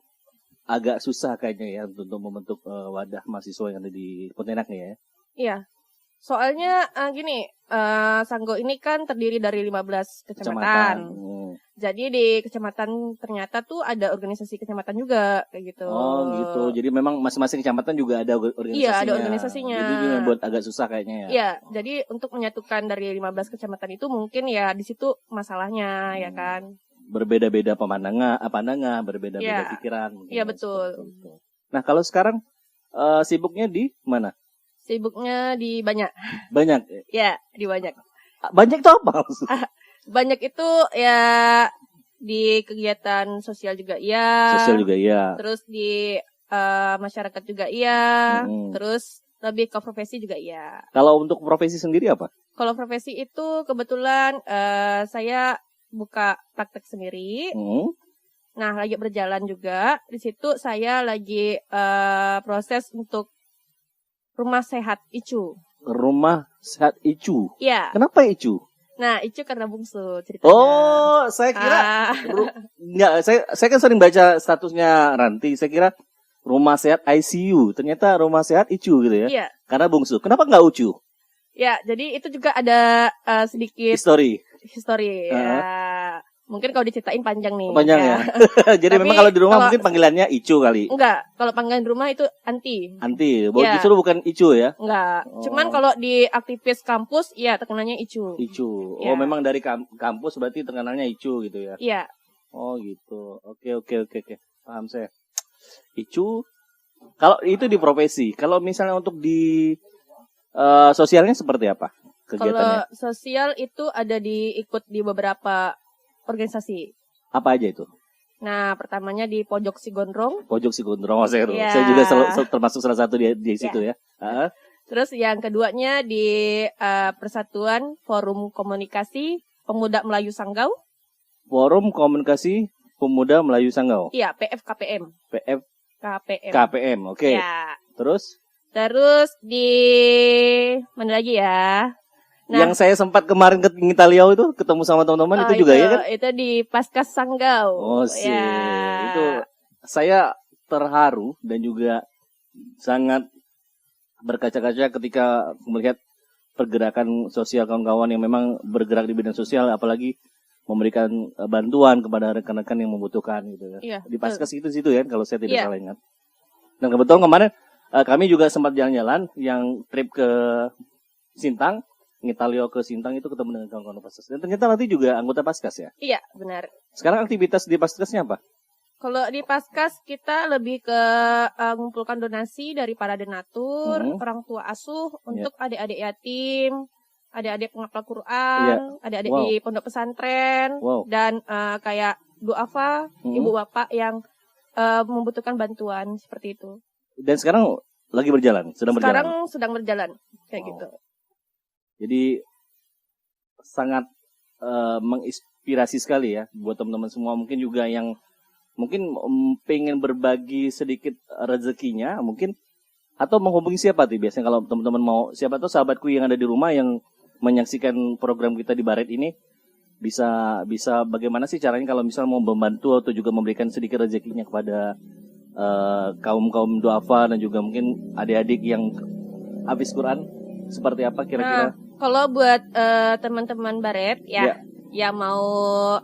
agak susah kayaknya ya untuk membentuk wadah mahasiswa yang ada di Pontianak nih ya. Iya. Soalnya gini, Sanggau ini kan terdiri dari 15 kecamatan. Jadi di kecamatan ternyata tuh ada organisasi kecamatan juga kayak gitu. Oh gitu. Jadi memang masing-masing kecamatan juga ada organisasinya. Iya, ada organisasinya. Jadi itu yang buat agak susah kayaknya ya. Iya, jadi untuk menyatukan dari 15 kecamatan itu mungkin ya di situ masalahnya ya kan. Berbeda-beda pandangan, berbeda-beda Iya. pikiran. Iya, betul. Seperti itu. Nah, kalau sekarang sibuknya di mana? Sibuknya di banyak. Banyak. Ya, di banyak. Banyak itu apa? Banyak itu ya di kegiatan sosial juga iya. Sosial juga iya. Terus di masyarakat juga iya. Mm-mm. Terus lebih ke profesi juga iya. Kalau untuk profesi sendiri apa? Kalau profesi itu kebetulan saya buka praktek sendiri. Nah, lagi berjalan juga. Di situ saya lagi proses untuk rumah sehat ICU. Rumah sehat ICU. Iya. Kenapa ICU? Nah, ICU karena bungsu ceritanya. Oh, saya kira enggak, saya kan sering baca statusnya Ranti. Saya kira rumah sehat ICU. Ternyata rumah sehat ICU gitu ya. Iya. Karena bungsu. Kenapa enggak UCU? Ya, jadi itu juga ada sedikit History. ya. Mungkin kalau diceritain panjang nih. Panjang ya. Jadi Tapi memang kalau di rumah kalau- mungkin panggilannya ICU kali. Enggak, kalau panggilan di rumah itu anti. Anti. Ya. Justru bukan ICU ya. Enggak. Oh. Cuman kalau di aktivis kampus, ya terkenalnya ICU. ICU. Ya. Oh, memang dari kampus berarti terkenalnya ICU gitu ya. Iya. Oh, gitu. Oke. Paham saya. ICU. Kalau itu di profesi, kalau misalnya untuk di sosialnya seperti apa kegiatannya? Kalau sosial itu ada ikut di beberapa organisasi. Apa aja itu? Nah, pertamanya di Pojok Sigondrong. Pojok Sigondrong. Oh, saya Iya. juga termasuk salah satu di situ ya. Terus yang keduanya di Persatuan Forum Komunikasi Pemuda Melayu Sanggau. Forum Komunikasi Pemuda Melayu Sanggau. Iya, PFKPM. KPM. KPM, oke. Ya. Terus di mana lagi ya? Nah, yang saya sempat kemarin ke Ngitaliau itu ketemu sama teman-teman itu juga ya kan? Itu di Paskas Sanggau. Oh sih, Ya. itu saya terharu dan juga sangat berkaca-kaca ketika melihat pergerakan sosial kawan-kawan yang memang bergerak di bidang sosial, apalagi memberikan bantuan kepada rekan-rekan yang membutuhkan gitu ya. Iya, Di Paskas itu situ ya kalau saya tidak Iya. salah ingat. Dan kebetulan kemarin kami juga sempat jalan-jalan yang trip ke Sintang, Ngitalio ke Sintang itu ketemu dengan kawan-kawan Paskas. Dan ternyata nanti juga anggota Paskas ya. Iya, benar. Sekarang aktivitas di Paskasnya apa? Kalau di Paskas kita lebih ke mengumpulkan donasi dari para donatur, orang tua asuh untuk adik-adik yatim, adik-adik penghafal Quran, adik-adik Wow. di pondok pesantren, Wow. dan kayak duafa, ibu bapak yang membutuhkan bantuan seperti itu. Dan sekarang lagi berjalan, sedang berjalan. Sekarang sedang berjalan kayak gitu. Jadi sangat menginspirasi sekali ya buat teman-teman semua, mungkin juga yang mungkin pengen berbagi sedikit rezekinya mungkin, atau menghubungi siapa tuh biasanya kalau teman-teman mau, siapa tuh sahabatku yang ada di rumah yang menyaksikan program kita di Baret ini bisa bagaimana sih caranya kalau misal mau membantu atau juga memberikan sedikit rezekinya kepada kaum duafa dan juga mungkin adik-adik yang hafiz Quran, seperti apa kira-kira? Nah, kalau buat teman-teman Baret yang mau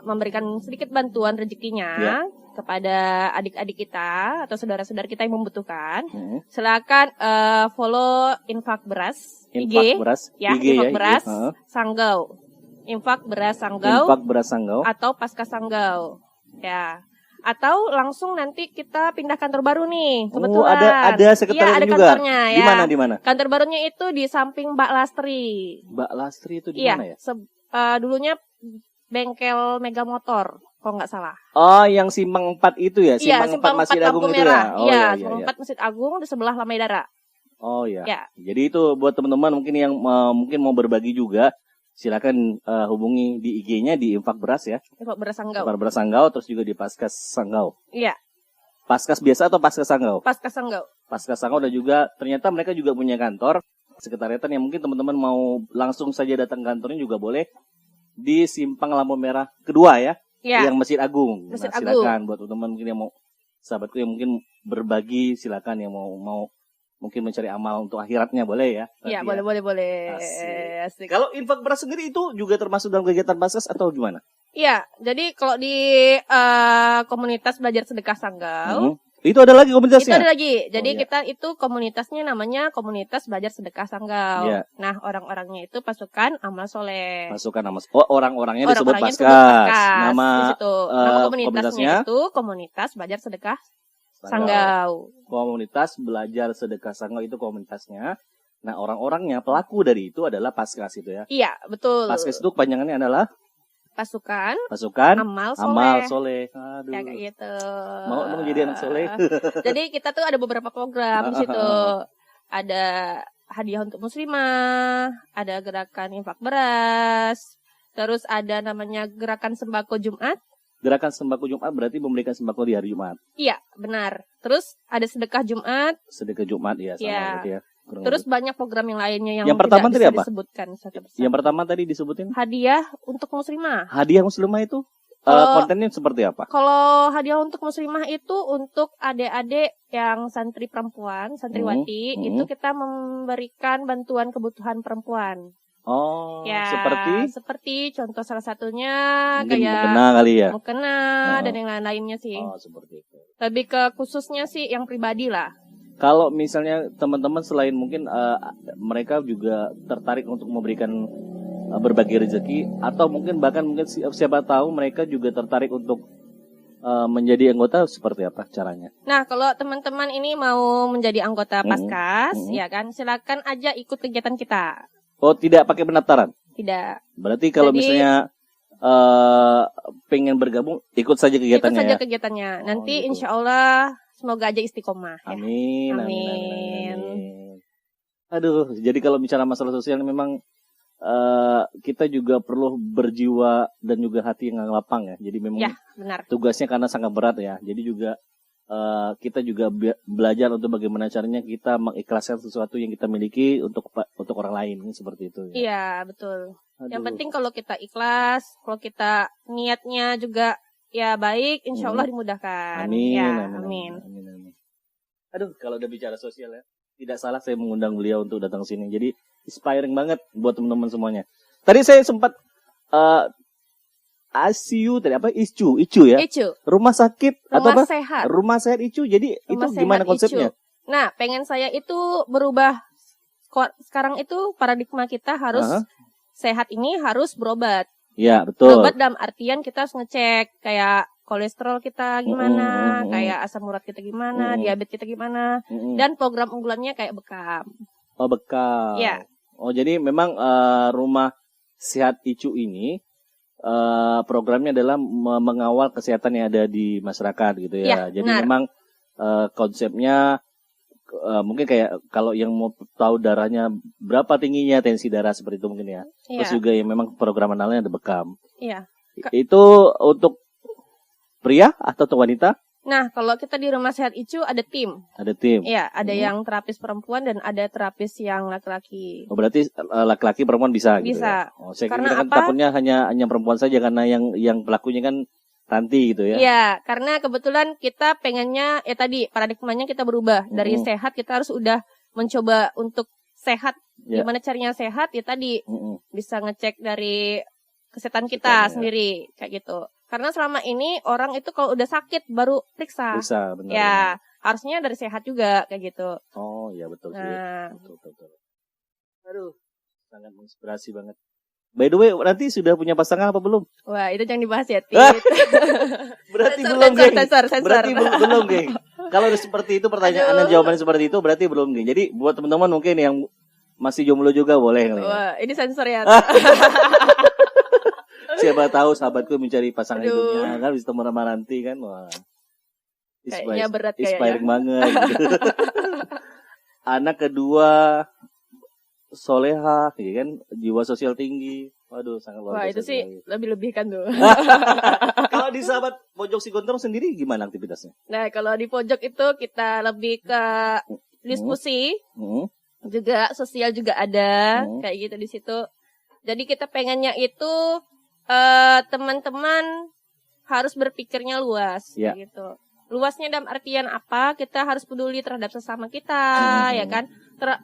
memberikan sedikit bantuan rezekinya kepada adik-adik kita atau saudara-saudara kita yang membutuhkan, silakan follow Infak Beras IG, Beras, ya, IG Infak Beras ya. Sanggau, Infak Beras Sanggau, Infak Beras Sanggau atau Paskas Sanggau, ya. Atau langsung nanti kita pindah kantor baru nih, kebetulan. Ada sekretariat ada juga. kantornya ya. Di mana? Kantor barunya itu di samping Mbak Lastri. Mbak Lastri itu di Iya, mana ya? Dulunya bengkel Mega Motor, kalau nggak salah. Oh, yang Simpang 4 itu ya? Iya, Simpang 4 Masjid Lampu Agung itu Merah. ya? Oh, Iya, iya, Simpang iya. 4 Masjid Agung di sebelah Lamai Dara. Oh iya. Ya. Jadi itu buat teman-teman mungkin yang mungkin mau berbagi juga, silakan hubungi di IG-nya di Infak Beras ya. Infak Beras Sanggau. Infak Beras Sanggau, terus juga di Paskas Sanggau. Iya, Paskas biasa atau Paskas Sanggau? Paskas Sanggau. Paskas Sanggau, dan juga ternyata mereka juga punya kantor sekretariatan yang mungkin teman-teman mau langsung saja datang ke kantornya juga boleh di Simpang Lampu Merah kedua ya. Iya. Yang Masjid Agung. Masjid Silakan buat teman-teman mungkin yang mau, sahabatku yang mungkin berbagi, silakan yang mau mungkin mencari amal untuk akhiratnya boleh ya. Iya, Nanti boleh. Asik. Asik. Kalau infak beras sendiri itu juga termasuk dalam kegiatan Paskas atau gimana? Iya, jadi kalau di komunitas belajar sedekah Sanggau, Itu ada lagi itu komunitasnya? ada lagi. Jadi iya. kita itu komunitasnya namanya Komunitas Belajar Sedekah Sanggau. Iya. Nah, orang-orangnya itu pasukan amal soleh. Pasukan nama. Oh, orang-orangnya disebut Orang-orangnya Paskas. disebut Paskas. Nama Di situ. Nama komunitasnya komunitasnya? itu Komunitas Belajar Sedekah Sanggau. Komunitas Belajar Sedekah Sanggau itu komunitasnya. Nah, orang-orangnya pelaku dari itu adalah Paskas itu ya. Iya, betul. Paskas itu kepanjangannya adalah Pasukan pasukan amal soleh. amal soleh. Aduh. Ya, kayak gitu. Mau dong jadi anak soleh. Jadi kita tuh ada beberapa program di situ. Ada hadiah untuk muslimah, ada gerakan infak beras, terus ada namanya gerakan sembako Jumat. Gerakan sembako Jumat berarti memberikan sembako di hari Jumat. Iya, benar. Terus ada sedekah Jumat. Sedekah Jumat ya sama Iya. berarti ya. Kurang Terus lebih. banyak program yang lainnya yang Yang pertama tidak tadi bisa apa? disebutkan satu persatu. Yang pertama tadi disebutin Hadiah untuk muslimah. hadiah muslimah itu Kalau- kontennya seperti apa? Kalau hadiah untuk muslimah itu untuk adik-adik yang santri perempuan, santriwati, itu kita memberikan bantuan kebutuhan perempuan. Oh, Ya, seperti contoh salah satunya mungkin kayak mukena kali ya. mukena dan yang lain-lainnya sih. Oh, seperti itu. Lebih ke khususnya sih yang pribadi lah. Kalau misalnya teman-teman selain mungkin mereka juga tertarik untuk memberikan berbagi rezeki, atau mungkin bahkan mungkin siapa tahu mereka juga tertarik untuk menjadi anggota, seperti apa caranya? Nah, kalau teman-teman ini mau menjadi anggota Paskas, ya kan, silakan aja ikut kegiatan kita. Oh, tidak pakai pendaftaran? Tidak. Berarti kalau Jadi- misalnya pengen bergabung, ikut saja Ikut kegiatannya saja ya? kegiatannya. Nanti gitu. insya Allah semoga aja istiqomah. Ya. Amin, amin, amin, Amin. amin. Aduh, jadi kalau bicara masalah sosial memang kita juga perlu berjiwa dan juga hati yang lapang ya. Jadi memang Ya, benar. tugasnya karena sangat berat ya. Jadi juga kita juga belajar untuk bagaimana caranya kita mengikhlaskan sesuatu yang kita miliki untuk orang lain, seperti itu. Ya. Iya, betul. Yang Aduh. penting kalau kita ikhlas, kalau kita niatnya juga ya baik, insya Allah dimudahkan. Amin, Ya, amin, amin. amin, amin. Aduh, kalau udah bicara sosial ya, tidak salah saya mengundang beliau untuk datang ke sini. Jadi inspiring banget buat teman-teman semuanya. Tadi saya sempat ICU tadi apa? ICU ya. Icu. Rumah sakit atau Rumah apa? sehat. Rumah sehat ICU. Jadi Rumah itu gimana sehat konsepnya? ICU. Nah, pengen saya itu berubah. Sekarang itu paradigma kita harus sehat ini harus berobat. Ya, betul. Berobat dalam artian kita harus ngecek kayak kolesterol kita gimana, kayak asam urat kita gimana, diabetes kita gimana, dan program unggulannya kayak bekam. Oh, bekam. Ya. Oh, jadi memang rumah sehat ICU ini programnya adalah mengawal kesehatan yang ada di masyarakat gitu ya. Ya, Jadi benar. memang konsepnya mungkin kayak kalau yang mau tahu darahnya berapa tingginya, tensi darah seperti itu mungkin ya. Terus Iya. juga yang memang program analnya ada bekam. Iya. Itu untuk pria atau untuk wanita? Nah, kalau kita di rumah sehat ICU ada tim. Ada tim. Iya, ada yang terapis perempuan dan ada terapis yang laki-laki. Oh, berarti laki-laki perempuan bisa gitu Bisa. ya? Oh, saya Karena kira kan apa? takutnya hanya perempuan saja karena yang pelakunya kan Ranti gitu ya. Iya, karena kebetulan kita pengennya ya tadi paradigmanya kita berubah dari sehat kita harus udah mencoba untuk sehat. Ya. Gimana caranya sehat? Ya tadi bisa ngecek dari kesehatan Kesehatan, kita ya. sendiri kayak gitu. Karena selama ini orang itu kalau udah sakit baru periksa. Bisa, benar. Ya, benar. harusnya dari sehat juga kayak gitu. Oh, ya betul sih. Nah, Betul. Aduh, sangat menginspirasi banget. By the way, nanti sudah punya pasangan apa belum? wah itu jangan dibahas ya, Tit. Berarti Sensor, belum, geng. sensor. Berarti belum, geng. Kalau udah seperti itu pertanyaan dan jawabannya seperti itu berarti belum, geng. Jadi buat teman-teman mungkin yang masih jomblo juga boleh kali ya. Wah, ini sensor ya. Siapa tahu sahabatku mencari pasangan Aduh. hidupnya kan bisa teman sama Ranti kan. Wah. Kayaknya berat Inspiring kayaknya. banget. Gitu. Anak kedua soleha, ya kan, jiwa sosial tinggi. Waduh, sangat luar Wah, biasa. itu sih sekali. lebih-lebihkan tuh. Kalau di sahabat pojok si Gondrong sendiri gimana aktivitasnya? Nah, kalau di pojok itu kita lebih ke diskusi, juga sosial juga ada, kayak gitu di situ. Jadi kita pengennya itu teman-teman harus berpikirnya luas, Ya. kayak gitu. Luasnya dalam artian apa? Kita harus peduli terhadap sesama kita, ya kan?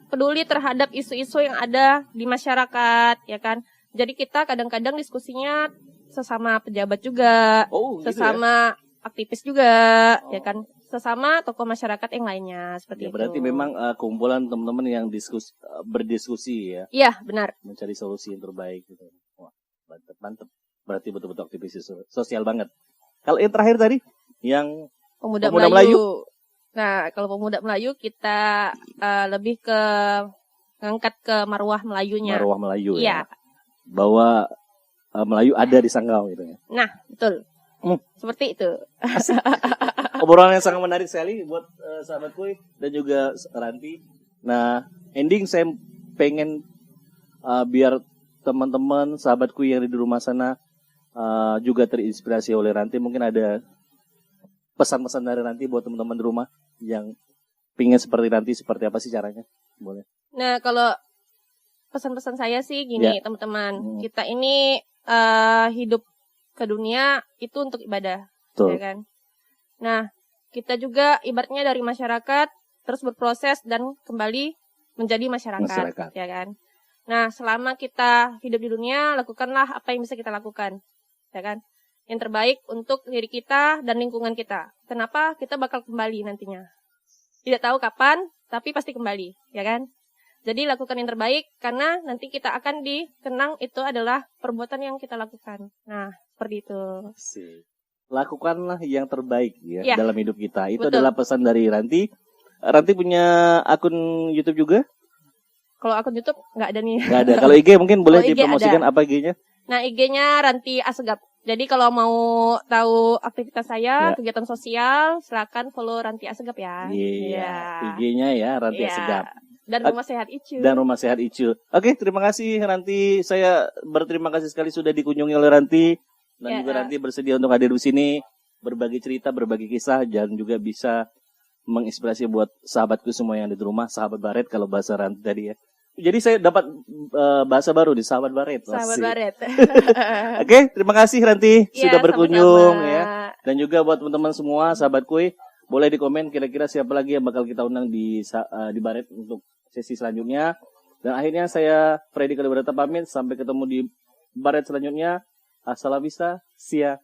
Peduli terhadap isu-isu yang ada di masyarakat, ya kan? Jadi kita kadang-kadang diskusinya sesama pejabat juga, Oh, gitu sesama aktivis juga, ya kan? Sesama tokoh masyarakat yang lainnya ya? seperti Ya, berarti itu. memang kumpulan teman-teman yang berdiskusi ya, Iya, benar. mencari solusi yang terbaik gitu. Wah, mantep. Berarti betul-betul aktivis sosial banget. Kalau yang terakhir tadi, yang Pemuda Pemuda Melayu. Nah, kalau pemuda Melayu kita lebih ke ngangkat ke marwah Melayunya. Marwah Melayu Iya. ya. Bahwa Melayu ada di Sanggau gitu ya. Nah, betul. Seperti itu. Obrolan yang sangat menarik sekali buat sahabatku dan juga Ranti. Nah, ending saya pengen biar teman-teman sahabatku yang ada di rumah sana juga terinspirasi oleh Ranti. Mungkin ada pesan-pesan dari Ranti buat teman-teman di rumah yang pingin seperti Ranti, seperti apa sih caranya? Boleh. Nah, kalau pesan-pesan saya sih gini, teman-teman. Kita ini hidup ke dunia itu untuk ibadah, Betul. ya kan? Nah, kita juga ibaratnya dari masyarakat terus berproses dan kembali menjadi masyarakat, ya kan? Nah, selama kita hidup di dunia, lakukanlah apa yang bisa kita lakukan, ya kan? Yang terbaik untuk diri kita dan lingkungan kita. Kenapa? Kita bakal kembali nantinya. Tidak tahu kapan, tapi pasti kembali, ya kan? Jadi lakukan yang terbaik karena nanti kita akan dikenang itu adalah perbuatan yang kita lakukan. Nah, seperti itu. Lakukanlah yang terbaik ya, Ya. dalam hidup kita. Itu Betul. adalah pesan dari Ranti. Ranti punya akun YouTube juga? Kalau akun YouTube nggak ada nih. Nggak ada. Kalau IG mungkin boleh Kalau IG dipromosikan apa IG-nya? Nah, IG-nya Ranti Asegap. Jadi kalau mau tahu aktivitas saya, Ya. kegiatan sosial, silakan follow Ranti Asegap ya. Iya. IG-nya ya Ranti Iya. Asegap. Dan Rumah Sehat ICU. Dan Rumah Sehat ICU. Oke, terima kasih Ranti. Saya berterima kasih sekali sudah dikunjungi oleh Ranti dan Ya. juga Ranti bersedia untuk hadir di sini, berbagi cerita, berbagi kisah dan juga bisa menginspirasi buat sahabatku semua yang ada di rumah, sahabat Baret kalau bahasa Ranti tadi ya. Jadi saya dapat bahasa baru di sahabat Baret. Sahabat Asik. Baret. Oke, terima kasih Ranti Iya, sudah berkunjung sama-sama. ya. Dan juga buat teman-teman semua sahabatku, boleh di komen kira-kira siapa lagi yang bakal kita undang di Baret untuk sesi selanjutnya. Dan akhirnya saya Freddy Kalibrata pamit, sampai ketemu di Baret selanjutnya. Hasta la vista, see ya.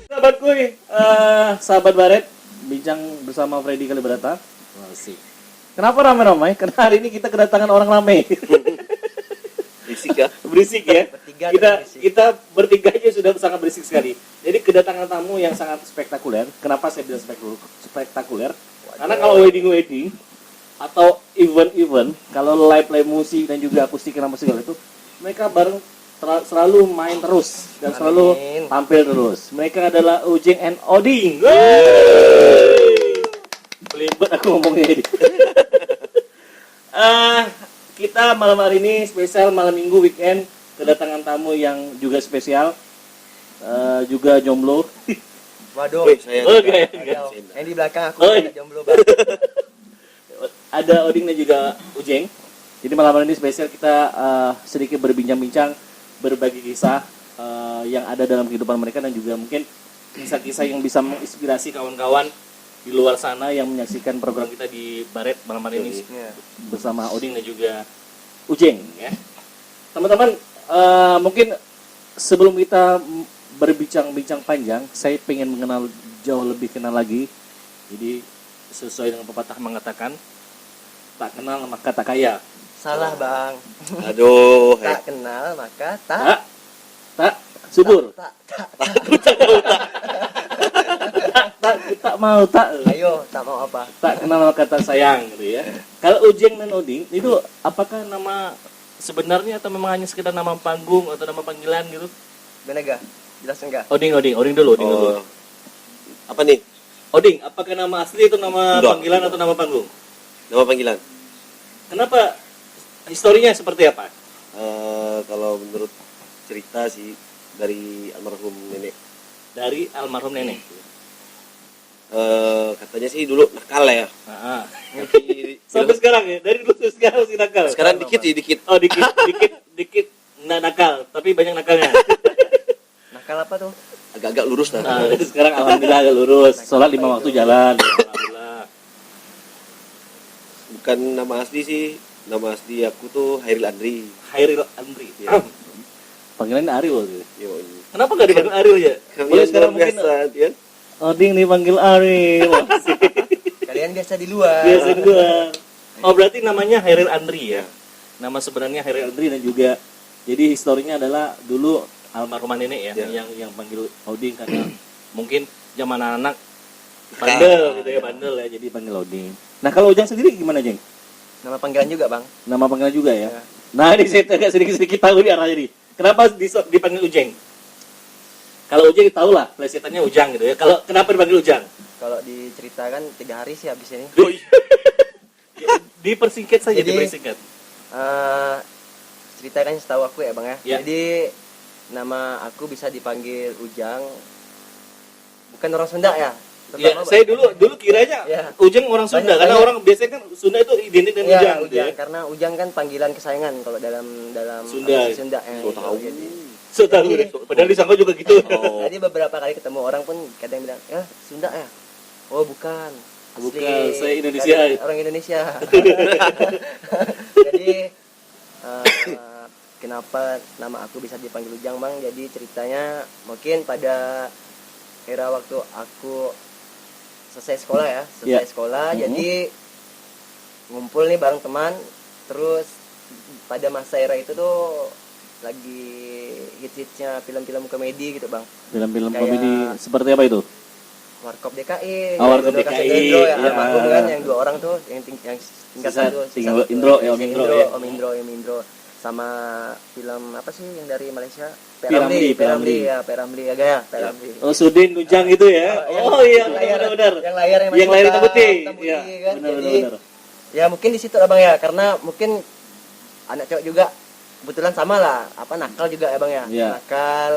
Sahabatku, sahabat Baret, bincang bersama Freddy Kalibrata. Asik. Kenapa ramai-ramai? Karena hari ini kita kedatangan orang ramai. Berisik ya. Berisik ya. Bertiga Kita bertiga aja sudah sangat berisik sekali. Jadi kedatangan tamu yang sangat spektakuler. Kenapa saya bilang spektakuler? Karena kalau wedding atau event, kalau live musik dan juga akustik dan segala itu, mereka bareng selalu main terus dan selalu tampil terus. Mereka adalah Ujeng and Oding. Belibet aku ngomongnya ini. Kita malam hari ini spesial malam minggu weekend, kedatangan tamu yang juga spesial, juga jomblo. Waduh, saya yang di belakang aku jomblo banget. Ada Oding dan juga Ujeng. Jadi malam hari ini spesial kita sedikit berbincang-bincang, berbagi kisah yang ada dalam kehidupan mereka dan juga mungkin kisah-kisah yang bisa menginspirasi kawan-kawan di luar sana yang menyaksikan program kita di Baret malam hari ini bersama Oding dan juga Ujeng ya. Teman-teman, mungkin sebelum kita berbincang-bincang panjang, saya pengen mengenal jauh lebih kenal lagi. Jadi sesuai dengan pepatah mengatakan, tak kenal maka tak kaya. Salah bang. Aduh. Tak kenal maka tak subur. Tak mau tak. Ayo, tak mau apa? Tak kenal maka tak sayang gitu ya. Kalau Ujeng dan Oding itu apakah nama sebenarnya atau memang hanya sekedar nama panggung atau nama panggilan gitu? Bener gak? Jelas enggak? Oding dulu. Apa nih? Oding, apakah nama asli itu nama Enggak. panggilan atau nama panggung? Nama panggilan. Kenapa? Historinya seperti apa? Kalau menurut cerita sih dari almarhum nenek. Dari almarhum nenek. Katanya sih dulu nakal ya. Tapi Sampai sekarang ya, dari dulu sampai sekarang masih nakal. sekarang dikit sih dikit. Oh dikit nggak nakal, tapi banyak nakalnya. Nakal apa tuh? Agak-agak lurus lah. Nah, sekarang alhamdulillah agak lurus. Sholat 5 waktu jalan. Alhamdulillah. Bukan nama asli sih. Nama asli aku tuh Hairil Andri. Hairil Andri. Ya. Panggilannya Ariel tuh. Yo, Kenapa nggak dipanggil Ariel ya? Boleh sekarang mungkin biasa, ya. Oding dipanggil Ariel. Kalian biasa di luar. Biasa di luar. Oh berarti namanya Hairil Andri ya? Nama sebenarnya Hairil Andri dan juga jadi historinya adalah dulu almarhumah nenek ya, yang panggil Oding karena mungkin zaman anak bandel gitu ya, bandel ya, jadi panggil Oding. Nah kalau Ujang sendiri gimana Jeng? Nama panggilan juga bang. Nama panggilan juga ya? Ya. Nah ini saya agak sedikit tahu nih arahnya nih. Kenapa dipanggil Ujeng? Kalau Ujeng tahu lah, plesetannya Ujang gitu ya. Kalau kenapa dipanggil Ujang? Kalau diceritakan 3 hari sih habis ini. Dipersingkat saja, Jadi, dipersingkat. Ceritakan setahu aku ya bang ya. Ya. Jadi nama aku bisa dipanggil Ujang. Bukan orang Sunda ya. Ya, saya dulu kiranya Ya. Ujang orang Sunda, karena orang biasanya kan Sunda itu identik dengan Ujang, gitu ya. Karena Ujang kan panggilan kesayangan kalau dalam Sunda. bahasa Sunda ya. So tahu. Jadi, So tahu deh. Padahal disangka juga gitu. jadi beberapa kali ketemu orang pun kadang bilang, "Ya, Sunda ya." Oh, bukan. Asli. Bukan, saya Indonesia. Orang Indonesia. Jadi kenapa nama aku bisa dipanggil Ujang, Bang? Jadi ceritanya mungkin pada era waktu aku selesai sekolah ya, sekolah, jadi ngumpul nih bareng teman, terus pada masa era itu tuh lagi hits-hitsnya film-film komedi gitu bang. Film-film Kayak- komedi seperti apa itu? Warkop DKI, Oh, Warkop Indro DKI, Kasendro ya, iya. almarhum kan yang 2 orang tuh, yang tingkat Sisa- satu, tinggal satu. Indro, ya, Om Si Indro, ya. Om Indro, sama film apa sih yang dari Malaysia? Piramli. Peramli ya, Peramli ya gaya, Peramli. Oh, Sudin Ujang itu ya. Oh iya, benar-benar. Yang layar Yang layar hitam putih. Iya, Iya, kan. Jadi benar-benar. ya mungkin di situ lah bang ya, karena mungkin anak cowok juga kebetulan sama lah, apa nakal juga ya bang ya, Iya. nakal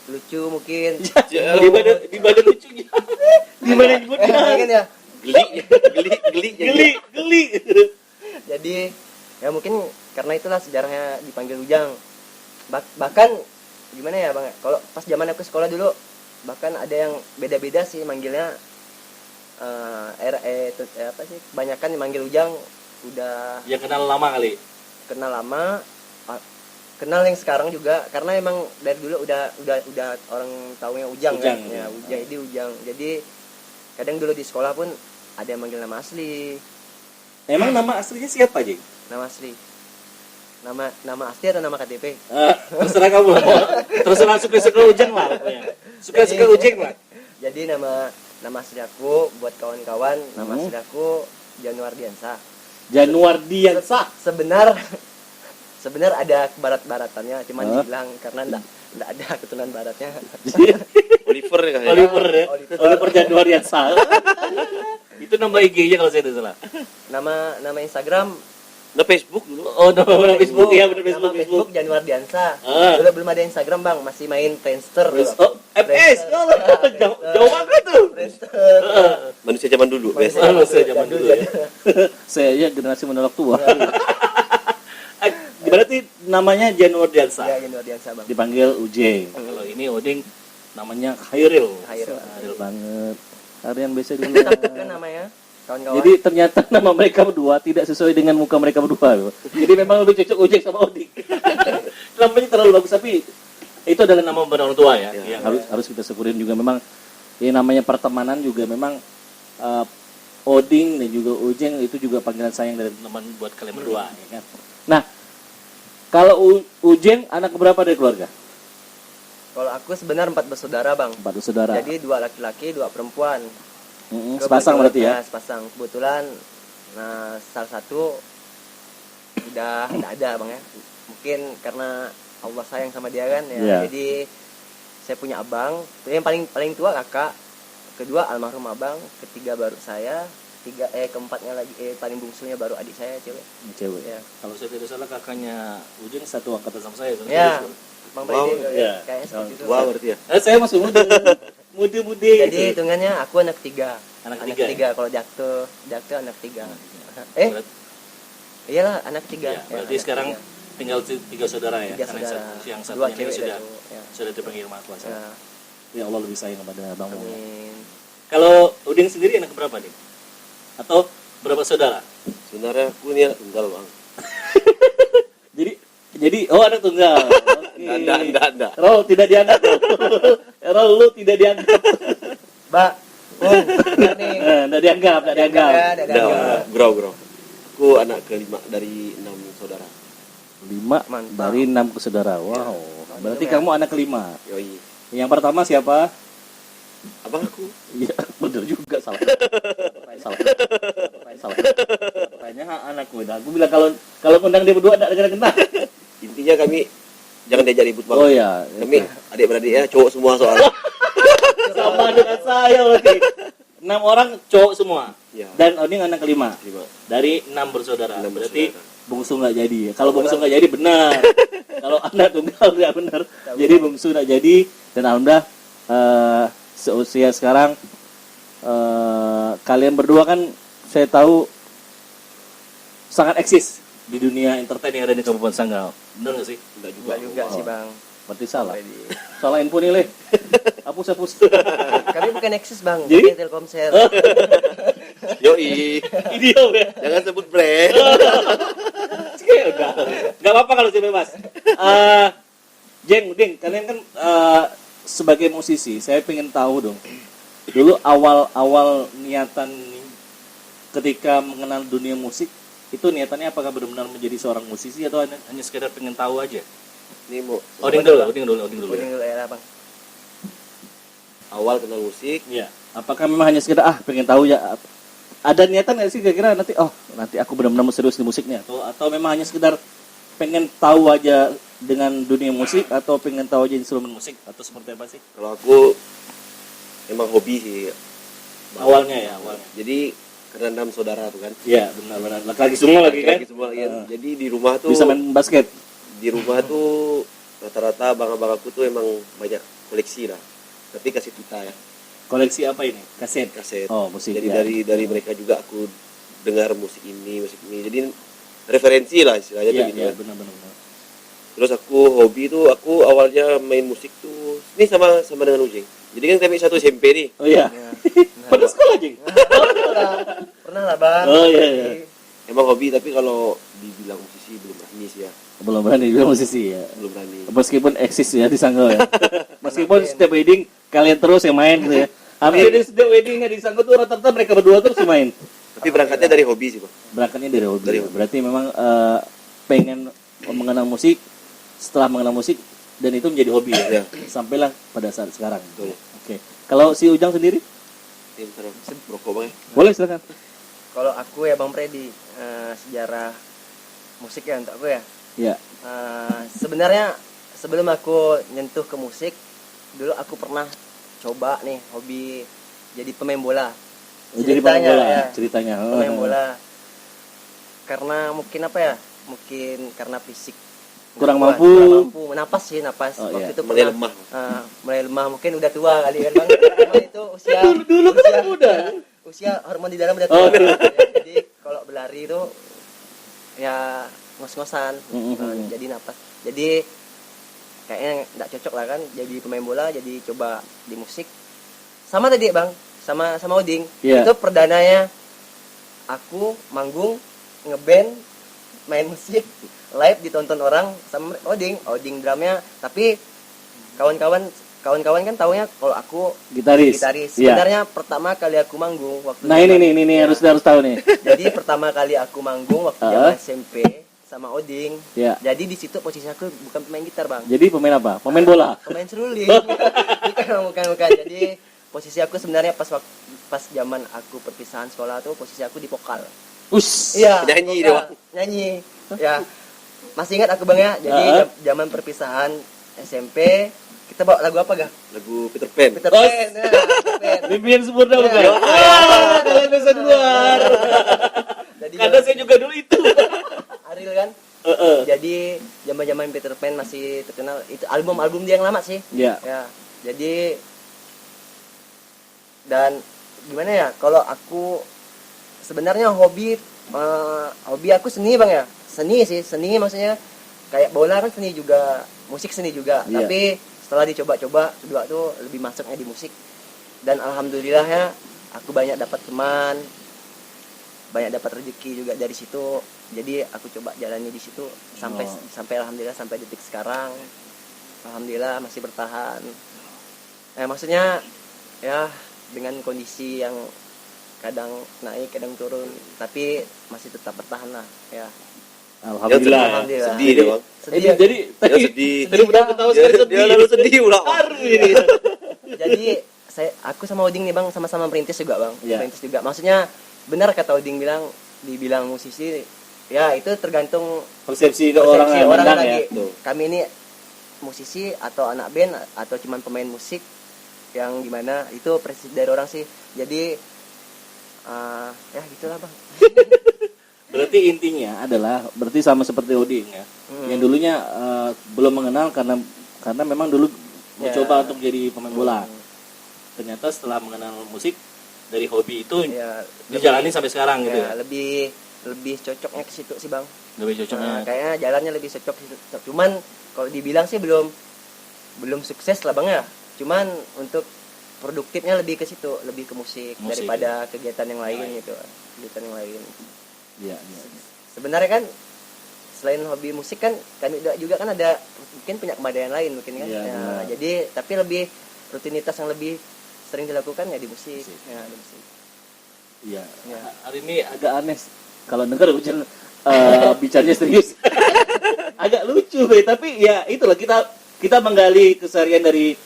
lucu mungkin. Di badan lucunya. Di mana nyebutnya? Mungkin ya. Geli. Jadi ya mungkin karena itulah sejarahnya dipanggil Ujang. Bahkan gimana ya Bang? Kalau pas zaman aku sekolah dulu bahkan ada yang beda-beda sih manggilnya. Apa sih? Kebanyakan dimanggil Ujang udah Ya kenal lama kali. kenal lama, kenal yang sekarang juga karena emang dari dulu udah orang taunya Ujang kan. Ya, Ujang. Jadi kadang dulu di sekolah pun ada yang manggil nama asli. Emang nama aslinya siapa, Jeng? Nama asli. Nama asli atau nama KTP? Terserah kamu lah. Terserah suka-suka Ujang lah pokoknya. Suka-suka Ujang lah. Jadi nama asli aku buat kawan-kawan, nama asli aku Januardiansa. Januardiansa. Sebenar ada barat-baratannya, cuman dibilang karena enggak ada keturunan baratnya. Oliver ya. Oliver Januardiansa. Itu nama IG-nya kalau saya tidak salah. Nama Instagram, Nah Facebook dulu. Oh, nama Facebook ya, benar nama Facebook. Facebook Januardiansa. Dulu belum ada Instagram, Bang, masih main Friendster dulu. Oh, FS. Jauh banget tuh. Friendster. Manusia zaman dulu. Manusia zaman dulu ya. Saya ya generasi menolak tua. Berarti namanya Januardiansa. Ya, Januardiansa, Bang. Dipanggil Ujeng. Kalau ini Oding namanya Khairil. Khairil. Khairil banget. Harian biasa dulu. Takut kan namanya, kawan-kawan. Jadi ternyata nama mereka berdua tidak sesuai dengan muka mereka berdua. Jadi memang lebih cocok Ujeng sama Oding. Namanya terlalu bagus, tapi itu adalah nama benar orang tua ya. Yang harus kita syukurin juga. Memang ini namanya pertemanan juga memang Oding dan juga Ujeng itu juga panggilan sayang dari teman buat kalian berdua ya kan. Nah, kalau Ujeng anak berapa dari keluarga? Kalau aku sebenarnya 4 bersaudara, Bang. 4 bersaudara. Jadi 2 laki-laki, 2 perempuan. Sepasang berarti ya? Sepasang. Kebetulan, nah salah satu udah tidak ada, Bang ya. Mungkin karena Allah sayang sama dia kan ya. Yeah. Jadi saya punya abang, yang paling tua kakak, kedua almarhum abang, ketiga baru saya, keempatnya lagi paling bungsunya baru adik saya cewek. Ya. Kalau saya tidak salah kakaknya Ujeng satu angkatan sama saya. Ya. Bang Wow, Brady ya. kayaknya seperti itu. Tua berarti ya. Saya masih muda. Muda. Jadi hitungannya aku anak tiga. Anak tiga. Kalau Jakto anak tiga. Iyalah anak tiga. Ya, berarti sekarang tinggal 3 saudara ya. 3 Karena saudara. yang 2 satunya ini cewek sudah dan cowok, ya. sudah dipanggil Maha Kuasa. Ya. Ya Allah lebih sayang kepada Bang Mo. Amin. Kalau Udin sendiri anak berapa, Dik? Atau berapa saudara? Sebenarnya aku ini anak tunggal, Bang. Jadi anak tunggal. Oke. Enggak. Rol tidak dianggap. Rol lu tidak dianggap. Mbak, nih. Enggak dianggap. Enggak, grow. Aku anak kelima dari 6 saudara. 5 Mantap. dari 6 saudara. Wow. Berarti ya. kamu anak kelima. Yoi. Yang pertama siapa? Abang aku. Iya, bener juga salah. Tanya anakku. Aku bilang kalau undang dia berdua enggak kena. Intinya kami jangan diajak ribut, Bang. Oh ya. Kami adik-beradik ya, cowok semua soalnya. Sama dengan saya berarti. 6 orang cowok semua. Ya. Dan Oding anak kelima. 5. dari 6 bersaudara. 6 Berarti bersaudara. bungsu nggak jadi. Kalau bungsu nggak jadi benar. Kalau anak tunggal nggak benar. Jadi bungsu nggak jadi. Dan alhamdulillah seusia sekarang kalian berdua kan saya tahu sangat eksis di dunia entertain yang ada di Kabupaten Sanggau. Benar nggak sih? Enggak juga. Enggak juga sih, Bang. Berarti salah. Jadi, Salah info nih, Le. Hapus. kami bukan eksis, Bang. Jadi? Kami Telkomsel. Yoi. Idio ya. Jangan sebut brand. Udah. Gak apa-apa kalau sih bebas. Jeng, Ding, kalian kan sebagai musisi, saya pengen tahu dong. Dulu awal niatan ketika mengenal dunia musik, itu niatannya apakah benar-benar menjadi seorang musisi atau hanya sekedar pengen tahu aja? Ini mau Oding dulu. Kuning dulu ya, Bang. awal kenal musik. Iya. Apakah memang hanya sekedar pengen tahu ya? Ada niatan nggak sih kira-kira nanti aku benar-benar serius di musiknya atau memang hanya sekedar pengen tahu aja dengan dunia musik atau pengen tahu aja instrumen musik atau seperti apa sih? Kalau aku emang hobi sih. Awalnya. Jadi karena 6 saudara tuh kan. Iya, benar. Laki-laki semua lagi kan? Laki-laki semua, iya. Jadi di rumah tuh Bisa main basket. di rumah tuh rata-rata abang-abang aku tuh emang banyak koleksi lah. Tapi kaset kita ya, Koleksi apa ini? Kaset. kaset. Oh, musik. Jadi ya. dari mereka juga aku dengar musik ini. Jadi referensi lah istilahnya tuh Iya, gitu iya, kan. benar. Terus aku hobi tuh, aku awalnya main musik tuh ini sama dengan Ujeng. Jadi kan kami satu SMP nih. Oh iya. Ya. Pada sekolah, Jing. Pernah lah bang. Oh, iya. Emang hobi, tapi kalau dibilang musisi belum berani sih ya. Belum berani bilang musisi ya. Belum berani. Meskipun eksis ya di Sanggau ya. Meskipun setiap wedding kalian terus yang main gitu ya. Hampir di setiap weddingnya di Sanggau tuh rata-rata mereka berdua terus yang main. Tapi berangkatnya dari hobi sih, Bang. Berangkatnya dari hobi. Dari hobi. Berarti memang pengen mengenal musik, setelah mengenal musik dan itu menjadi hobi ya. Iya. Sampailah pada saat sekarang. Betul. Oke. Kalau si Ujang sendiri? Ini bentar, Bang. Rokok, Bang ya. Boleh silakan. Kalau aku ya Bang Freddy, sejarah musik ya untuk aku ya. Ya. Sebenarnya sebelum aku nyentuh ke musik, dulu aku pernah coba nih hobi jadi pemain bola. Jadi pemain bola ya, ceritanya. pemain bola. Karena mungkin apa ya? Mungkin karena fisik Kurang nggak kuat, mampu. kurang mampu. Napas sih, napas. Oh, Waktu iya. itu Mulai pernah lemah. mulai lemah, mungkin udah tua kali kan Bang. Karena itu usia Dulu kan usia- muda. Usia hormon di dalam udah Oh, tua. iya. Jadi kalau berlari itu ya ngos-ngosan, Mm-mm. jadi napas. Jadi kayaknya nggak cocok lah kan jadi pemain bola, jadi coba di musik. Sama tadi Bang, sama Oding. Iya. Itu perdananya aku manggung, ngeband, main musik, live ditonton orang sama Oding drumnya. Tapi kawan-kawan kan taunya kalau aku Gitaris. gitaris. Iya. Sebenarnya pertama kali aku manggung waktu Nah, ini ya. harus tahu nih. Jadi pertama kali aku manggung waktu zaman SMP sama Oding. Ya. Jadi di situ posisi aku bukan pemain gitar, Bang. Jadi pemain apa? Pemain bola. Pemain seruling. bukan. Jadi posisi aku sebenarnya pas zaman aku perpisahan sekolah tuh posisi aku di vokal. Iya. Nyanyi vokal. doang. Nyanyi. Ya. Masih ingat aku Bang ya. Jadi zaman perpisahan SMP kita bawa lagu apa gak? Lagu Peter Pan. Peter Pan. Ya, Peter Pan. Mimpian sempurna Ya. bukan? Kalian bisa keluar. Jadi Karena saya juga dulu itu. Ariel kan. Jadi zaman-zaman Peter Pan masih terkenal. Itu album dia yang lama sih. Iya. Ya. Jadi dan gimana ya? Kalau aku sebenarnya hobi aku seni Bang ya. Seni maksudnya kayak bola kan seni juga, musik seni juga. Iya. Tapi setelah dicoba-coba kedua tuh lebih masuknya di musik. Dan alhamdulillah ya aku banyak dapat teman, banyak dapat rezeki juga dari situ. Jadi aku coba jalani di situ sampai alhamdulillah sampai detik sekarang. Alhamdulillah masih bertahan. Maksudnya ya dengan kondisi yang kadang naik, kadang turun, tapi masih tetap bertahan lah ya. Alhamdulillah. Alhamdulillah. Sedih deh, Bang. Sedih ya. Jadi Dia sedih. tadi udah ketawa sekali Dia sedih. lalu sedih ulah. Haru ini. Jadi aku sama Oding nih Bang sama-sama merintis juga Bang. Iya. Merintis juga. Maksudnya benar kata Oding dibilang musisi ya itu tergantung Persepsi ke orang yang mandang ya. lagi. Kami ini musisi atau anak band atau cuman pemain musik yang gimana itu persepsi dari orang sih. Jadi ya gitulah Bang. Berarti intinya adalah berarti sama seperti Oding ya. Yang dulunya belum mengenal karena memang dulu mencoba untuk jadi pemain bola. Ternyata setelah mengenal musik dari hobi itu Ya, dijalani sampai sekarang gitu ya, ya. lebih cocoknya ke situ sih Bang. Lebih cocoknya. Kayaknya jalannya lebih cocok ke situ. Cuman kalau dibilang sih belum sukses lah Bang ya. Cuman untuk produktifnya lebih ke situ, lebih ke musik daripada kegiatan yang lain gitu. Kegiatan yang lain. Iya. Sebenarnya kan selain hobi musik kan kami juga kan ada mungkin punya kebudayaan lain mungkin kan. Iya, Ya, benar. jadi tapi lebih rutinitas yang lebih sering dilakukan ya di musik. Ya, di musik. Iya. Ya. Hari ini agak aneh kalau dengar Ujang bicaranya serius. Agak lucu, tapi ya itulah kita menggali keseharian dari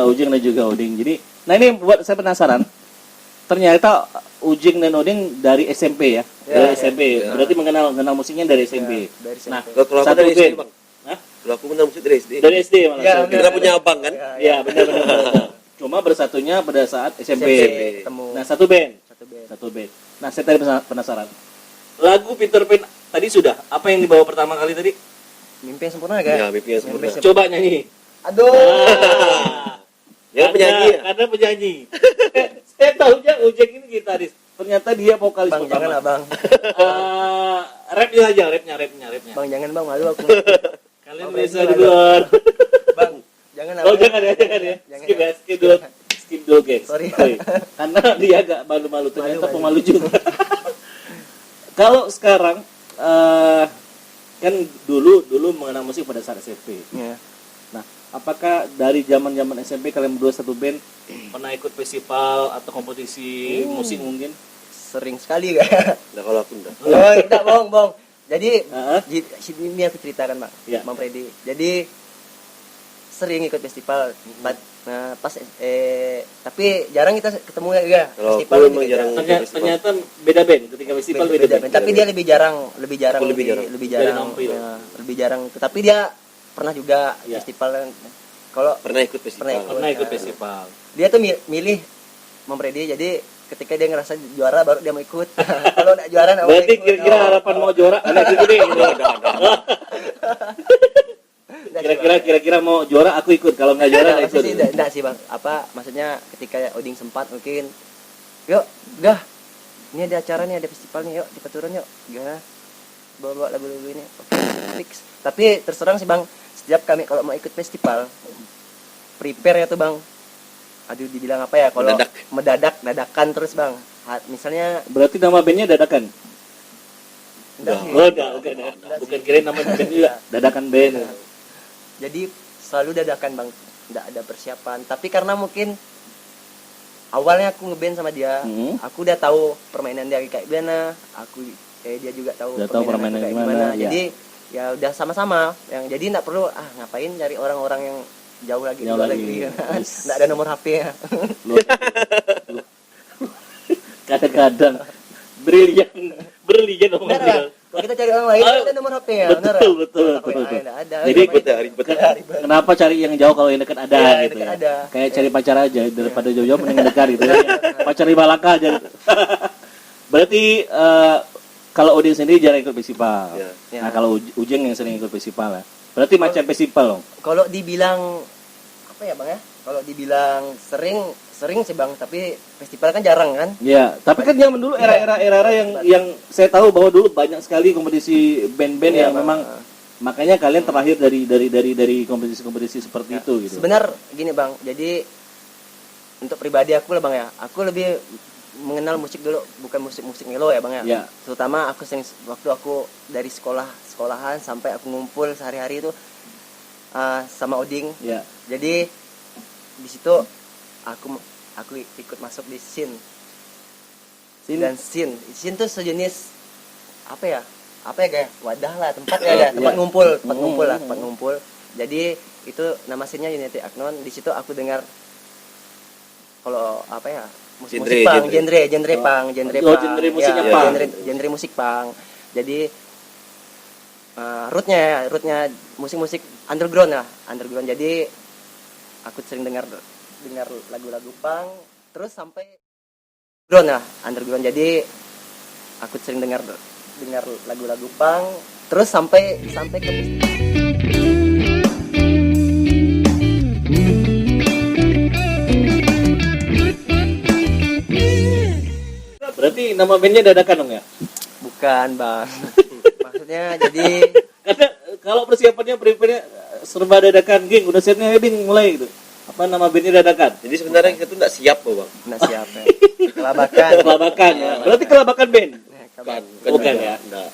Ujang dan juga Oding. Jadi, nah ini buat saya penasaran. Ternyata Ujing dan Oding dari SMP ya, dari SMP. ya. Berarti mengenal musiknya dari SMP. Ya, dari SMP. Nah, Kalau aku satu dari SD, band. Bang. Hah? Kalau aku menang musik dari SD. Dari SD malah. Ya, SMP. Kita punya abang kan? Ya, benar. Cuma bersatunya pada saat SMP. Ketemu Nah, satu band. satu band. Nah, saya tadi penasaran. Lagu Peter Pan tadi sudah. Apa yang dibawa pertama kali tadi? Mimpi yang sempurna gak? Ya, mimpi yang sempurna. Coba nyanyi. Aduh. penyanyi ya? Karena penyanyi. Saya tahunya Ujeng ini gitaris. Ternyata dia vokalis Bang, jangan lah, Bang. Rapnya aja, rapnya. Bang, jangan Bang, malu aku. Kalian Oh, bisa Freddy, duluan. Bang, jangan lah. Oh, Bang. jangan ya. Jangan. Skip dulu, guys. Sorry. Karena dia agak malu-malu, ternyata Malu. pemalu juga. Kalau sekarang kan dulu mengenal musik pada saat SMP. Iya. Nah, apakah dari zaman SMP kalian berdua satu band pernah ikut festival atau kompetisi musik mungkin? Sering sekali kan. Nah, kalau aku enggak. Oh, tidak, Bang. Jadi, Heeh. ini aku ceritakan, Bang. Iya. Bang Freddy. Jadi sering ikut festival. Nah, pas tapi jarang kita ketemu ya. Kalau Festival aku lebih emang beda. jarang. Ternyata beda band ketika festival beda band. Tapi dia lebih jarang, Aku lebih jarang. lebih Dari jarang, nampil. ya, lebih jarang. Tapi dia pernah juga Iya. festival. Kalau Pernah ikut festival. Pernah ikut festival. dia tuh milih mempredi, jadi ketika dia ngerasa juara baru dia mau ikut. Kalau nggak juara nggak mau Berarti ikut. kira-kira harapan mau juara anak itu deh. Gitu. Kira-kira mau juara aku ikut, kalau nggak juara nggak ikut. Enggak sih, Bang. Apa maksudnya ketika Oding sempat mungkin yuk, dah. Ini ada acara nih, ada festival nih, yuk kita turun yuk. Gimana? Bawa lagu-lagu ini. Oke, fix. Tapi terserang sih, Bang. Setiap kami kalau mau ikut festival prepare ya tuh, Bang. Aduh, dibilang apa ya, kalau dadakan terus, Bang. Misalnya Berarti nama bandnya dadakan. enggak sih. Oh, bukan kirain nama band juga. Dadakan band. Jadi selalu dadakan, Bang. Enggak ada persiapan. Tapi karena mungkin awalnya aku ngeband sama dia, aku udah tahu permainan dia kayak gimana. Dia juga tahu Udah tahu permainan kayak gimana, ya. Jadi ya udah sama-sama. Yang jadi enggak perlu ngapain cari orang-orang yang jauh lagi. Enggak ada nomor HP-nya. Kadang-kadang brilian omong Benar, Bang. Kalau kita cari orang lain ada nomor HP-nya, benar. Betul. Ada. Jadi Ribet. kenapa cari yang jauh kalau yang dekat ada Iya, yang gitu dekat ya? ada. Kayak cari pacar aja daripada jauh-jauh mending dekat gitu. Pacar di Malaka aja. Berarti kalau Odin sendiri jarang ikut festival. Ya. Nah, kalau Ujeng yang sering ikut festival ya. Berarti macam festival dong. Kalau dibilang apa ya, Bang ya? Kalau dibilang sering sih, Bang, tapi festival kan jarang kan? Iya, tapi kan zaman dulu era yang saya tahu bahwa dulu banyak sekali kompetisi band-band yang memang makanya kalian terakhir dari kompetisi seperti itu gitu. Sebenarnya gini, Bang. Jadi untuk pribadi aku lah, Bang ya. Aku lebih mengenal musik dulu, bukan musik melo ya, Bang ya. Iya. Terutama waktu aku dari sekolahan sampai aku ngumpul sehari-hari itu sama Oding. Iya. Jadi di situ aku ikut masuk di scene. Dan scene tuh sejenis apa ya kayak wadah lah, tempat ya, tempat ngumpul. Jadi itu nama scene-nya Unity Agnon. Di situ aku dengar kalau apa ya, musik punk, genre punk. Genre musiknya ya, punk. genre musik punk. Jadi rootnya musik underground. Jadi aku sering dengar lagu-lagu punk terus sampai underground. Jadi aku sering dengar lagu-lagu punk terus sampai ke Berarti nama bandnya dadakan dong ya? bukan, Bang. Maksudnya jadi Karena kalau persiapannya prepare-nya serba dadakan, geng udah setnya heading mulai gitu. Apa nama bandnya dadakan? Jadi sebenarnya kita tuh enggak siap, Bang. nggak siap ya. Kelabakan ya. Berarti kelabakan band. Bukan ya? Enggak.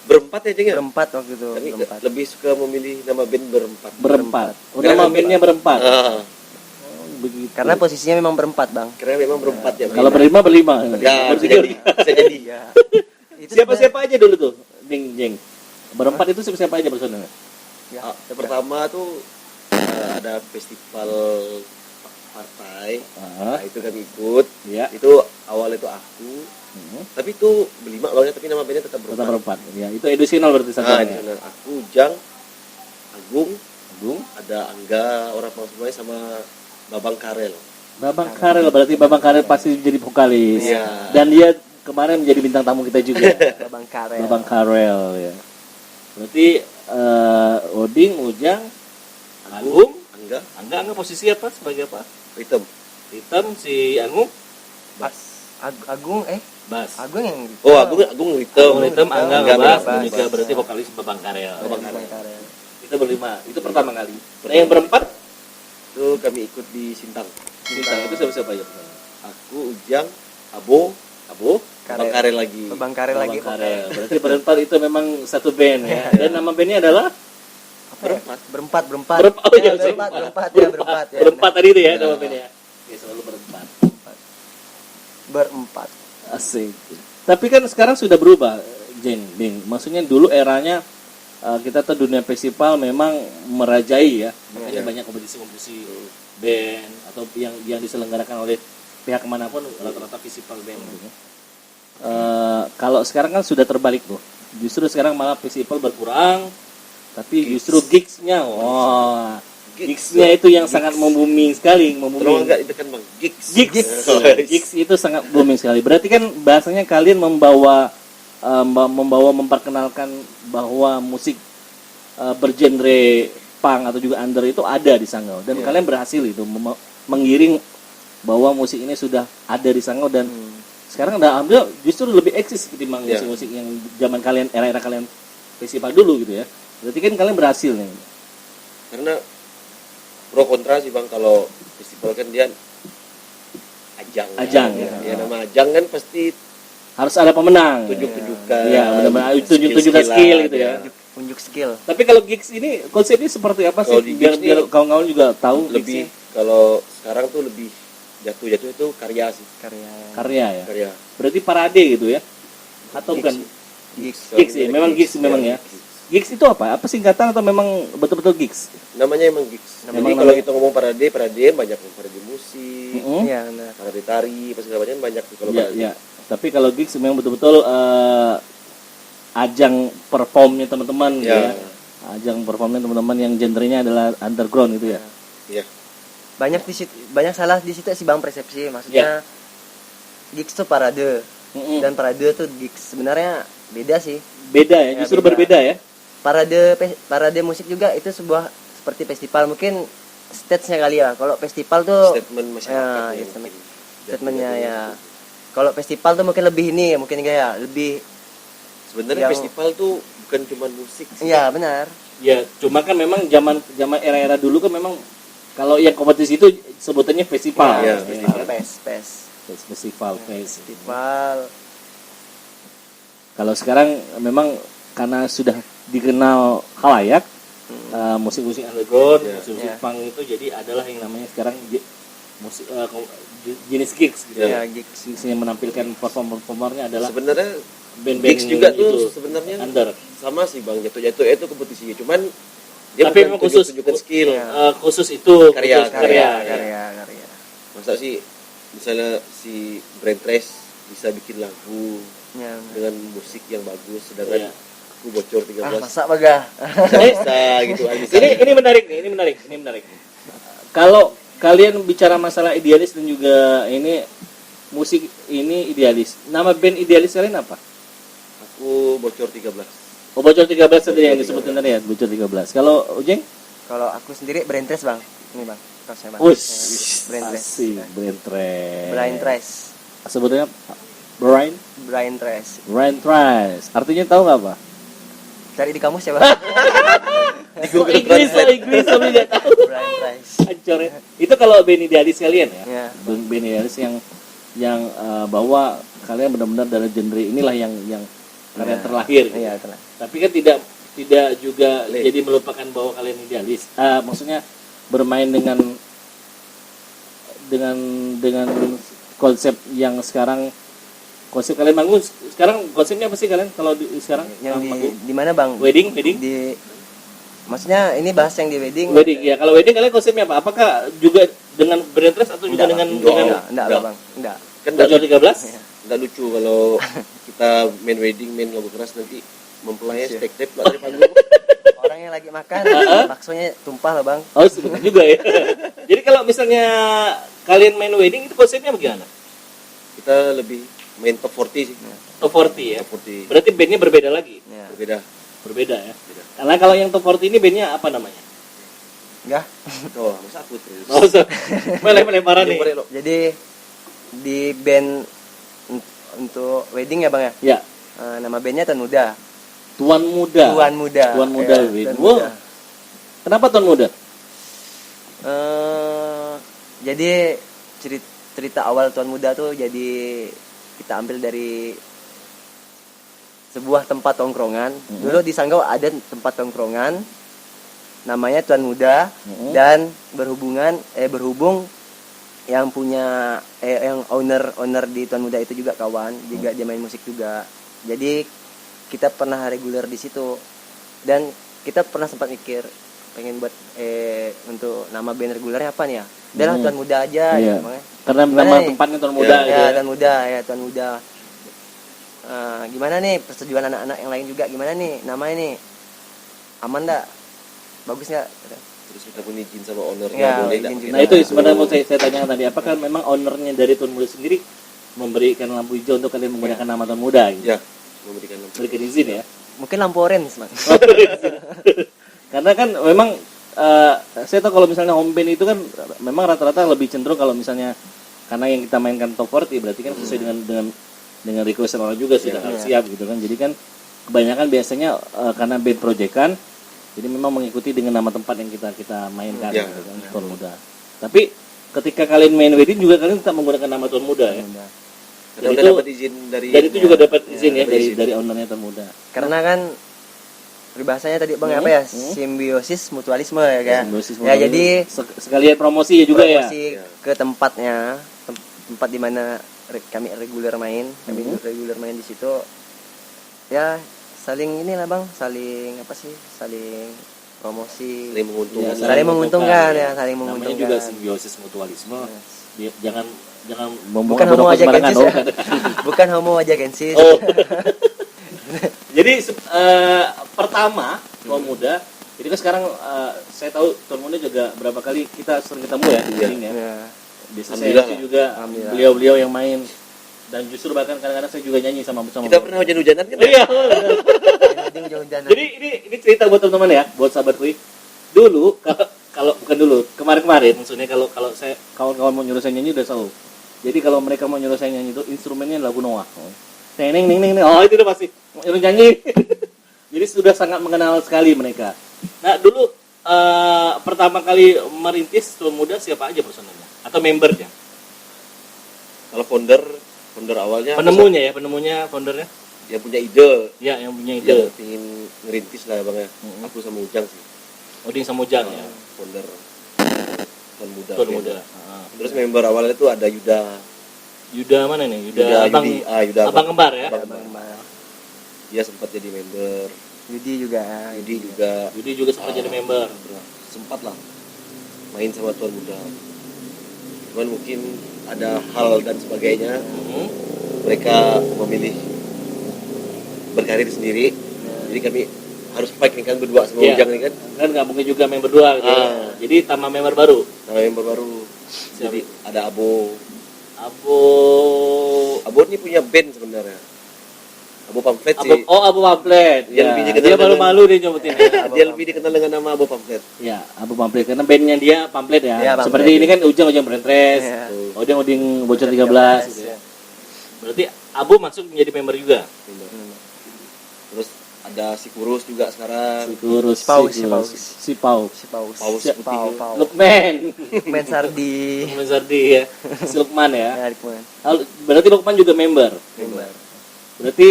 Berempat ya, Jeng ya? Berempat waktu itu. Tapi Berempat. lebih suka memilih nama band berempat. Berempat. Oh, Karena nama bandnya berempat. Begitu. Karena posisinya memang berempat, Bang. Karena memang berempat ya. Kalau berlima Ya, bisa jadi. Ya. Itu Siapa-siapa aja dulu tuh, Jeng. Berempat itu siapa aja personelnya? Ya, Pertama tuh ada festival partai. Nah, itu kami ikut. Ya. Itu awal itu aku. Tapi itu berlima awalnya, tapi nama bandnya tetap berempat. Berempat. Ya, itu educational berarti Nah, satunya. itu aku, Jang, Agung, Agung, ada Angga, orang semuanya sama Babang Karel. Babang Karel, berarti Babang Karel pasti jadi vokalis. Iya. Dan dia kemarin menjadi bintang tamu kita juga. Babang Karel. Babang Karel ya. Berarti Oding, Ujang, Agung, Angga posisi apa? Sebagai apa? Rhythm. Hitam, si Agung Agung bass. Agung yang Oh, Agung Rhythm. Hitam, Angga Angga bass, bass. juga berarti vokalis Babang Karel. Karel. Kita berlima, itu pertama kali. Nah, yang berempat Itu kami ikut di Sintang. Sintang itu siapa ya? Aku, Ujang, Abo, Bang Karel lagi. Bang Karel lagi. Babang Karel. Berarti berempat itu memang satu band ya. Dan nama bandnya adalah Berempat. Oh, iya, Berempat ya. berempat tadi itu ya nama bandnya. Oke, selalu berempat. Berempat. Asik. Tapi kan sekarang sudah berubah, Jeng, Bing. Maksudnya dulu eranya kita tahu dunia festival memang merajai ya. Makanya banyak kompetisi-kompetisi band atau yang diselenggarakan oleh pihak manapun rata-rata festival band. Kalau sekarang kan sudah terbalik tuh. Justru sekarang malah festival berkurang, tapi justru gigs-nya, gigs-nya itu yang sangat membooming sekali, Tolong agak ditekan Bang. Gigs. Gigs itu sangat booming sekali. Berarti kan bahasanya kalian memperkenalkan bahwa musik bergenre punk atau juga under itu ada di Sanggau dan kalian berhasil itu mengiring bahwa musik ini sudah ada di Sanggau dan sekarang alhamdulillah justru lebih eksis ketimbang musik-musik yang zaman kalian era-era kalian festival dulu gitu ya. Berarti kan kalian berhasil nih. Karena pro kontra sih Bang, kalau festival kan dia ajang ya. Ya nama ajang kan pasti harus ada pemenang. tunjuk-tunjukkan. Iya, benar-benar tunjuk-tunjukan skill gitu ya. Unjuk skill. Tapi kalau gigs ini konsepnya seperti apa sih? Kalau di gigs Biar kawan-kawan juga tahu lebih gigsnya. kalau sekarang tuh lebih jatuh itu karya sih. Karya ya. Karya. Berarti parade gitu ya? Atau bukan? Gigs ya, memang gigs memang ya. Gigs itu apa? Apa singkatan atau memang betul-betul gigs? Namanya emang gigs. Jadi kalau kita ngomong parade banyak parade musik, Iya, benar. parade tari, apa segala macam banyak tuh kalau Ya, parade. ya. Tapi kalau gigs memang betul-betul ajang performnya teman-teman gitu ya. Ajang performnya teman-teman yang genrenya adalah underground gitu ya. Iya. Banyak salah di situ sih Bang persepsi. Maksudnya gigs tuh parade dan parade tuh gigs. Sebenarnya beda sih. Beda ya, justru beda. berbeda ya. Parade musik juga itu sebuah seperti festival, mungkin stage-nya kali ya. Kalau festival tuh Statement masyarakat. ya, statementnya ya. Kalau festival tuh mungkin lebih ini, mungkin kayak lebih Sebenarnya yang- festival tuh bukan cuma musik sih. iya benar. Ya, cuma kan memang zaman era-era dulu kan memang kalau yang kompetisi itu sebutannya festival. Iya, Ya, Festival. Festival. Kalau sekarang memang karena sudah dikenal khalayak musik-musik underground, musik-musik punk itu jadi adalah yang namanya sekarang musik jenis gigs gitu Ya, ya. gigs. Gigs yang menampilkan performernya adalah Sebenarnya band-band gigs juga itu, tuh sebenarnya under. sama sih Bang, jatuh-jatuh itu kompetisinya. Cuman dia Tapi bukan memang khusus tunjukan skill. khusus itu Karya. khusus karya. Masa sih misalnya si Brand Trace bisa bikin lagu Ya, dengan musik yang bagus, sedangkan Iya. aku bocor 13 masa bagah. bisa gitu kan bisa. Ini menarik nih, ini menarik. Kalau kalian bicara masalah idealis dan juga ini musik ini idealis. Nama band idealis kalian apa? Aku bocor 13. Oh, Bocor 13 tadi yang disebutin tadi ya, Bocor 13. Kalau Ujeng? Kalau aku sendiri Brain Trace Bang. Ini Bang, kaosnya Bang. Wih, Brain Trace. asik, Brain Trace. Brain Trace. Sebetulnya Brain Trace. Artinya tahu nggak apa? Cari di kamus ya Bang. Inggris tapi nggak tahu. Brain Trace. Hancur ya. Itu kalau band idealis kalian ya? Ya. Band idealis yang bahwa kalian benar-benar dari genre inilah yang kalian terlahir. Gitu. Iya, telah. Tapi kan tidak juga jadi melupakan bahwa kalian idealis. Maksudnya bermain dengan konsep yang sekarang kalian manggung sekarang konsepnya apa sih kalian kalau sekarang Yang manggung? di mana Bang? Wedding? Di maksudnya ini bahas yang di wedding. Wedding ya. Kalau wedding kalian konsepnya apa? Apakah juga dengan brand dress atau juga dengan Enggak Bang. Enggak. Kan Bocor 13? enggak lucu kalau kita main wedding, main lagu keras nanti mempelainya step dari panggung. Orang yang lagi makan, baksonya tumpah lah Bang. Oh, sebenarnya juga ya. Jadi kalau misalnya kalian main wedding itu konsepnya bagaimana? Kita lebih main top 40 sih. Top 40 ya. Top 40 Berarti bandnya berbeda lagi. Ya. berbeda. Berbeda ya. Karena kalau yang top 40 ini bandnya apa namanya? Enggak. Oh, masa aku terus. Nggak usah. Melempar-lemparan nih. Jadi di band untuk wedding ya Bang ya. Ya, Nama bandnya Tuan Muda. Tuan Muda. Tuan Muda. Tuan Muda Ya, wedding. Tuan Wow. Muda. Kenapa Tuan Muda? Jadi cerita awal Tuan Muda tuh jadi kita ambil dari sebuah tempat tongkrongan. Dulu di Sanggau ada tempat tongkrongan namanya Tuan Muda dan berhubung yang punya yang owner di Tuan Muda itu juga kawan, juga dia main musik juga. Jadi kita pernah reguler di situ dan kita pernah sempat mikir pengen buat untuk nama band regulernya apa nih ya? Udahlah Tuan Muda aja Iya. ya, makanya. Karena Gimana nama nih? tempatnya Tuan Muda gitu Ya, ya. Tuan Muda, ya Tuan Muda. Gimana nih persetujuan anak-anak yang lain juga gimana nih namanya nih? Aman enggak? Bagus enggak? Terus kita pun izin sama ownernya Ya, boleh izin enggak? juga. Nah itu sebenarnya mau saya tanyakan tadi, apakah memang ownernya dari Tuan Muda sendiri memberikan lampu hijau untuk kalian menggunakan nama Tuan Muda gitu? Ya, memberikan lampu. Berikan izin ya. Mungkin lampu orange, Bang. Karena kan memang saya tahu kalau misalnya home band itu kan memang rata-rata lebih cenderung kalau misalnya karena yang kita mainkan top 40 berarti kan sesuai dengan request orang juga sudah harus siap gitu kan. Jadi kan kebanyakan biasanya karena band proyekan jadi memang mengikuti dengan nama tempat yang kita mainkan Ya, gitu kan, Tuan Muda. Tapi ketika kalian main wedding juga kalian tetap menggunakan nama Tuan Muda ya. Kita udah itu- dapat izin dari Dan itu juga dapat izin ya dapat izin. dari ownernya Tuan Muda. Karena kan peribahasanya tadi Bang apa ya? Simbiosis mutualisme ya kan. Simbiosis Ya mutualisme. jadi Sekalian promosi ya juga ya. promosi ke tempatnya, tempat di mana kami reguler main, reguler main di situ. Ya saling inilah Bang, saling apa sih? Saling promosi. Saling menguntungkan. Ya, Saling menguntungkan ya, saling Namanya menguntungkan. juga simbiosis mutualisme. Jangan Bukan homo aja sembarangan, gensis oh. ya. Bukan homo aja gensis. Oh. Jadi pertama Tuan Muda, jadi kan sekarang saya tahu Tuan Muda juga berapa kali kita sering ketemu ya di sini ya. Ya. Biasanya Alhamdulillah. saya juga Alhamdulillah. beliau-beliau yang main dan justru bahkan kadang-kadang saya juga nyanyi sama. Kita pernah hujan-hujanan kan? Iya. Jadi jauh-jauh. Jadi ini cerita buat teman-teman ya, buat sahabat kui. Dulu kalau bukan dulu, kemarin-kemarin maksudnya kalau saya kawan-kawan mau nyuruh saya nyanyi udah tahu. Jadi kalau mereka mau nyuruh saya nyanyi itu instrumennya lagu Noah. Neng neng neng neng. Oh itu udah pasti mau nyuruh nyanyi. Jadi sudah sangat mengenal sekali mereka. Nah dulu pertama kali merintis Tuan Muda siapa aja personelnya atau membernya? Kalau founder awalnya Penemunya, foundernya. yang punya ide, Ya yang punya yang ide. ingin ngerintis lah Bang ya. Aku sama Ujang sih. Oding Samujang ya. Founder Tuan Muda. Tuan Muda. Ah. Terus member awalnya itu ada Yuda. Yuda mana nih? Yuda abang, Yudi. Yuda abang kembar ya. Abang kembar. Dia sempat jadi member. Yudi juga. Yudi juga Yudi juga sempat jadi member. sempat lah main sama Tuan Muda. Cuman mungkin ada hal dan sebagainya, mereka memilih berkarir sendiri. Jadi kami harus fight nih kan berdua sama Iya. Ujang nih kan. Kan nggak mungkin juga member dua gitu. Ah. Jadi tambah member baru. Nama member baru. Jadi ada Abo. Abo ini punya band sebenarnya. Abo Pamflet sih. Abu Pamflet. Dia Ya. lebih dikenal Dia dengan- malu-malu dia nyebutin. Dia lebih dikenal dengan nama Abo Pamflet. Ya, Abu Pamflet karena bandnya dia Pamflet ya. Ya, Pamflet. Seperti ini kan Ujang Brentres, Ya. Oding Bocor 13 gitu ya. Berarti Abu masuk menjadi member juga. Terus ada si Kurus juga sekarang. Kurus Si Paus. si Paus. Paus Si- putih. Lukman. Men Sardi. Lukman Sardi ya. Si Lukman ya. Ya, Lukman. Berarti Lukman juga member. Member. Berarti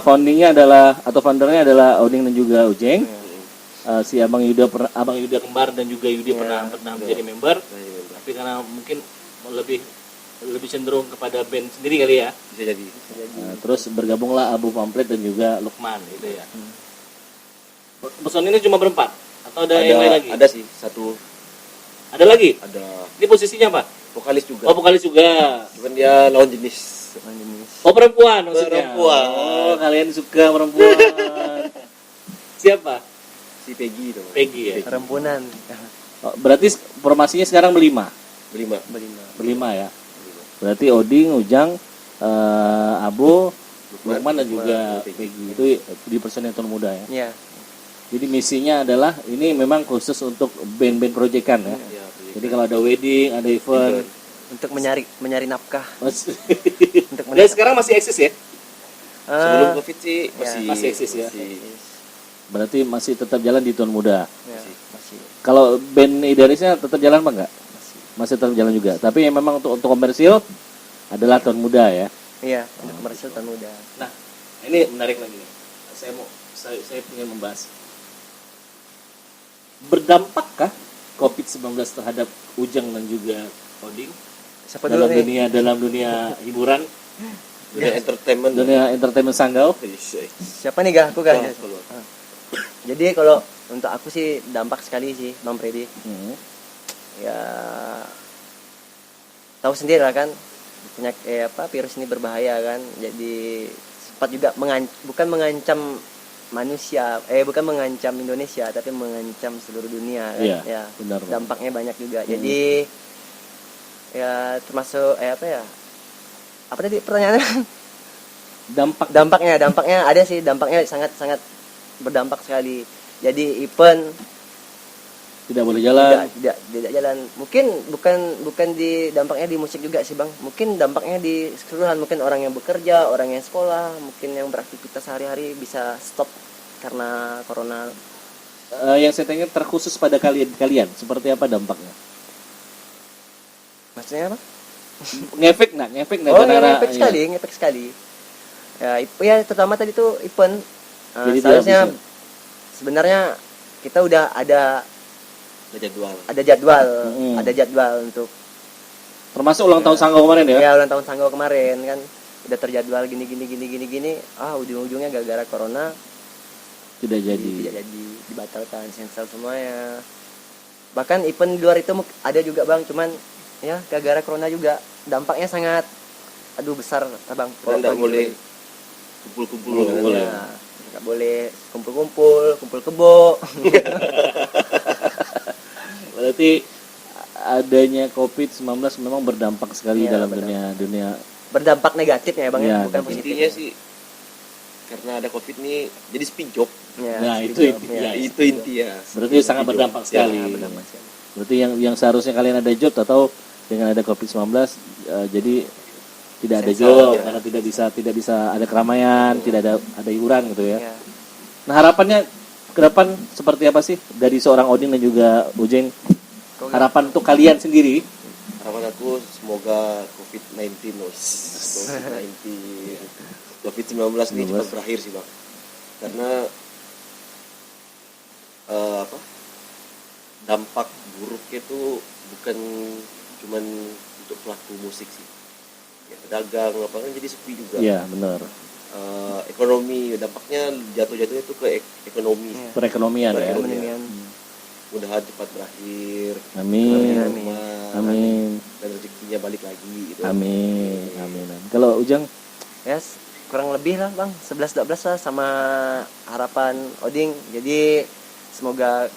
foundingnya adalah atau foundernya adalah Oding dan juga Ujeng. Si Abang Yuda kembar dan juga Yudi pernah menjadi member. Tapi karena mungkin lebih cenderung kepada band sendiri kali ya. Bisa jadi. Terus bergabunglah Abu Pamflet dan juga Lukman gitu ya. Person ini cuma berempat atau ada yang lain lagi? Ada sih satu. Ada lagi? Ada Ini posisinya apa? vokalis juga. Oh, vokalis juga. Cuman dia lawan jenis. Oh, perempuan maksudnya. Perempuan. Oh, kalian suka perempuan. Siapa? Si Peggy itu. Peggy ya. Rempunan. Oh, berarti formasinya sekarang berlima Berlima. ya. Berarti Oding, Ujang, Abu, Lukman dan juga Peggy. Itu di personil Tuan Muda ya. Iya. Jadi misinya adalah ini memang khusus untuk band-band proyekan ya. Ya, Jadi kalau ada wedding, ada event. Untuk menyari nafkah. Untuk Dan sekarang masih eksis ya? sebelum Covid sih Masih eksis ya. masih. Berarti masih tetap jalan di Tuan Muda. Ya, masih Kalau band idealisnya tetap jalan apa enggak? Masih tetap jalan juga. Tapi yang memang untuk komersil adalah Tuan Muda ya. iya untuk komersil Tuan Muda. Nah, ini menarik lagi nih. Saya ingin membahas. Berdampakkah COVID-19 terhadap Ujang dan juga Oding Siapa dulu nih? dalam dunia hiburan, Dunia entertainment. dunia entertainment Sanggau? Siapa nih Aku kan? Oh, keluar. Jadi kalau untuk aku sih dampak sekali sih Bang Freddy. Ya tahu sendiri lah kan penyakit virus ini berbahaya kan. Jadi sempat juga bukan mengancam manusia, bukan mengancam Indonesia tapi mengancam seluruh dunia kan. Iya, Ya, benar. dampaknya banyak juga. Jadi ya termasuk apa tadi pertanyaannya? Dampaknya ada sih, dampaknya sangat berdampak sekali. Jadi event Tidak boleh jalan. tidak jalan. Mungkin bukan di dampaknya di musik juga sih Bang. Mungkin dampaknya di keseluruhan, mungkin orang yang bekerja, orang yang sekolah, mungkin yang beraktivitas sehari-hari bisa stop karena corona. Yang saya tanya terkhusus pada kalian seperti apa dampaknya? Maksudnya apa? Ngefek nggak Oh, karena- ngefek sekali. Ya terutama tadi tuh event. Jadi tidak Seharusnya bisa. sebenarnya kita udah ada jadwal. jadwal untuk Termasuk ulang tahun Sanggau kemarin ya? ulang tahun Sanggau kemarin kan udah terjadwal gini. Ujung-ujungnya gara-gara corona Tidak tidak jadi. jadi, dibatalkan, cancel semuanya. Bahkan event di luar itu ada juga Bang, cuman ya gara-gara corona juga dampaknya sangat besar Bang. Karena nggak boleh kumpul-kumpul. Nggak boleh. Ya, nggak boleh kumpul kebo. Berarti adanya COVID-19 memang berdampak sekali Iya, dalam dunia. Berdampak negatifnya ya Bang Ya, bukan tapi positif. Intinya sih karena ada Covid nih jadi spin job. Ya, Nah, setuju. itu Ya, Itu intinya. Berarti sangat berdampak sekali. ya, berdampak sekali. Berarti yang seharusnya kalian ada job atau dengan ada COVID-19 jadi tidak ada Sensor, job ya. karena tidak bisa ada keramaian, tidak ada hiburan gitu ya. Ya. Nah, harapannya ke depan seperti apa sih dari seorang Odin dan juga Ujeng? Harapan untuk kalian sendiri? Harapan aku semoga COVID-19 ini cepat berakhir sih Bang. Karena dampak buruknya itu bukan cuman untuk pelaku musik sih. Ya, pedagang apa kan jadi sepi juga. Iya, benar. Ekonomi dampaknya jatuhnya itu ke ekonomi. Iya. Perekonomian ya. Kemudian Mudahan cepat berakhir. Amin. Rumah, Amin. dan rezekinya balik lagi gitu. Amin. Kalau Ujang yes, kurang lebih lah Bang 11-12 lah sama harapan Oding. Jadi semoga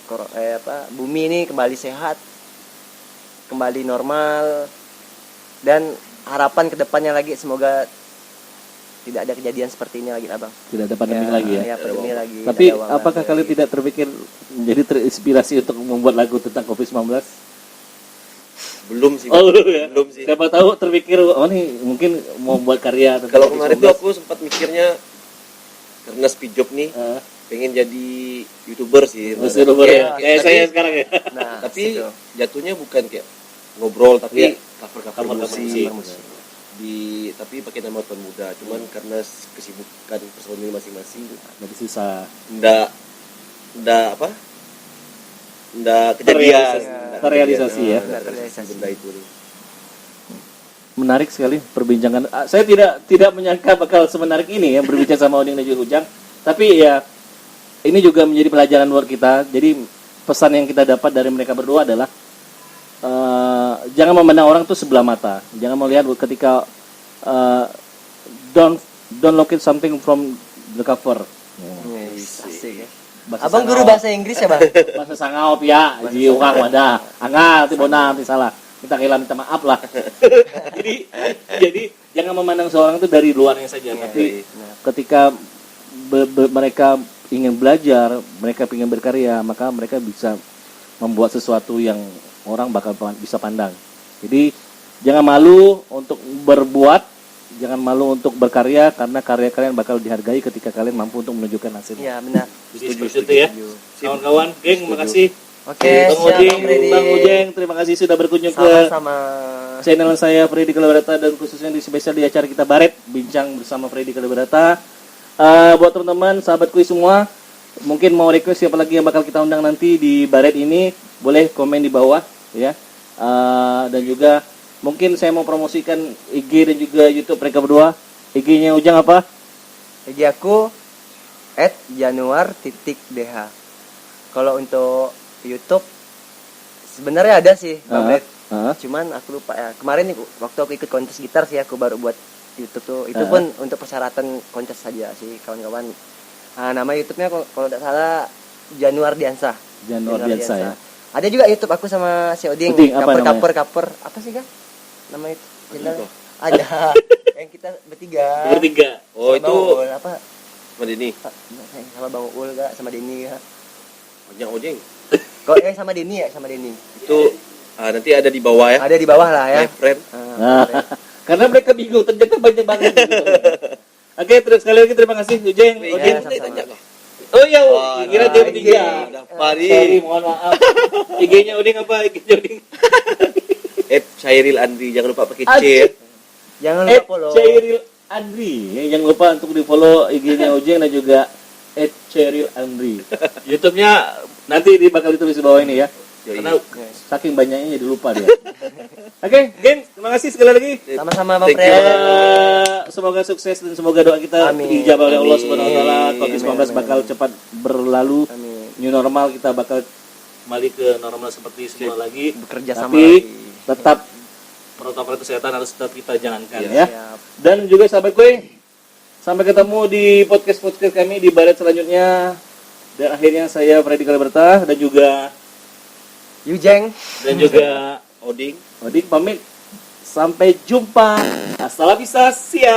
bumi ini kembali sehat, kembali normal, dan harapan kedepannya lagi semoga tidak ada kejadian seperti ini lagi Abang. tidak ada pandemi lagi ya. Ya, pandemi lagi. Tapi ada wabah apakah lagi. kalian tidak terpikir menjadi terinspirasi untuk membuat lagu tentang COVID-19? Belum sih. Oh, ya. Belum sih. Siapa tahu terpikir oh nih mungkin mau buat karya tentang Kalau kemarin COVID-19. tuh aku sempat mikirnya karena speed job nih pengen jadi YouTuber sih. Masih rumor ya. Tapi- Kayak saya sekarang ya. Nah, Tapi situ. jatuhnya bukan kayak ngobrol tapi Iya. cover musik. musik. Tapi pakai nama Tuan Muda. Cuman karena kesibukan personil masing-masing Jadi susah. ndak kejadian. Terrealisasi ya. Nggak terrealisasi. Benda itu. Menarik sekali perbincangan. Saya tidak menyangka bakal semenarik ini ya berbicara sama Oding dan juga Ujang. Tapi ya ini juga menjadi pelajaran buat kita. Jadi pesan yang kita dapat dari mereka berdua adalah jangan memandang orang tuh sebelah mata. Jangan melihat ketika don't look at something from the cover. Yes, asik ya. Bahasa Abang guru Sangau. bahasa Inggris ya Bang? Bahasa Sangau ya, di ukang wadah. Angga, nanti bona, nanti salah. Minta maaf lah. jadi jangan memandang seorang itu dari luarnya saja, tapi ketika mereka ingin belajar, mereka ingin berkarya, maka mereka bisa membuat sesuatu yang orang bakal bisa pandang. Jadi jangan malu untuk berbuat, jangan malu untuk berkarya, karena karya kalian bakal dihargai ketika kalian mampu untuk menunjukkan hasilnya. Iya, benar. Setuju ya. Kawan-kawan, geng, makasih. Oke, Bang siap, Oding, Bang Freddy. Bang Ujeng, terima kasih sudah berkunjung ke Sama-sama. channel saya Freddy Kaleberata, dan khususnya di spesial di acara kita Baret, bincang bersama Freddy Kaleberata. Buat teman-teman, sahabatku semua, mungkin mau request siapa lagi yang bakal kita undang nanti di Baret ini, boleh komen di bawah ya. Dan juga mungkin saya mau promosikan IG dan juga YouTube mereka berdua. IG-nya Ujang apa? IG aku @januar.dh. Kalau untuk YouTube sebenarnya ada sih, Bang Red. Cuman aku lupa ya. Kemarin nih waktu aku ikut kontes gitar sih aku baru buat YouTube tuh. Itu pun untuk persyaratan kontes saja sih, kawan-kawan. Nama YouTube-nya kalau tidak salah Januar Diansa. Januar Diansa ya. Ada juga YouTube aku sama si Oding. Kaper. Apa sih, Kak? Nama itu. Ada. Yang kita bertiga. Oh, sama itu Bang Ul, apa? sama Denny. Sama Bang Ul Kak, sama Denny Kak. Ojeng. Kok sama Denny ya, sama Denny. Itu nanti ada di bawah ya. Ada di bawah lah ya. My friend. Karena mereka bingung, ternyata banyak banget. Oke, terus sekali lagi terima kasih Ujeng, Oding. sama-sama. Oh iya, kira dia bertiga. Pari. Mohon maaf. IG-nya Oding apa? IG-nya Oding. Chairil Andri, jangan lupa pakai C. Jangan lupa follow. Chairil Andri. Jangan lupa untuk di-follow IG-nya Ujeng dan juga @Chairil Andri. YouTube-nya nanti bakal ditulis di bawah ini ya. Karena saking banyaknya jadi lupa dia. Oke, geng, terima kasih sekali lagi. Sama-sama Bang Thank you. Fred. Semoga sukses dan semoga doa kita Amin. dijabah oleh Allah Subhanahu wa taala. Amin. Covid-19 Amin. bakal cepat berlalu. Amin. New normal, kita bakal kembali ke normal seperti semula lagi. Bekerja sama Tapi lagi. tetap protokol kesehatan harus tetap kita jalankan Iya. ya. Siap. Dan juga sahabat gue, sampai ketemu di podcast kami di Baret selanjutnya. Dan akhirnya saya Freddy Kaleberta dan juga Ujeng. Oding. Oding pamit. Sampai jumpa. Hasta la vista. Siap.